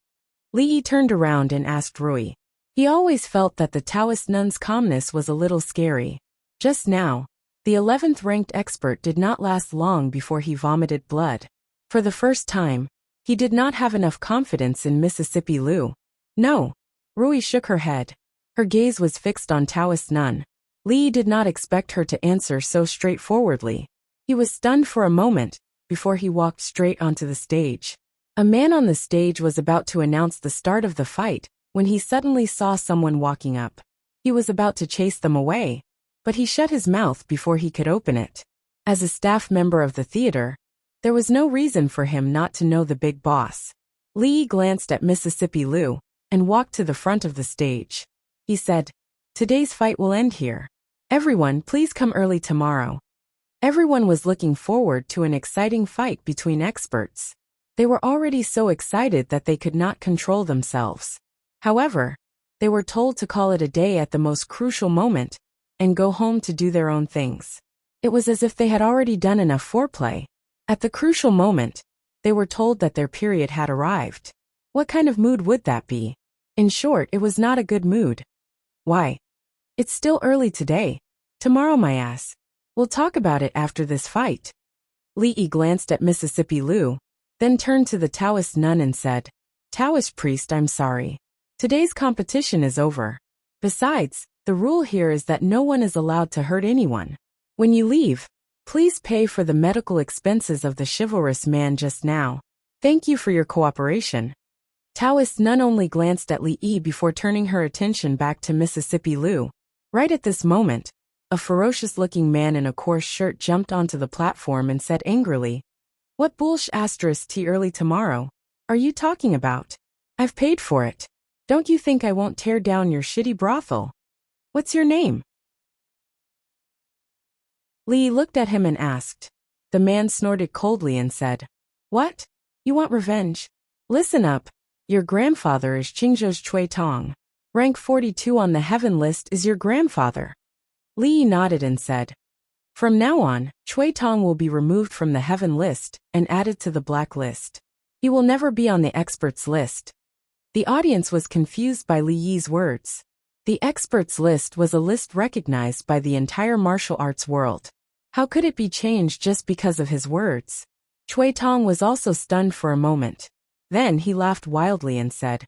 S1: Li turned around and asked Rui. He always felt that the Taoist nun's calmness was a little scary. Just now, the 11th ranked expert did not last long before he vomited blood. For the first time, he did not have enough confidence in Mississippi Liu. "No." Rui shook her head. Her gaze was fixed on Taoist nun. Li did not expect her to answer so straightforwardly. He was stunned for a moment before he walked straight onto the stage. A man on the stage was about to announce the start of the fight when he suddenly saw someone walking up. He was about to chase them away, but he shut his mouth before he could open it. As a staff member of the theater, there was no reason for him not to know the big boss. Li glanced at Mississippi Liu and walked to the front of the stage. He said, "Today's fight will end here. Everyone, please come early tomorrow." Everyone was looking forward to an exciting fight between experts. They were already so excited that they could not control themselves. However, they were told to call it a day at the most crucial moment and go home to do their own things. It was as if they had already done enough foreplay. At the crucial moment, they were told that their period had arrived. What kind of mood would that be? In short, it was not a good mood. "Why? It's still early today. Tomorrow, my ass. We'll talk about it after this fight." Li glanced at Mississippi Lu, then turned to the Taoist nun and said, Taoist priest, I'm sorry. Today's competition is over. Besides, the rule here is that no one is allowed to hurt anyone. When you leave, please pay for the medical expenses of the chivalrous man just now. Thank you for your cooperation. Taoist nun only glanced at Li before turning her attention back to Mississippi Lu. Right at this moment, a ferocious-looking man in a coarse shirt jumped onto the platform and said angrily, What bullsh** tea early tomorrow are you talking about? I've paid for it. Don't you think I won't tear down your shitty brothel? What's your name? Li looked at him and asked. The man snorted coldly and said, What? You want revenge? Listen up. Your grandfather is Qingzhou's Cui Tong. Rank 42 on the heaven list is your grandfather. Li nodded and said, From now on, Cui Tong will be removed from the heaven list and added to the black list. He will never be on the experts list. The audience was confused by Li Yi's words. The experts list was a list recognized by the entire martial arts world. How could it be changed just because of his words? Cui Tong was also stunned for a moment. Then he laughed wildly and said,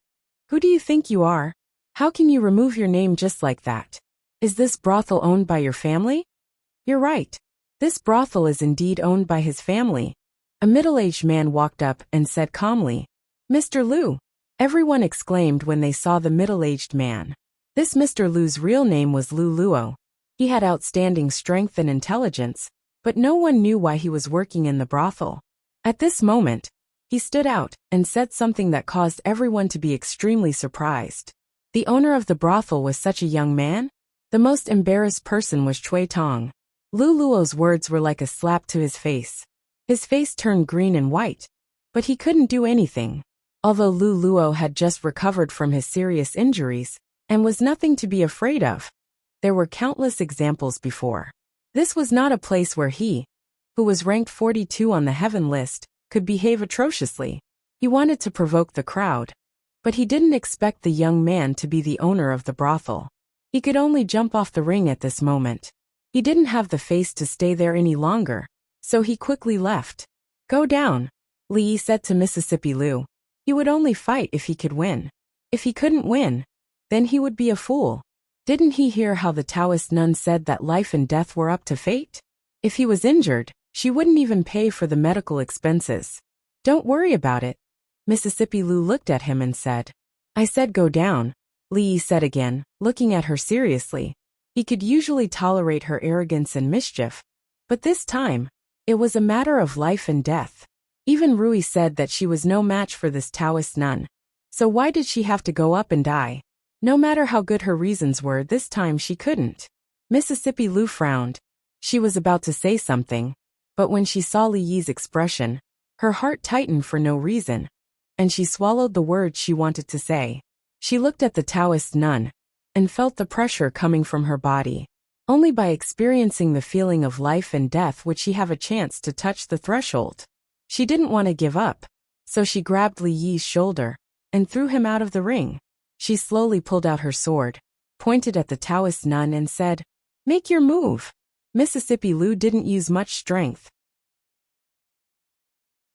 S1: Who do you think you are? How can you remove your name just like that? Is this brothel owned by your family? You're right. This brothel is indeed owned by his family. A middle-aged man walked up and said calmly, Mr. Lu. Everyone exclaimed when they saw the middle-aged man. This Mr. Lu's real name was Lu Luo. He had outstanding strength and intelligence, but no one knew why he was working in the brothel. At this moment, he stood out and said something that caused everyone to be extremely surprised. The owner of the brothel was such a young man? The most embarrassed person was Cui Tong. Lu Luo's words were like a slap to his face. His face turned green and white, but he couldn't do anything. Although Lu Luo had just recovered from his serious injuries and was nothing to be afraid of, there were countless examples before. This was not a place where he, who was ranked 42 on the heaven list, could behave atrociously. He wanted to provoke the crowd, but he didn't expect the young man to be the owner of the brothel. He could only jump off the ring at this moment. He didn't have the face to stay there any longer, so he quickly left. Go down, Li said to Mississippi Lu. He would only fight if he could win. If he couldn't win, then he would be a fool. Didn't he hear how the Taoist nun said that life and death were up to fate? If he was injured, she wouldn't even pay for the medical expenses. Don't worry about it. Mississippi Lu looked at him and said, I said go down, Li said again, looking at her seriously. He could usually tolerate her arrogance and mischief, but this time, it was a matter of life and death. Even Rui said that she was no match for this Taoist nun. So why did she have to go up and die? No matter how good her reasons were, this time she couldn't. Mississippi Lu frowned. She was about to say something, but when she saw Li Yi's expression, her heart tightened for no reason, and she swallowed the words she wanted to say. She looked at the Taoist nun and felt the pressure coming from her body. Only by experiencing the feeling of life and death would she have a chance to touch the threshold. She didn't want to give up, so she grabbed Li Yi's shoulder and threw him out of the ring. She slowly pulled out her sword, pointed at the Taoist nun and said, Make your move. Mississippi Lu didn't use much strength.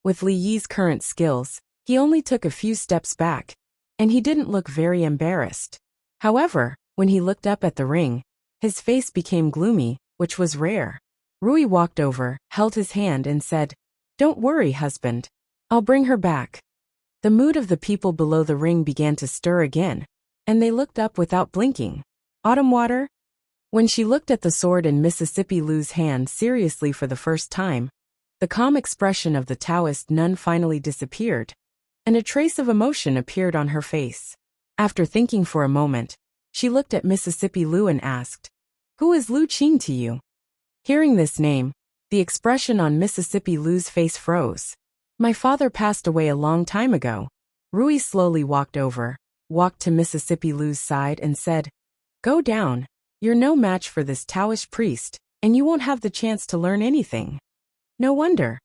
S1: With Li Yi's current skills, he only took a few steps back, and he didn't look very embarrassed. However, when he looked up at the ring, his face became gloomy, which was rare. Rui walked over, held his hand and said, Don't worry, husband. I'll bring her back. The mood of the people below the ring began to stir again, and they looked up without blinking. Autumn water? When she looked at the sword in Mississippi Lu's hand seriously for the first time, the calm expression of the Taoist nun finally disappeared, and a trace of emotion appeared on her face. After thinking for a moment, she looked at Mississippi Lu and asked, Who is Lu Qing to you? Hearing this name, the expression on Mississippi Lu's face froze. My father passed away a long time ago. Rui slowly walked to Mississippi Lu's side and said, Go down. You're no match for this Taoist priest, and you won't have the chance to learn anything. No wonder.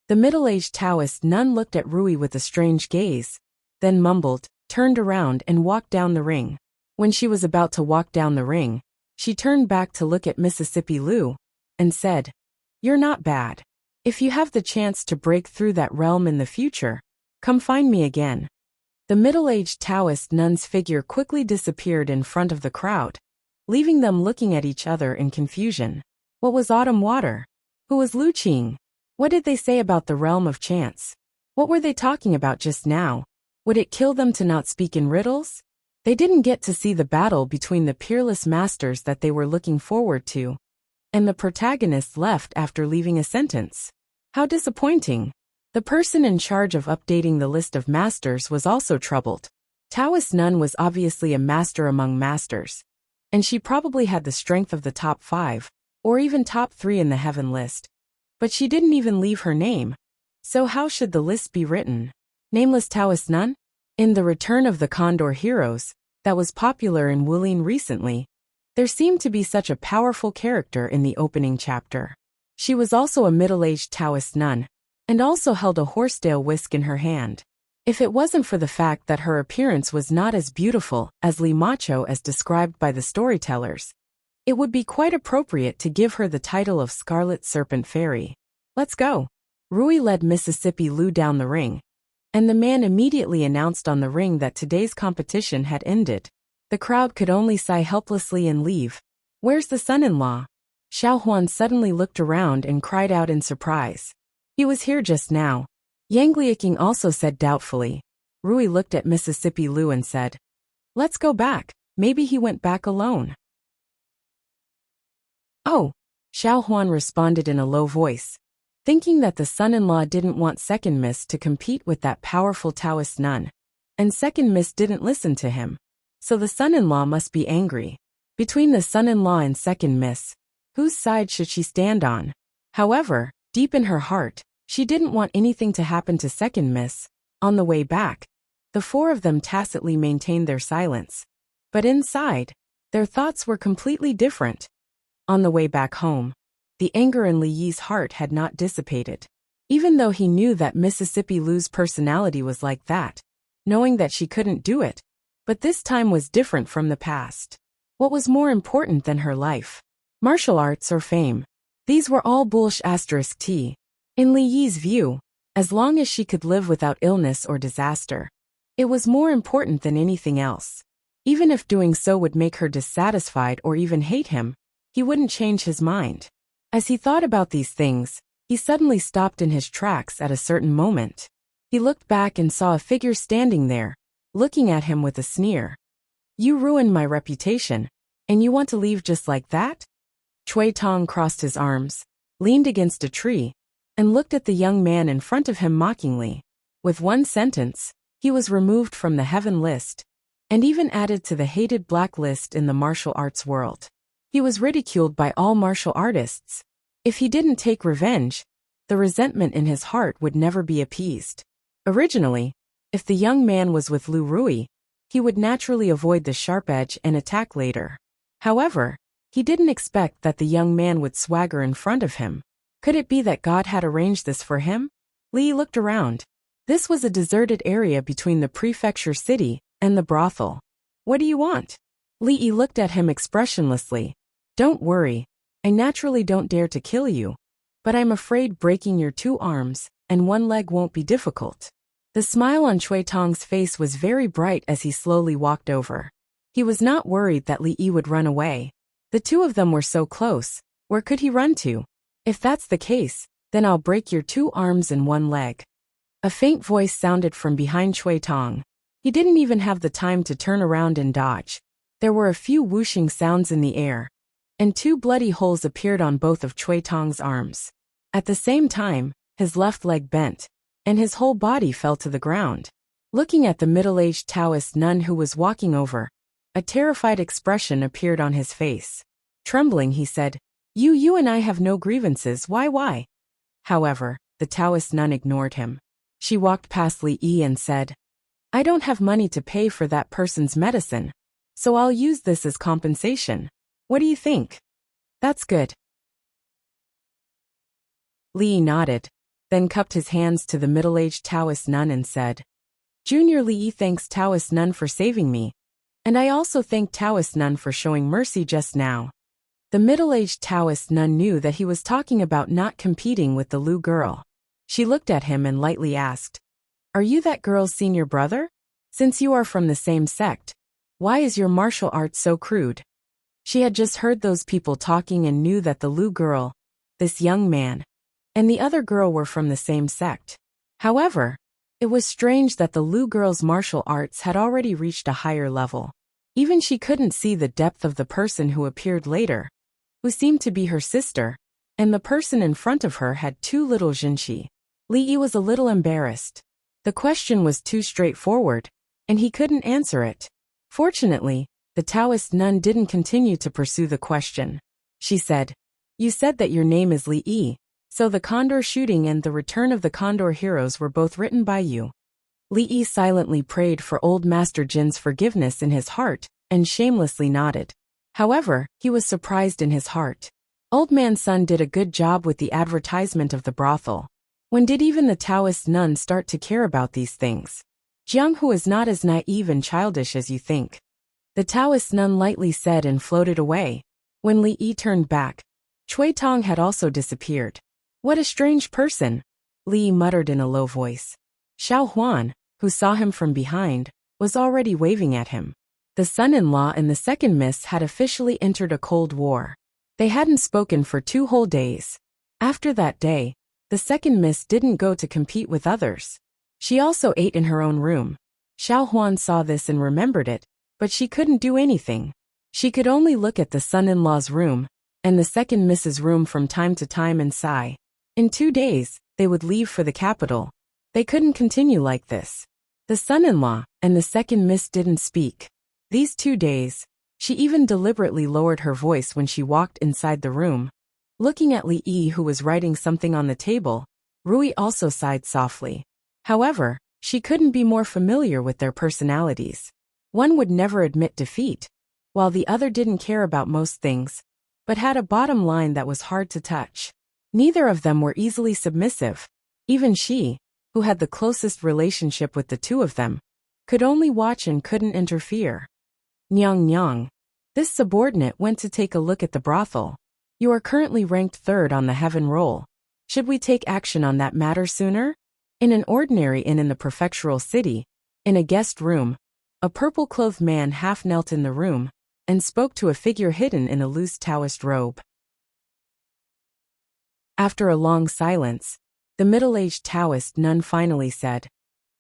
S1: The middle-aged Taoist nun looked at Rui with a strange gaze, then mumbled, turned around and walked down the ring. When she was about to walk down the ring, she turned back to look at Mississippi Lu and said, You're not bad. If you have the chance to break through that realm in the future, come find me again. The middle-aged Taoist nun's figure quickly disappeared in front of the crowd, leaving them looking at each other in confusion. What was autumn water? Who was Lu Qing? What did they say about the realm of chance? What were they talking about just now? Would it kill them to not speak in riddles? They didn't get to see the battle between the peerless masters that they were looking forward to, and the protagonist left after leaving a sentence. How disappointing. The person in charge of updating the list of masters was also troubled. Taoist Nun was obviously a master among masters, and she probably had the strength of the top 5, or even top 3 in the heaven list. But she didn't even leave her name. So how should the list be written? Nameless Taoist Nun? In The Return of the Condor Heroes, that was popular in Wulin recently, there seemed to be such a powerful character in the opening chapter. She was also a middle-aged Taoist nun, and also held a horsetail whisk in her hand. If it wasn't for the fact that her appearance was not as beautiful as Li Macho as described by the storytellers, it would be quite appropriate to give her the title of Scarlet Serpent Fairy. Let's go. Rui led Mississippi Lu down the ring, and the man immediately announced on the ring that today's competition had ended. The crowd could only sigh helplessly and leave. Where's the son-in-law? Xiao Huan suddenly looked around and cried out in surprise. He was here just now. Yang Liaking also said doubtfully. Rui looked at Mississippi Lu and said, "Let's go back. Maybe he went back alone." "Oh," Xiao Huan responded in a low voice, thinking that the son-in-law didn't want Second Miss to compete with that powerful Taoist nun, and Second Miss didn't listen to him. So the son-in-law must be angry. Between the son-in-law and Second Miss, whose side should she stand on? However, deep in her heart, she didn't want anything to happen to Second Miss. On the way back, the 4 of them tacitly maintained their silence. But inside, their thoughts were completely different. On the way back home, the anger in Li Yi's heart had not dissipated. Even though he knew that Mississippi Lu's personality was like that, knowing that she couldn't do it, but this time was different from the past. What was more important than her life? Martial arts or fame? These were all bullshit. In Li Yi's view, as long as she could live without illness or disaster, it was more important than anything else. Even if doing so would make her dissatisfied or even hate him, he wouldn't change his mind. As he thought about these things, he suddenly stopped in his tracks at a certain moment. He looked back and saw a figure standing there, looking at him with a sneer. "You ruined my reputation, and you want to leave just like that?" Chui Tong crossed his arms, leaned against a tree, and looked at the young man in front of him mockingly. With one sentence, he was removed from the heaven list, and even added to the hated black list in the martial arts world. He was ridiculed by all martial artists. If he didn't take revenge, the resentment in his heart would never be appeased. Originally, if the young man was with Lu Rui, he would naturally avoid the sharp edge and attack later. However, he didn't expect that the young man would swagger in front of him. Could it be that God had arranged this for him? Li looked around. This was a deserted area between the prefecture city and the brothel. "What do you want?" Li looked at him expressionlessly. "Don't worry, I naturally don't dare to kill you, but I'm afraid breaking your 2 arms and 1 leg won't be difficult." The smile on Chui Tong's face was very bright as he slowly walked over. He was not worried that Li would run away. The 2 of them were so close, where could he run to? "If that's the case, then I'll break your 2 arms and 1 leg. A faint voice sounded from behind Chui Tong. He didn't even have the time to turn around and dodge. There were a few whooshing sounds in the air, and 2 bloody holes appeared on both of Chui Tong's arms. At the same time, his left leg bent, and his whole body fell to the ground. Looking at the middle-aged Taoist nun who was walking over, a terrified expression appeared on his face. Trembling, he said, You and I have no grievances, why? However, the Taoist nun ignored him. She walked past Li Yi and said, "I don't have money to pay for that person's medicine, so I'll use this as compensation. What do you think?" "That's good." Li Yi nodded, then cupped his hands to the middle-aged Taoist nun and said, "Junior Li Yi thanks Taoist nun for saving me, and I also thank Taoist nun for showing mercy just now." The middle-aged Taoist nun knew that he was talking about not competing with the Lu girl. She looked at him and lightly asked, "Are you that girl's senior brother? Since you are from the same sect, why is your martial art so crude?" She had just heard those people talking and knew that the Lu girl, this young man, and the other girl were from the same sect. However, it was strange that the Lu girl's martial arts had already reached a higher level. Even she couldn't see the depth of the person who appeared later, who seemed to be her sister, and the person in front of her had too little jinshi. Li Yi was a little embarrassed. The question was too straightforward, and he couldn't answer it. Fortunately, the Taoist nun didn't continue to pursue the question. She said, "You said that your name is Li Yi, so the Condor shooting and the Return of the Condor heroes were both written by you." Li Yi silently prayed for old Master Jin's forgiveness in his heart, and shamelessly nodded. However, he was surprised in his heart. Old Man Sun did a good job with the advertisement of the brothel. When did even the Taoist nun start to care about these things? Jianghu is not as naive and childish as you think. The Taoist nun lightly said and floated away. When Li Yi turned back, Cui Tong had also disappeared. "What a strange person," Li Yi muttered in a low voice. Xiao Huan, who saw him from behind, was already waving at him. The son-in-law and the second miss had officially entered a cold war. They hadn't spoken for 2 whole days. After that day, the second miss didn't go to compete with others. She also ate in her own room. Xiao Huan saw this and remembered it, but she couldn't do anything. She could only look at the son-in-law's room, and the second miss's room from time to time and sigh. In 2 days, they would leave for the capital. They couldn't continue like this. The son-in-law and the second miss didn't speak. These 2 days, she even deliberately lowered her voice when she walked inside the room. Looking at Li Yi, who was writing something on the table, Rui also sighed softly. However, she couldn't be more familiar with their personalities. One would never admit defeat, while the other didn't care about most things, but had a bottom line that was hard to touch. Neither of them were easily submissive. Even she, who had the closest relationship with the two of them, could only watch and couldn't interfere. "Nyang Nyang." This subordinate went to take a look at the brothel. "You are currently ranked 3rd on the heaven roll. Should we take action on that matter sooner?" In an ordinary inn in the prefectural city, in a guest room, a purple-clothed man half knelt in the room and spoke to a figure hidden in a loose Taoist robe. After a long silence, the middle-aged Taoist nun finally said,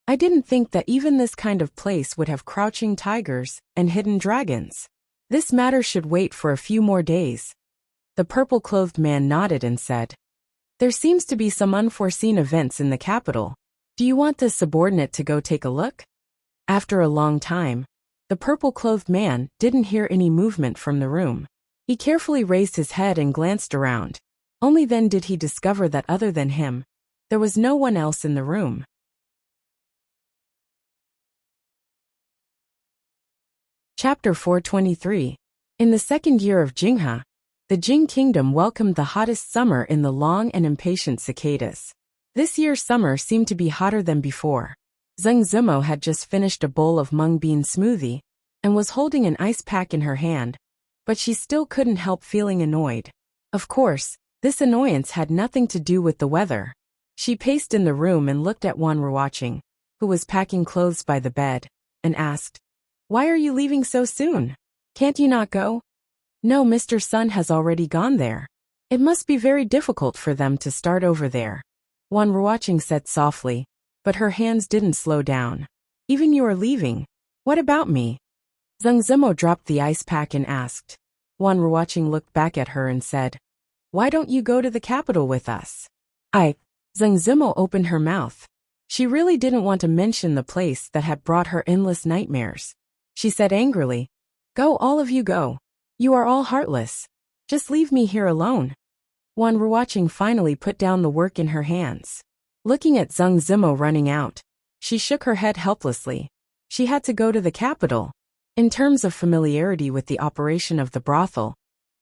S1: "I didn't think that even this kind of place would have crouching tigers and hidden dragons. This matter should wait for a few more days." The purple-clothed man nodded and said, "There seems to be some unforeseen events in the capital. Do you want this subordinate to go take a look?" After a long time, the purple-clothed man didn't hear any movement from the room. He carefully raised his head and glanced around. Only then did he discover that other than him, there was no one else in the room. Chapter 423. In the second year of Jinghe, the Jing kingdom welcomed the hottest summer in the long and impatient cicadas. This year's summer seemed to be hotter than before. Zheng Zimo had just finished a bowl of mung bean smoothie and was holding an ice pack in her hand, but she still couldn't help feeling annoyed. Of course, this annoyance had nothing to do with the weather. She paced in the room and looked at Wan Ruoqing, who was packing clothes by the bed, and asked, "Why are you leaving so soon? Can't you not go?" "No, Mr. Sun has already gone there. It must be very difficult for them to start over there," Wan Ruoqing said softly, but her hands didn't slow down. "Even you are leaving. What about me?" Zheng Zimo dropped the ice pack and asked. Wan Ruoqing looked back at her and said, "Why don't you go to the capital with us?" Zheng Zimo opened her mouth. She really didn't want to mention the place that had brought her endless nightmares. She said angrily, "Go, all of you go. You are all heartless. Just leave me here alone." Wan Ruoqing finally put down the work in her hands. Looking at Zheng Zimo running out, she shook her head helplessly. She had to go to the capital. In terms of familiarity with the operation of the brothel,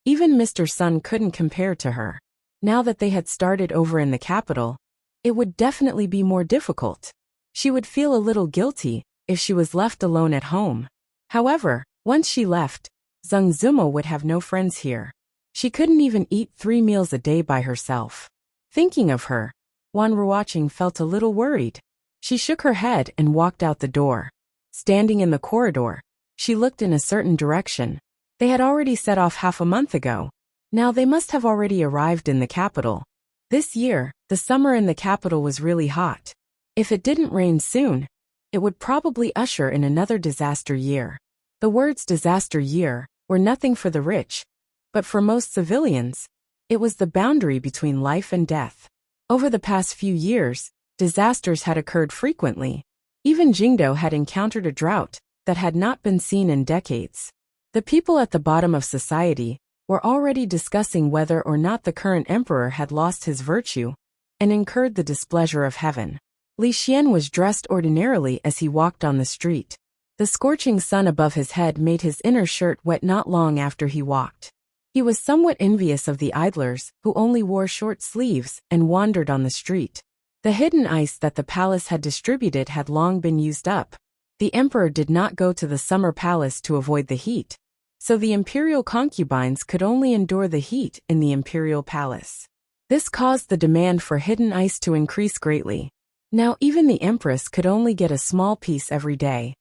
S1: even Mr. Sun couldn't compare to her. Now that they had started over in the capital, it would definitely be more difficult. She would feel a little guilty if she was left alone at home. However, once she left, Zheng Zimo would have no friends here. She couldn't even eat 3 meals a day by herself. Thinking of her, Wan Ruoqing felt a little worried. She shook her head and walked out the door. Standing in the corridor, she looked in a certain direction. They had already set off half a month ago. Now they must have already arrived in the capital. This year, the summer in the capital was really hot. If it didn't rain soon, it would probably usher in another disaster year. The words disaster year were nothing for the rich, but for most civilians, it was the boundary between life and death. Over the past few years, disasters had occurred frequently. Even Jingdo had encountered a drought that had not been seen in decades. The people at the bottom of society were already discussing whether or not the current emperor had lost his virtue and incurred the displeasure of heaven. Li Xian was dressed ordinarily as he walked on the street. The scorching sun above his head made his inner shirt wet not long after he walked. He was somewhat envious of the idlers who only wore short sleeves and wandered on the street. The hidden ice that the palace had distributed had long been used up. The emperor did not go to the summer palace to avoid the heat, so the imperial concubines could only endure the heat in the imperial palace. This caused the demand for hidden ice to increase greatly. Now even the empress could only get a small piece every day.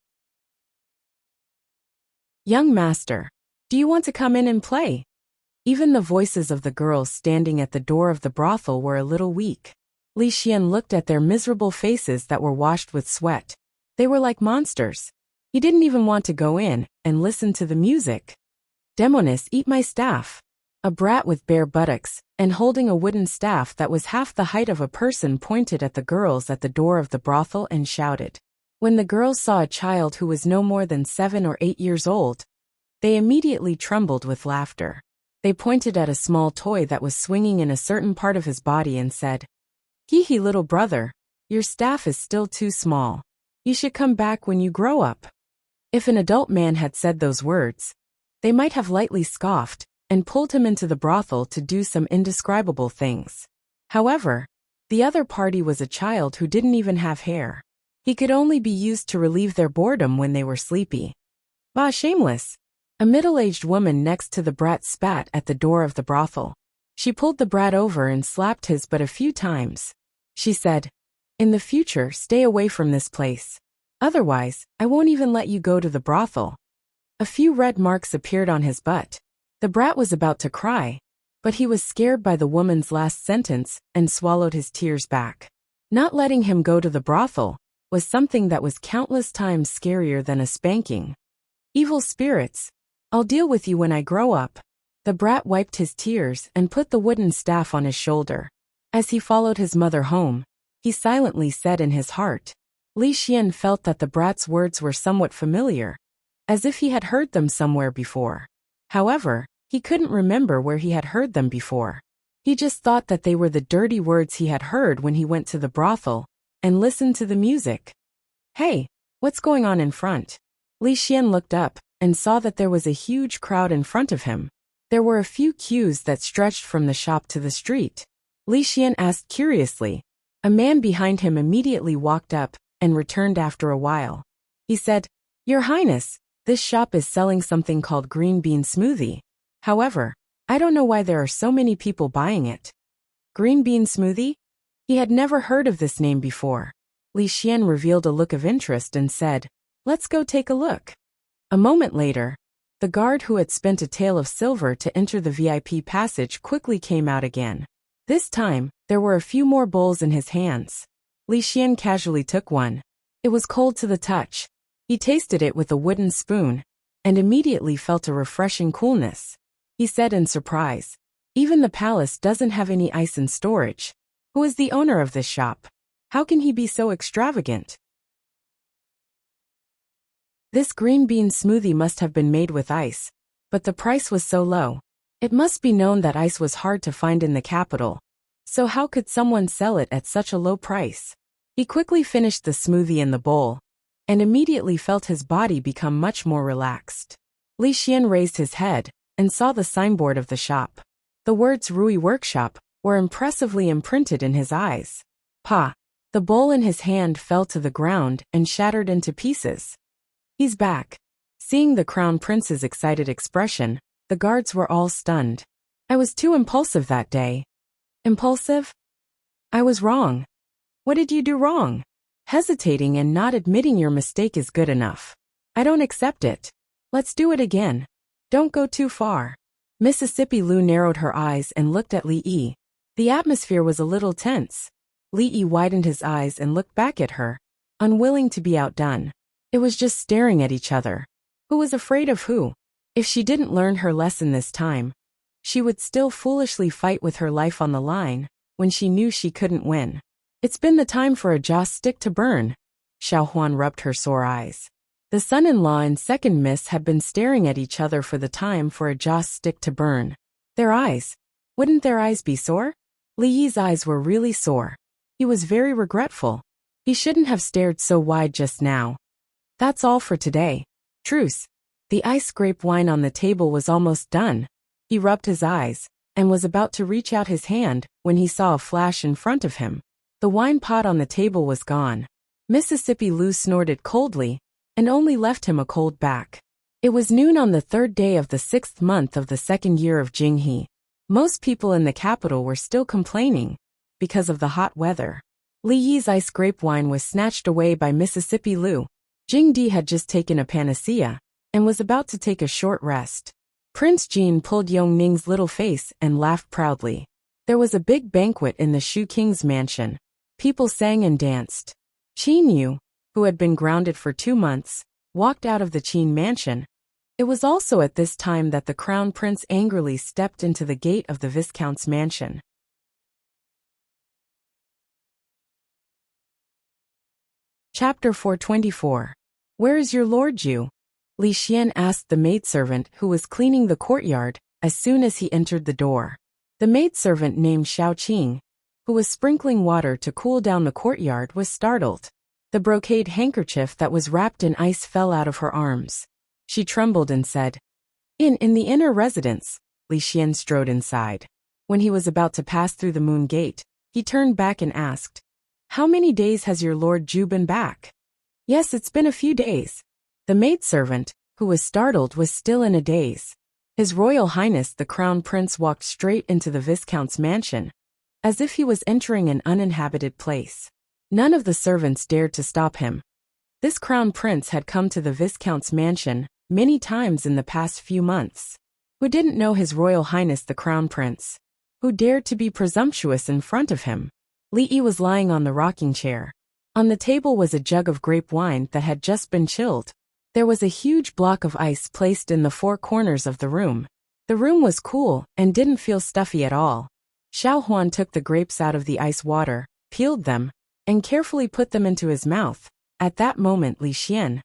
S1: "Young master, do you want to come in and play?" Even the voices of the girls standing at the door of the brothel were a little weak. Li Xian looked at their miserable faces that were washed with sweat. They were like monsters. He didn't even want to go in and listen to the music. "Demonis, eat my staff." A brat with bare buttocks and holding a wooden staff that was half the height of a person pointed at the girls at the door of the brothel and shouted. When the girls saw a child who was no more than 7 or 8 years old, they immediately trembled with laughter. They pointed at a small toy that was swinging in a certain part of his body and said, "Hee hee, little brother, your staff is still too small. You should come back when you grow up." If an adult man had said those words, they might have lightly scoffed and pulled him into the brothel to do some indescribable things. However, the other party was a child who didn't even have hair. He could only be used to relieve their boredom when they were sleepy. "Bah, shameless!" A middle-aged woman next to the brat spat at the door of the brothel. She pulled the brat over and slapped his butt a few times. She said, "In the future, stay away from this place. Otherwise, I won't even let you go to the brothel." A few red marks appeared on his butt. The brat was about to cry, but he was scared by the woman's last sentence and swallowed his tears back. Not letting him go to the brothel was something that was countless times scarier than a spanking. "Evil spirits, I'll deal with you when I grow up." The brat wiped his tears and put the wooden staff on his shoulder. As he followed his mother home, he silently said in his heart. Li Xian felt that the brat's words were somewhat familiar, as if he had heard them somewhere before. However, he couldn't remember where he had heard them before. He just thought that they were the dirty words he had heard when he went to the brothel and listened to the music. "Hey, what's going on in front?" Li Xian looked up and saw that there was a huge crowd in front of him. There were a few queues that stretched from the shop to the street. Li Xian asked curiously. A man behind him immediately walked up and returned after a while. He said, "Your Highness, this shop is selling something called green bean smoothie. However, I don't know why there are so many people buying it." Green bean smoothie? He had never heard of this name before. Li Xian revealed a look of interest and said, "Let's go take a look." A moment later, the guard who had spent a tael of silver to enter the VIP passage quickly came out again. This time, there were a few more bowls in his hands. Li Xian casually took one. It was cold to the touch. He tasted it with a wooden spoon and immediately felt a refreshing coolness. He said in surprise, "Even the palace doesn't have any ice in storage. Who is the owner of this shop? How can he be so extravagant?" This green bean smoothie must have been made with ice, but the price was so low. It must be known that ice was hard to find in the capital, so how could someone sell it at such a low price? He quickly finished the smoothie in the bowl, and immediately felt his body become much more relaxed. Li Xian raised his head and saw the signboard of the shop. The words Rui Workshop were impressively imprinted in his eyes. Pa! The bowl in his hand fell to the ground and shattered into pieces. "He's back." Seeing the crown prince's excited expression, the guards were all stunned. I was too impulsive that day. Impulsive? I was wrong. What did you do wrong? Hesitating and not admitting your mistake is good enough. I don't accept it. Let's do it again. Don't go too far. Mississippi Lou narrowed her eyes and looked at Li Yi. The atmosphere was a little tense. Li Yi widened his eyes and looked back at her, unwilling to be outdone. It was just staring at each other. Who was afraid of who? If she didn't learn her lesson this time, she would still foolishly fight with her life on the line when she knew she couldn't win. It's been the time for a joss stick to burn. Xiao Huan rubbed her sore eyes. The son-in-law and second miss had been staring at each other for the time for a joss stick to burn. Their eyes. Wouldn't their eyes be sore? Li Yi's eyes were really sore. He was very regretful. He shouldn't have stared so wide just now. That's all for today. Truce. The ice grape wine on the table was almost done. He rubbed his eyes and was about to reach out his hand when he saw a flash in front of him. The wine pot on the table was gone. Mississippi Lou snorted coldly and only left him a cold back. It was noon on the 3rd day of the 6th month of the 2nd year of Jinghe. Most people in the capital were still complaining because of the hot weather. Li Yi's ice grape wine was snatched away by Mississippi Lou. Jingdi had just taken a panacea and was about to take a short rest. Prince Jean pulled Yong Ning's little face and laughed proudly. There was a big banquet in the Shu King's mansion. People sang and danced. Qin Yu, who had been grounded for 2 months, walked out of the Qin mansion. It was also at this time that the crown prince angrily stepped into the gate of the Viscount's mansion. Chapter 424. Where is your Lord Ju? Li Xian asked the maidservant who was cleaning the courtyard as soon as he entered the door. The maidservant named Xiao Qing, who was sprinkling water to cool down the courtyard, was startled. The brocade handkerchief that was wrapped in ice fell out of her arms. She trembled and said, In the inner residence." Li Xian strode inside. When he was about to pass through the moon gate, he turned back and asked, How many days has your Lord Ju been back? Yes, it's been a few days. The maidservant, who was startled, was still in a daze. His Royal Highness the Crown Prince walked straight into the Viscount's mansion, as if he was entering an uninhabited place. None of the servants dared to stop him. This Crown Prince had come to the Viscount's mansion many times in the past few months. Who didn't know His Royal Highness the Crown Prince? Who dared to be presumptuous in front of him? Li Yi was lying on the rocking chair. On the table was a jug of grape wine that had just been chilled. There was a huge block of ice placed in the 4 corners of the room. The room was cool and didn't feel stuffy at all. Xiao Huan took the grapes out of the ice water, peeled them, and carefully put them into his mouth. At that moment Li Xian,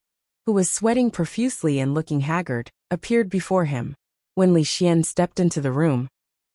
S1: who was sweating profusely and looking haggard, appeared before him. When Li Xian stepped into the room,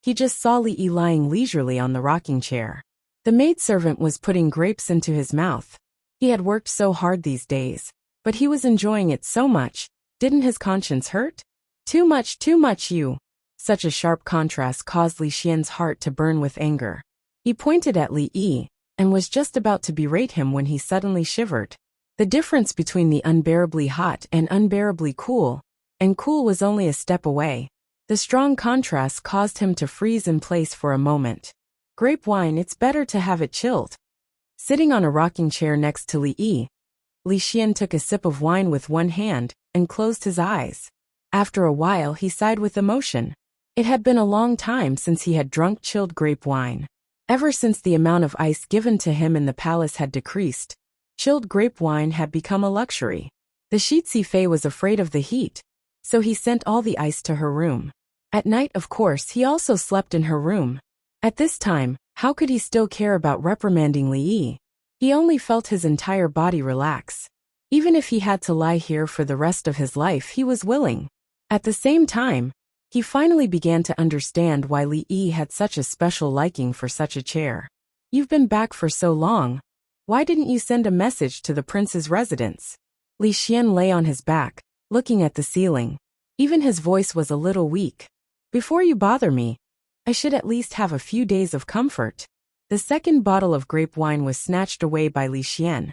S1: he just saw Li Yi lying leisurely on the rocking chair. The maidservant was putting grapes into his mouth. He had worked so hard these days, but he was enjoying it so much. Didn't his conscience hurt? Too much you. Such a sharp contrast caused Li Xian's heart to burn with anger. He pointed at Li Yi and was just about to berate him when he suddenly shivered. The difference between the unbearably hot and unbearably cool, and cool was only a step away. The strong contrast caused him to freeze in place for a moment. Grape wine, it's better to have it chilled. Sitting on a rocking chair next to Li Yi, Li Xian took a sip of wine with one hand and closed his eyes. After a while he sighed with emotion. It had been a long time since he had drunk chilled grape wine. Ever since the amount of ice given to him in the palace had decreased, chilled grape wine had become a luxury. The Shitsi Fei was afraid of the heat, so he sent all the ice to her room. At night, of course, he also slept in her room. At this time, how could he still care about reprimanding Li Yi? He only felt his entire body relax. Even if he had to lie here for the rest of his life, he was willing. At the same time, he finally began to understand why Li Yi had such a special liking for such a chair. You've been back for so long. Why didn't you send a message to the prince's residence? Li Xian lay on his back, looking at the ceiling. Even his voice was a little weak. Before you bother me, I should at least have a few days of comfort. The second bottle of grape wine was snatched away by Li Xian.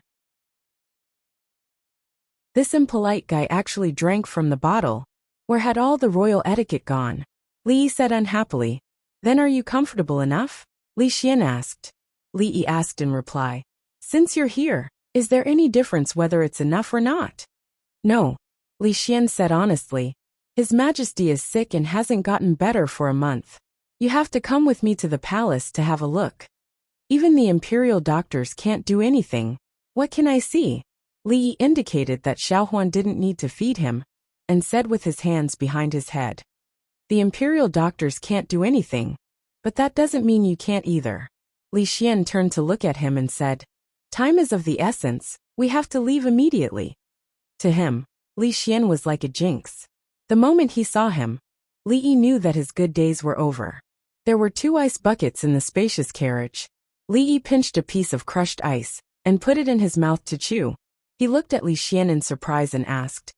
S1: This impolite guy actually drank from the bottle. Where had all the royal etiquette gone? Li Yi said unhappily, Then are you comfortable enough? Li Xian asked. Li Yi asked in reply. Since you're here, is there any difference whether it's enough or not? No. Li Xian said honestly. His Majesty is sick and hasn't gotten better for a month. You have to come with me to the palace to have a look. Even the imperial doctors can't do anything. What can I see? Li Yi indicated that Xiaohuan didn't need to feed him, and said with his hands behind his head. The imperial doctors can't do anything, but that doesn't mean you can't either. Li Xian turned to look at him and said, Time is of the essence, we have to leave immediately. To him, Li Xian was like a jinx. The moment he saw him, Li Yi knew that his good days were over. There were 2 ice buckets in the spacious carriage. Li Yi pinched a piece of crushed ice, and put it in his mouth to chew. He looked at Li Xian in surprise and asked,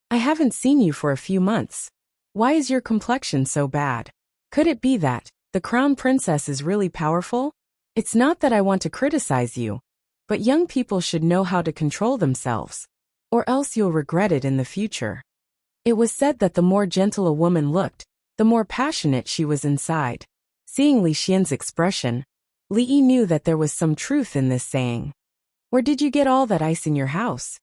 S1: I haven't seen you for a few months. Why is your complexion so bad? Could it be that the crown princess is really powerful? It's not that I want to criticize you, but young people should know how to control themselves, or else you'll regret it in the future. It was said that the more gentle a woman looked, the more passionate she was inside. Seeing Li Xian's expression, Li Yi knew that there was some truth in this saying. Where did you get all that ice in your house?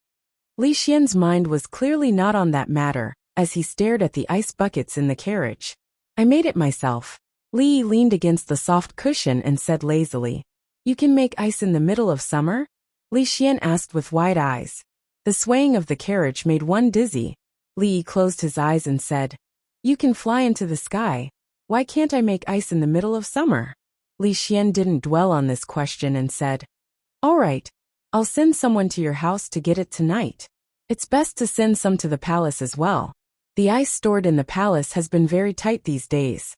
S1: Li Xian's mind was clearly not on that matter, as he stared at the ice buckets in the carriage. I made it myself. Li Yi leaned against the soft cushion and said lazily. You can make ice in the middle of summer? Li Xian asked with wide eyes. The swaying of the carriage made one dizzy. Li Yi closed his eyes and said, You can fly into the sky. Why can't I make ice in the middle of summer? Li Xian didn't dwell on this question and said, All right, I'll send someone to your house to get it tonight. It's best to send some to the palace as well. The ice stored in the palace has been very tight these days.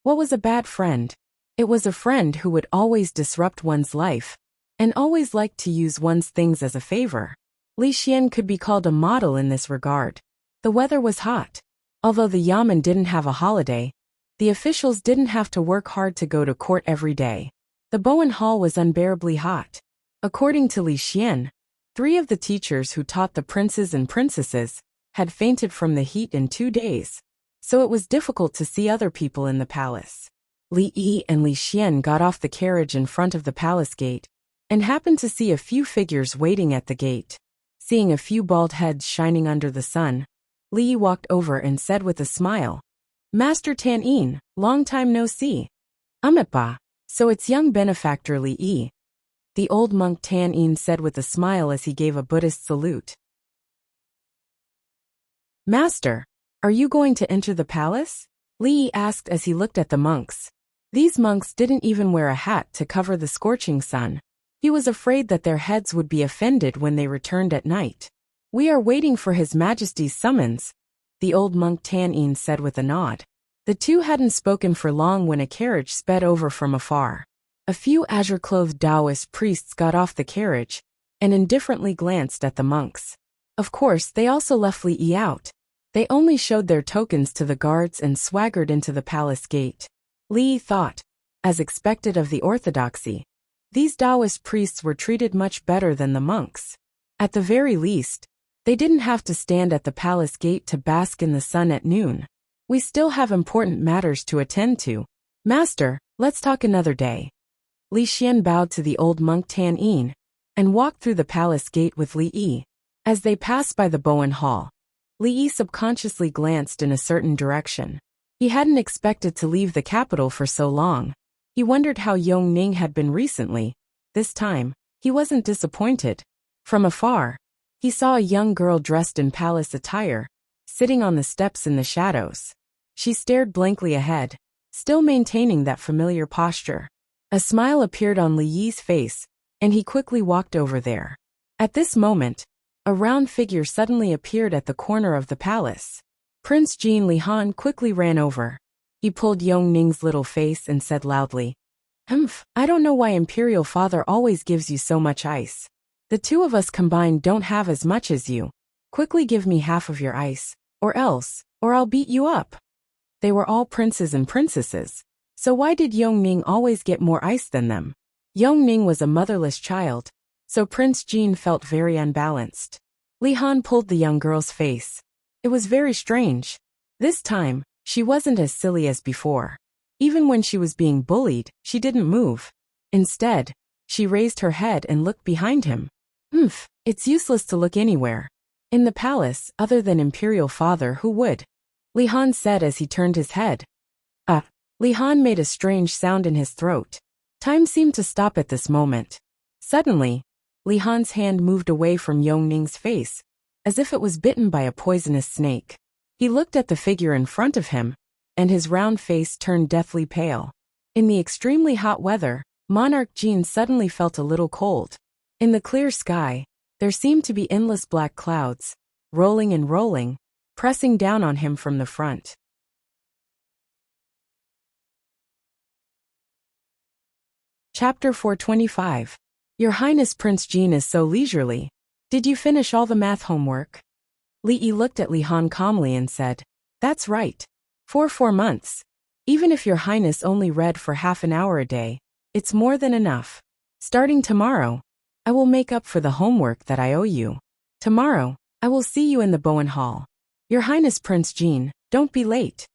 S1: What was a bad friend? It was a friend who would always disrupt one's life, and always liked to use one's things as a favor. Li Xian could be called a model in this regard. The weather was hot. Although the Yamen didn't have a holiday, the officials didn't have to work hard to go to court every day. The Bowen Hall was unbearably hot. According to Li Xian, 3 of the teachers who taught the princes and princesses had fainted from the heat in 2 days, so it was difficult to see other people in the palace. Li Yi and Li Xian got off the carriage in front of the palace gate, and happened to see a few figures waiting at the gate. Seeing a few bald heads shining under the sun, Li Yi walked over and said with a smile, Master Tan Yin, long time no see. Ba. So it's young benefactor Li Yi. The old monk Tan Yin said with a smile as he gave a Buddhist salute. Master, are you going to enter the palace? Li Yi asked as he looked at the monks. These monks didn't even wear a hat to cover the scorching sun. He was afraid that their heads would be offended when they returned at night. We are waiting for His Majesty's summons, the old monk Tan Yin said with a nod. The 2 hadn't spoken for long when a carriage sped over from afar. A few azure-clothed Taoist priests got off the carriage, and indifferently glanced at the monks. Of course, they also left Li Yi out. They only showed their tokens to the guards and swaggered into the palace gate. Li Yi thought, as expected of the orthodoxy, these Taoist priests were treated much better than the monks. At the very least, they didn't have to stand at the palace gate to bask in the sun at noon. We still have important matters to attend to. Master, let's talk another day. Li Xian bowed to the old monk Tan Yin, and walked through the palace gate with Li Yi. As they passed by the Bowen Hall, Li Yi subconsciously glanced in a certain direction. He hadn't expected to leave the capital for so long. He wondered how Yong Ning had been recently. This time, he wasn't disappointed. From afar, he saw a young girl dressed in palace attire, sitting on the steps in the shadows. She stared blankly ahead, still maintaining that familiar posture. A smile appeared on Li Yi's face, and he quickly walked over there. At this moment, a round figure suddenly appeared at the corner of the palace. Prince Jin Li Han quickly ran over. He pulled Yong Ning's little face and said loudly, I don't know why Imperial Father always gives you so much ice. The 2 of us combined don't have as much as you. Quickly give me half of your ice, or I'll beat you up. They were all princes and princesses, so why did Yong Ning always get more ice than them? Yong Ning was a motherless child, so Prince Jin felt very unbalanced. Li Han pulled the young girl's face. It was very strange. This time, she wasn't as silly as before. Even when she was being bullied, she didn't move. Instead, she raised her head and looked behind him. It's useless to look anywhere. In the palace, other than Imperial Father, who would? Li Han said as he turned his head. Li Han made a strange sound in his throat. Time seemed to stop at this moment. Suddenly, Li Han's hand moved away from Yongning's face, as if it was bitten by a poisonous snake. He looked at the figure in front of him, and his round face turned deathly pale. In the extremely hot weather, Monarch Jean suddenly felt a little cold. In the clear sky, there seemed to be endless black clouds, rolling and rolling, pressing down on him from the front. Chapter 425. Your Highness Prince Jean is so leisurely. Did you finish all the math homework? Li Yi looked at Li Han calmly and said, That's right. For 4 months. Even if your Highness only read for half an hour a day, it's more than enough. Starting tomorrow, I will make up for the homework that I owe you. Tomorrow, I will see you in the Bowen Hall. Your Highness Prince Jean, don't be late.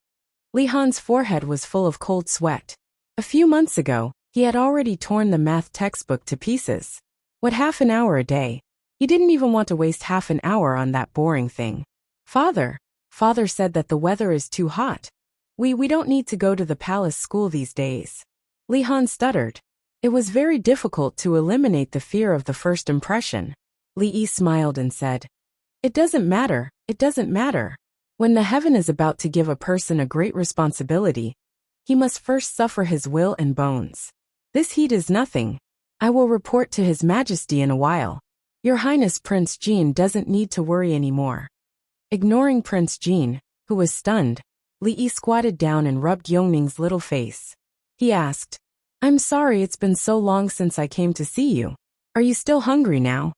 S1: Li Han's forehead was full of cold sweat. A few months ago, he had already torn the math textbook to pieces. What, half an hour a day? He didn't even want to waste half an hour on that boring thing. Father said that the weather is too hot. We don't need to go to the palace school these days. Li Han stuttered. It was very difficult to eliminate the fear of the first impression. Li Yi smiled and said, It doesn't matter. When the heaven is about to give a person a great responsibility, he must first suffer his will and bones. This heat is nothing. I will report to His Majesty in a while. Your Highness Prince Jean doesn't need to worry anymore. Ignoring Prince Jean, who was stunned, Li Yi squatted down and rubbed Yongning's little face. He asked, I'm sorry it's been so long since I came to see you. Are you still hungry now?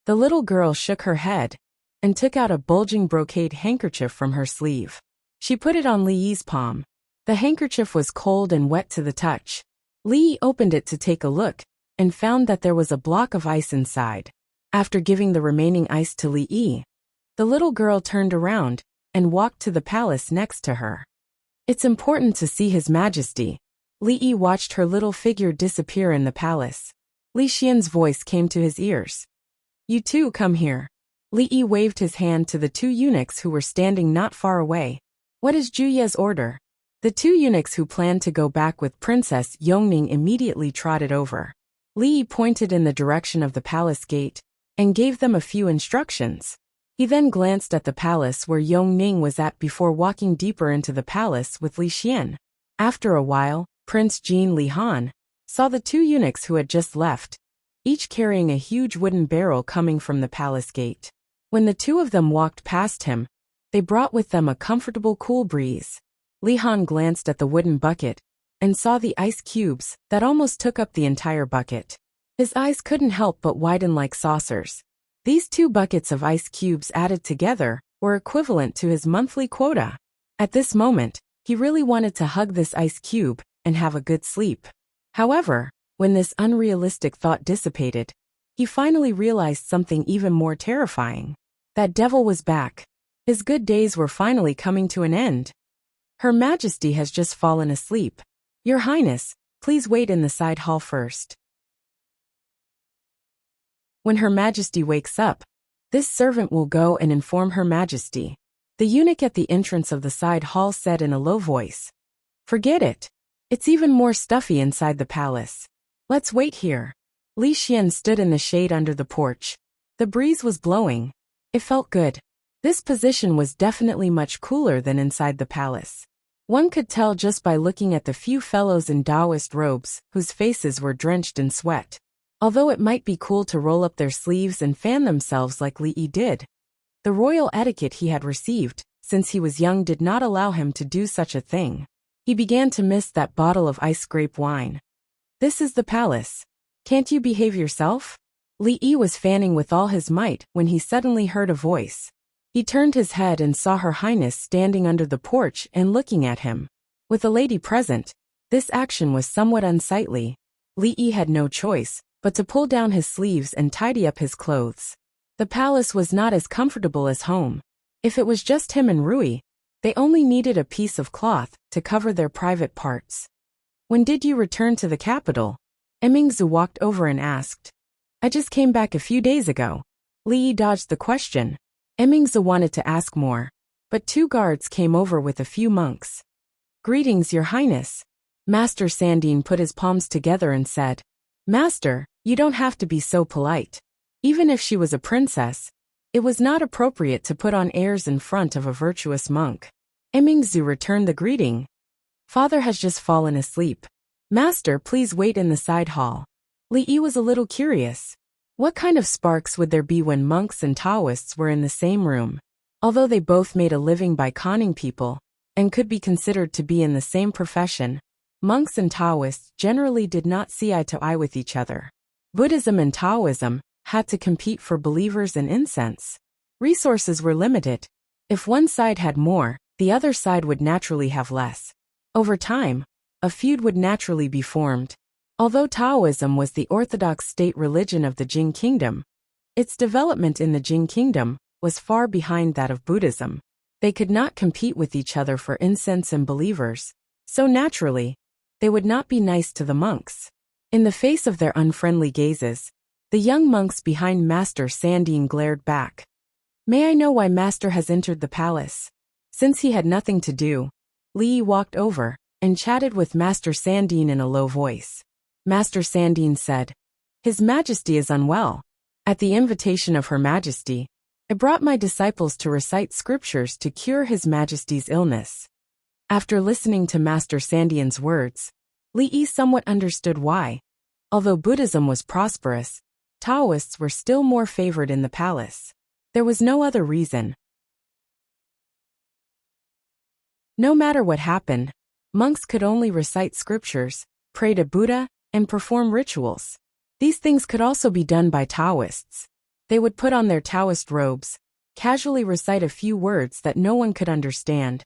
S1: The little girl shook her head and took out a bulging brocade handkerchief from her sleeve. She put it on Li Yi's palm. The handkerchief was cold and wet to the touch. Li Yi opened it to take a look and found that there was a block of ice inside. After giving the remaining ice to Li Yi, the little girl turned around and walked to the palace next to her. It's important to see His Majesty. Li Yi watched her little figure disappear in the palace. Li Xian's voice came to his ears. You two come here. Li Yi waved his hand to the 2 eunuchs who were standing not far away. What is Zhu Ye's order? The 2 eunuchs who planned to go back with Princess Yongning immediately trotted over. Li Yi pointed in the direction of the palace gate and gave them a few instructions. He then glanced at the palace where Yongning was at before walking deeper into the palace with Li Xian. After a while, Prince Jean Li Han saw the 2 eunuchs who had just left, each carrying a huge wooden barrel coming from the palace gate. When the 2 of them walked past him, they brought with them a comfortable cool breeze. Li Han glanced at the wooden bucket and saw the ice cubes that almost took up the entire bucket. His eyes couldn't help but widen like saucers. These 2 buckets of ice cubes added together were equivalent to his monthly quota. At this moment, he really wanted to hug this ice cube and have a good sleep. However, when this unrealistic thought dissipated, he finally realized something even more terrifying. That devil was back. His good days were finally coming to an end. Her Majesty has just fallen asleep. Your Highness, please wait in the side hall first. When Her Majesty wakes up, this servant will go and inform Her Majesty. The eunuch at the entrance of the side hall said in a low voice. Forget it. It's even more stuffy inside the palace. Let's wait here. Li Xian stood in the shade under the porch. The breeze was blowing. It felt good. This position was definitely much cooler than inside the palace. One could tell just by looking at the few fellows in Taoist robes whose faces were drenched in sweat. Although it might be cool to roll up their sleeves and fan themselves like Li Yi did, the royal etiquette he had received since he was young did not allow him to do such a thing. He began to miss that bottle of ice grape wine. This is the palace. Can't you behave yourself? Li Yi was fanning with all his might when he suddenly heard a voice. He turned his head and saw Her Highness standing under the porch and looking at him. With a lady present, this action was somewhat unsightly. Li Yi had no choice but to pull down his sleeves and tidy up his clothes. The palace was not as comfortable as home. If it was just him and Rui, They only needed a piece of cloth to cover their private parts. When did you return to the capital? Emingzu walked over and asked. I just came back a few days ago. Li Yi dodged the question. Emingzu wanted to ask more, but 2 guards came over with a few monks. Greetings, Your Highness. Master Sandine put his palms together and said, Master, you don't have to be so polite. Even if she was a princess, it was not appropriate to put on airs in front of a virtuous monk. Emingzu returned the greeting. Father has just fallen asleep. Master, please wait in the side hall. Li Yi was a little curious. What kind of sparks would there be when monks and Taoists were in the same room? Although they both made a living by conning people, and could be considered to be in the same profession, monks and Taoists generally did not see eye to eye with each other. Buddhism and Taoism had to compete for believers and incense. Resources were limited. If one side had more, the other side would naturally have less. Over time, a feud would naturally be formed. Although Taoism was the orthodox state religion of the Jing Kingdom, its development in the Jing Kingdom was far behind that of Buddhism. They could not compete with each other for incense and believers, so naturally, they would not be nice to the monks. In the face of their unfriendly gazes, the young monks behind Master Sandine glared back. May I know why Master has entered the palace? Since he had nothing to do, Li Yi walked over and chatted with Master Sandine in a low voice. Master Sandine said, His Majesty is unwell. At the invitation of Her Majesty, I brought my disciples to recite scriptures to cure His Majesty's illness. After listening to Master Sandine's words, Li Yi somewhat understood why. Although Buddhism was prosperous, Taoists were still more favored in the palace. There was no other reason. No matter what happened, monks could only recite scriptures, pray to Buddha, and perform rituals. These things could also be done by Taoists. They would put on their Taoist robes, casually recite a few words that no one could understand,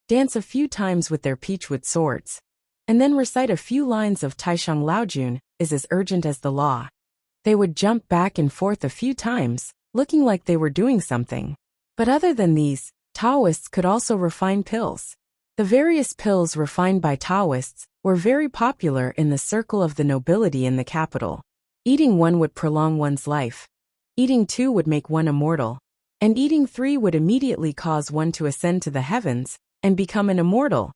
S1: dance a few times with their peachwood swords, and then recite a few lines of Taishang Laojun is as urgent as the law. They would jump back and forth a few times, looking like they were doing something. But other than these, Taoists could also refine pills. The various pills refined by Taoists were very popular in the circle of the nobility in the capital. Eating one would prolong one's life. Eating 2 would make one immortal. And eating 3 would immediately cause one to ascend to the heavens and become an immortal.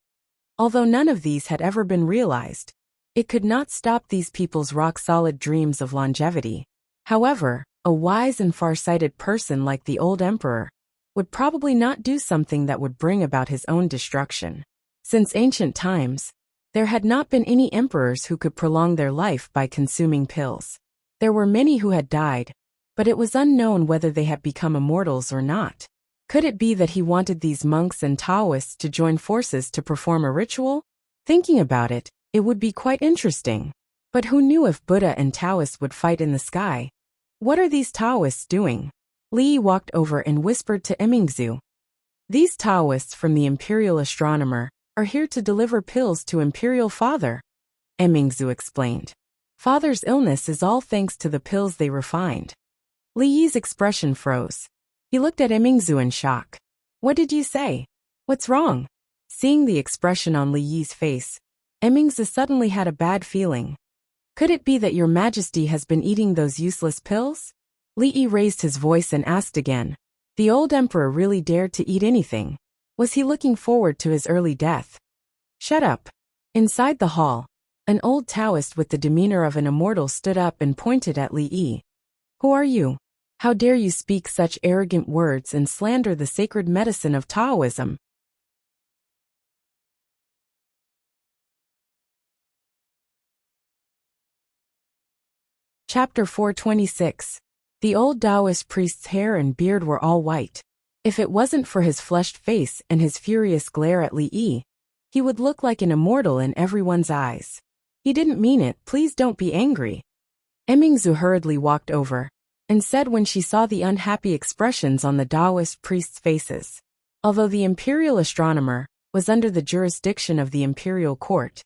S1: Although none of these had ever been realized, it could not stop these people's rock-solid dreams of longevity. However, a wise and far-sighted person like the old emperor would probably not do something that would bring about his own destruction. Since ancient times, there had not been any emperors who could prolong their life by consuming pills. There were many who had died, but it was unknown whether they had become immortals or not. Could it be that he wanted these monks and Taoists to join forces to perform a ritual? Thinking about it, it would be quite interesting. But who knew if Buddha and Taoists would fight in the sky? What are these Taoists doing? Li Yi walked over and whispered to Emingzu. These Taoists from the Imperial Astronomer are here to deliver pills to Imperial Father, Emingzu explained. Father's illness is all thanks to the pills they refined. Li Yi's expression froze. He looked at Emingzu in shock. What did you say? What's wrong? Seeing the expression on Li Yi's face, Emingzu suddenly had a bad feeling. Could it be that Your Majesty has been eating those useless pills? Li Yi raised his voice and asked again. The old emperor really dared to eat anything. Was he looking forward to his early death? Shut up. Inside the hall, an old Taoist with the demeanor of an immortal stood up and pointed at Li Yi. Who are you? How dare you speak such arrogant words and slander the sacred medicine of Taoism? Chapter 426. The old Taoist priest's hair and beard were all white. If it wasn't for his flushed face and his furious glare at Li Yi, he would look like an immortal in everyone's eyes. He didn't mean it, please don't be angry. Emingzu hurriedly walked over and said when she saw the unhappy expressions on the Taoist priests' faces. Although the Imperial Astronomer was under the jurisdiction of the Imperial Court,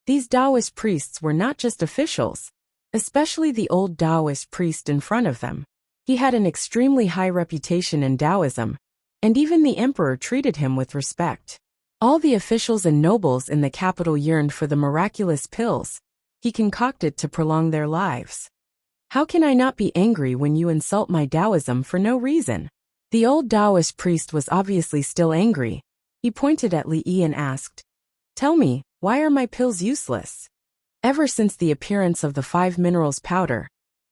S1: these Taoist priests were not just officials, especially the old Taoist priest in front of them. He had an extremely high reputation in Taoism, and even the emperor treated him with respect. All the officials and nobles in the capital yearned for the miraculous pills he concocted to prolong their lives. How can I not be angry when you insult my Taoism for no reason? The old Taoist priest was obviously still angry. He pointed at Li Yi and asked, "Tell me, why are my pills useless?" Ever since the appearance of the 5 minerals powder,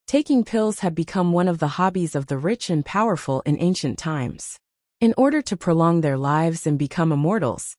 S1: taking pills had become one of the hobbies of the rich and powerful in ancient times. In order to prolong their lives and become immortals,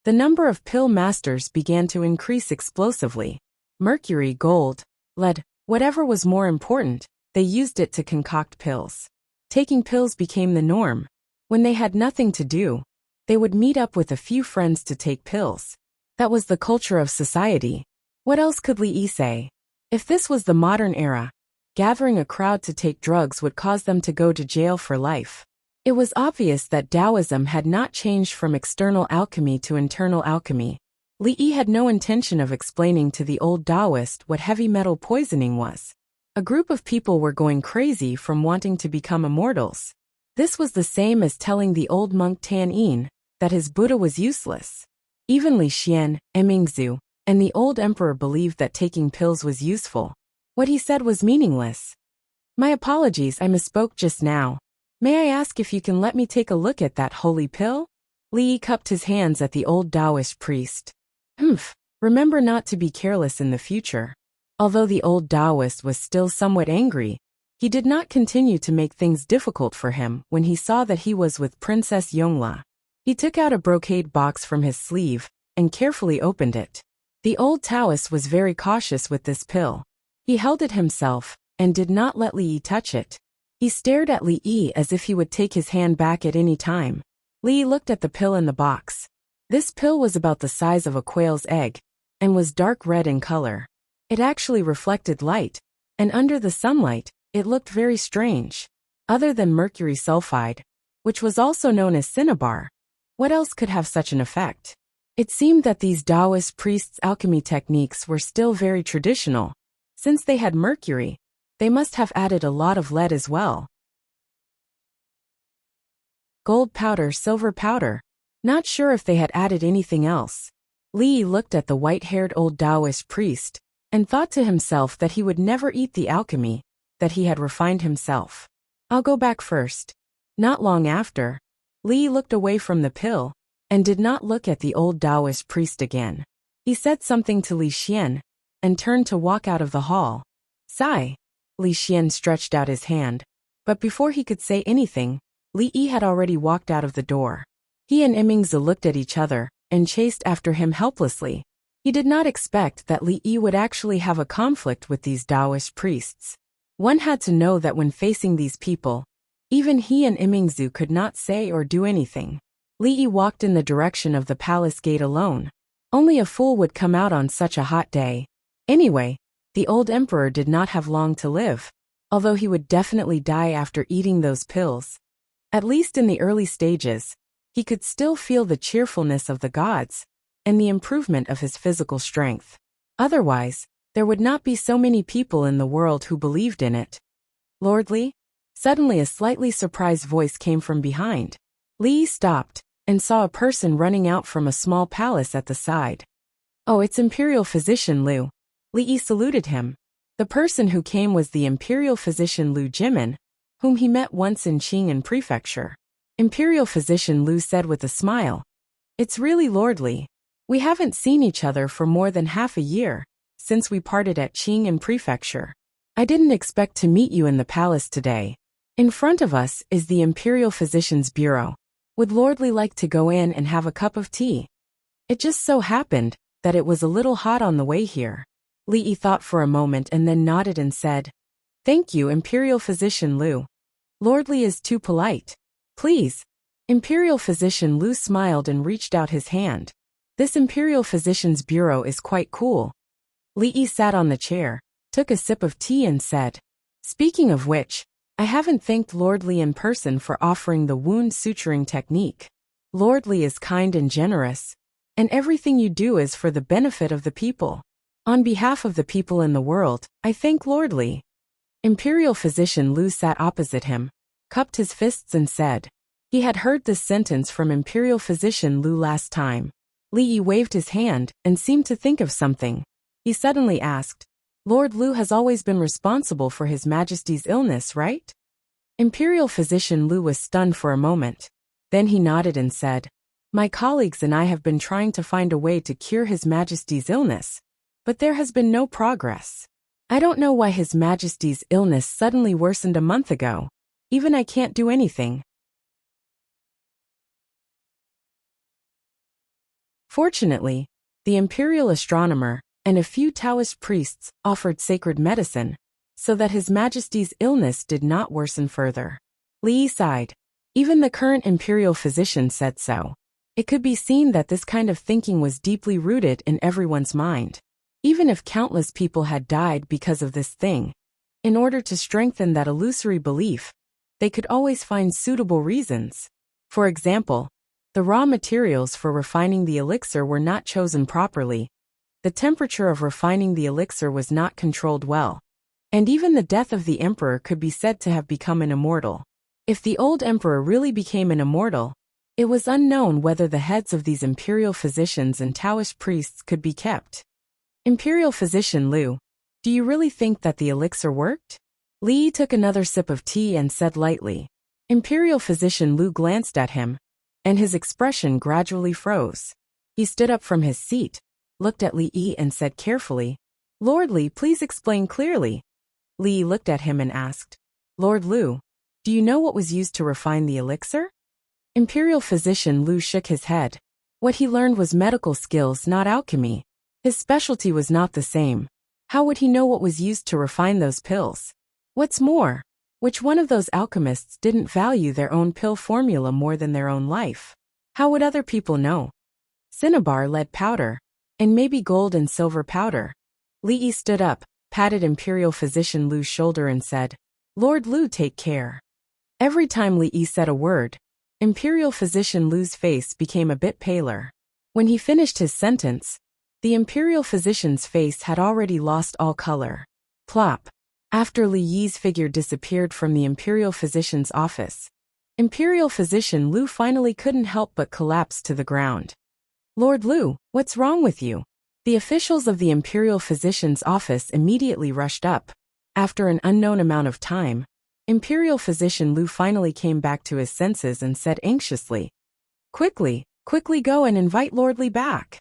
S1: the number of pill masters began to increase explosively. Mercury, gold, lead, whatever was more important, they used it to concoct pills. Taking pills became the norm. When they had nothing to do, they would meet up with a few friends to take pills. That was the culture of society. What else could Li Yi say? If this was the modern era, gathering a crowd to take drugs would cause them to go to jail for life. It was obvious that Taoism had not changed from external alchemy to internal alchemy. Li Yi had no intention of explaining to the old Taoist what heavy metal poisoning was. A group of people were going crazy from wanting to become immortals. This was the same as telling the old monk Tan Yin that his Buddha was useless. Even Li Xian, Emingzu, and the old emperor believed that taking pills was useful. What he said was meaningless. My apologies, I misspoke just now. May I ask if you can let me take a look at that holy pill? Li Yi cupped his hands at the old Taoist priest. Remember not to be careless in the future. Although the old Taoist was still somewhat angry, he did not continue to make things difficult for him when he saw that he was with Princess Yongla. He took out a brocade box from his sleeve and carefully opened it. The old Taoist was very cautious with this pill. He held it himself and did not let Li Yi touch it. He stared at Li Yi as if he would take his hand back at any time. Li Yi looked at the pill in the box. This pill was about the size of a quail's egg and was dark red in color. It actually reflected light, and under the sunlight, it looked very strange. Other than mercury sulfide, which was also known as cinnabar, what else could have such an effect? It seemed that these Taoist priests' alchemy techniques were still very traditional. Since they had mercury, they must have added a lot of lead as well. Gold powder, silver powder. Not sure if they had added anything else. Li Yi looked at the white-haired old Taoist priest and thought to himself that he would never eat the alchemy that he had refined himself. I'll go back first. Not long after, Li Yi looked away from the pill and did not look at the old Taoist priest again. He said something to Li Xian and turned to walk out of the hall. Sigh. Li Xian stretched out his hand, but before he could say anything, Li Yi had already walked out of the door. He and Emingzi looked at each other and chased after him helplessly. He did not expect that Li Yi would actually have a conflict with these Taoist priests. One had to know that when facing these people, even he and Emingzi could not say or do anything. Li Yi walked in the direction of the palace gate alone. Only a fool would come out on such a hot day. Anyway, the old emperor did not have long to live, although he would definitely die after eating those pills. At least in the early stages, he could still feel the cheerfulness of the gods and the improvement of his physical strength. Otherwise, there would not be so many people in the world who believed in it. Lord Li? Suddenly a slightly surprised voice came from behind. Li stopped and saw a person running out from a small palace at the side. Oh, it's Imperial Physician Liu. Li saluted him. The person who came was the Imperial Physician Liu Jimin, whom he met once in Qing'an Prefecture. Imperial Physician Liu said with a smile, "It's really Lord Li. We haven't seen each other for more than half a year, since we parted at Qing'an Prefecture. I didn't expect to meet you in the palace today. In front of us is the Imperial Physician's Bureau. Would Lord Li like to go in and have a cup of tea? It just so happened that it was a little hot on the way here." Li thought for a moment and then nodded and said, "Thank you, Imperial Physician Liu. Lord Li is too polite. Please." Imperial Physician Liu smiled and reached out his hand. This Imperial Physician's Bureau is quite cool. Li sat on the chair, took a sip of tea and said, "Speaking of which, I haven't thanked Lord Li in person for offering the wound suturing technique. Lord Li is kind and generous, and everything you do is for the benefit of the people. On behalf of the people in the world, I thank Lord Li." Imperial Physician Liu sat opposite him, cupped his fists and said, He had heard this sentence from Imperial Physician Lu last time. Li Yi waved his hand and seemed to think of something. He suddenly asked, Lord Lu has always been responsible for His Majesty's illness, right? Imperial Physician Lu was stunned for a moment. Then he nodded and said, My colleagues and I have been trying to find a way to cure His Majesty's illness, but there has been no progress. I don't know why His Majesty's illness suddenly worsened a month ago. Even I can't do anything. Fortunately, the imperial astronomer and a few Taoist priests offered sacred medicine, so that His Majesty's illness did not worsen further. Li Yi sighed. Even the current imperial physician said so. It could be seen that this kind of thinking was deeply rooted in everyone's mind. Even if countless people had died because of this thing, in order to strengthen that illusory belief, they could always find suitable reasons. For example, the raw materials for refining the elixir were not chosen properly, the temperature of refining the elixir was not controlled well, and even the death of the emperor could be said to have become an immortal. If the old emperor really became an immortal, it was unknown whether the heads of these imperial physicians and Taoist priests could be kept. Imperial Physician Lu, do you really think that the elixir worked? Li Yi took another sip of tea and said lightly. Imperial Physician Lu glanced at him, and his expression gradually froze. He stood up from his seat, looked at Li Yi and said carefully, Lord Li, please explain clearly. Li Yi looked at him and asked, Lord Lu, do you know what was used to refine the elixir? Imperial Physician Lu shook his head. What he learned was medical skills, not alchemy. His specialty was not the same. How would he know what was used to refine those pills? What's more, which one of those alchemists didn't value their own pill formula more than their own life? How would other people know? Cinnabar lead powder, and maybe gold and silver powder. Li Yi stood up, patted Imperial Physician Lu's shoulder and said, Lord Lu, take care. Every time Li Yi said a word, Imperial Physician Lu's face became a bit paler. When he finished his sentence, the imperial physician's face had already lost all color. Plop. After Li Yi's figure disappeared from the imperial physician's office, Imperial Physician Lu finally couldn't help but collapse to the ground. Lord Lu, what's wrong with you? The officials of the imperial physician's office immediately rushed up. After an unknown amount of time, Imperial Physician Lu finally came back to his senses and said anxiously, Quickly go and invite Lord Li back.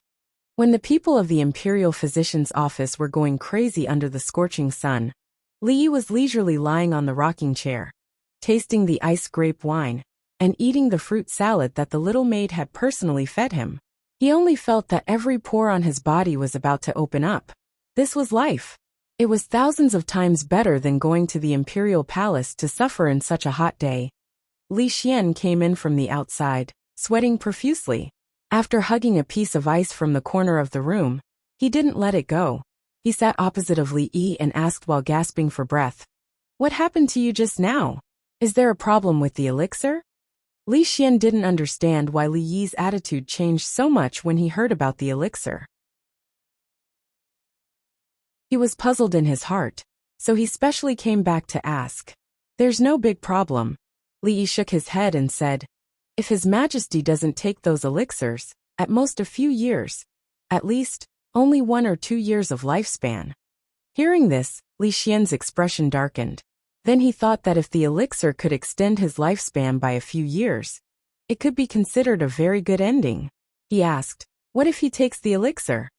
S1: When the people of the imperial physician's office were going crazy under the scorching sun, Li Yi was leisurely lying on the rocking chair, tasting the iced grape wine, and eating the fruit salad that the little maid had personally fed him. He only felt that every pore on his body was about to open up. This was life. It was thousands of times better than going to the imperial palace to suffer in such a hot day. Li Xian came in from the outside, sweating profusely. After hugging a piece of ice from the corner of the room, he didn't let it go. He sat opposite of Li Yi and asked while gasping for breath, What happened to you just now? Is there a problem with the elixir? Li Xian didn't understand why Li Yi's attitude changed so much when he heard about the elixir. He was puzzled in his heart, so he specially came back to ask. There's no big problem. Li Yi shook his head and said, If His Majesty doesn't take those elixirs, at most a few years, at least, only 1 or 2 years of lifespan. Hearing this, Li Xian's expression darkened. Then he thought that if the elixir could extend his lifespan by a few years, it could be considered a very good ending. He asked, What if he takes the elixir?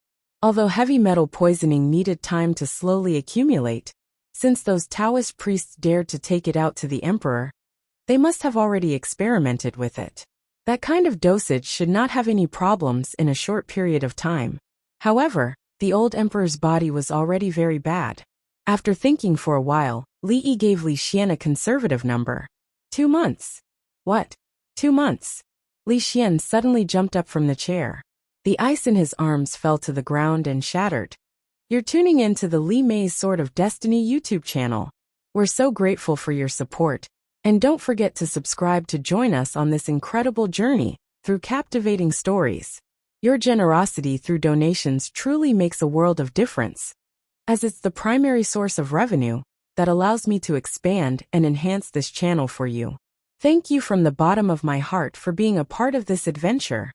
S1: Although heavy metal poisoning needed time to slowly accumulate, since those Taoist priests dared to take it out to the emperor, they must have already experimented with it. That kind of dosage should not have any problems in a short period of time. However, the old emperor's body was already very bad. After thinking for a while, Li Yi gave Li Xian a conservative number. 2 months. What? 2 months? Li Xian suddenly jumped up from the chair. The ice in his arms fell to the ground and shattered. You're tuning in to the Li Mei's Sword of Destiny YouTube channel. We're so grateful for your support. And don't forget to subscribe to join us on this incredible journey through captivating stories. Your generosity through donations truly makes a world of difference, as it's the primary source of revenue that allows me to expand and enhance this channel for you. Thank you from the bottom of my heart for being a part of this adventure.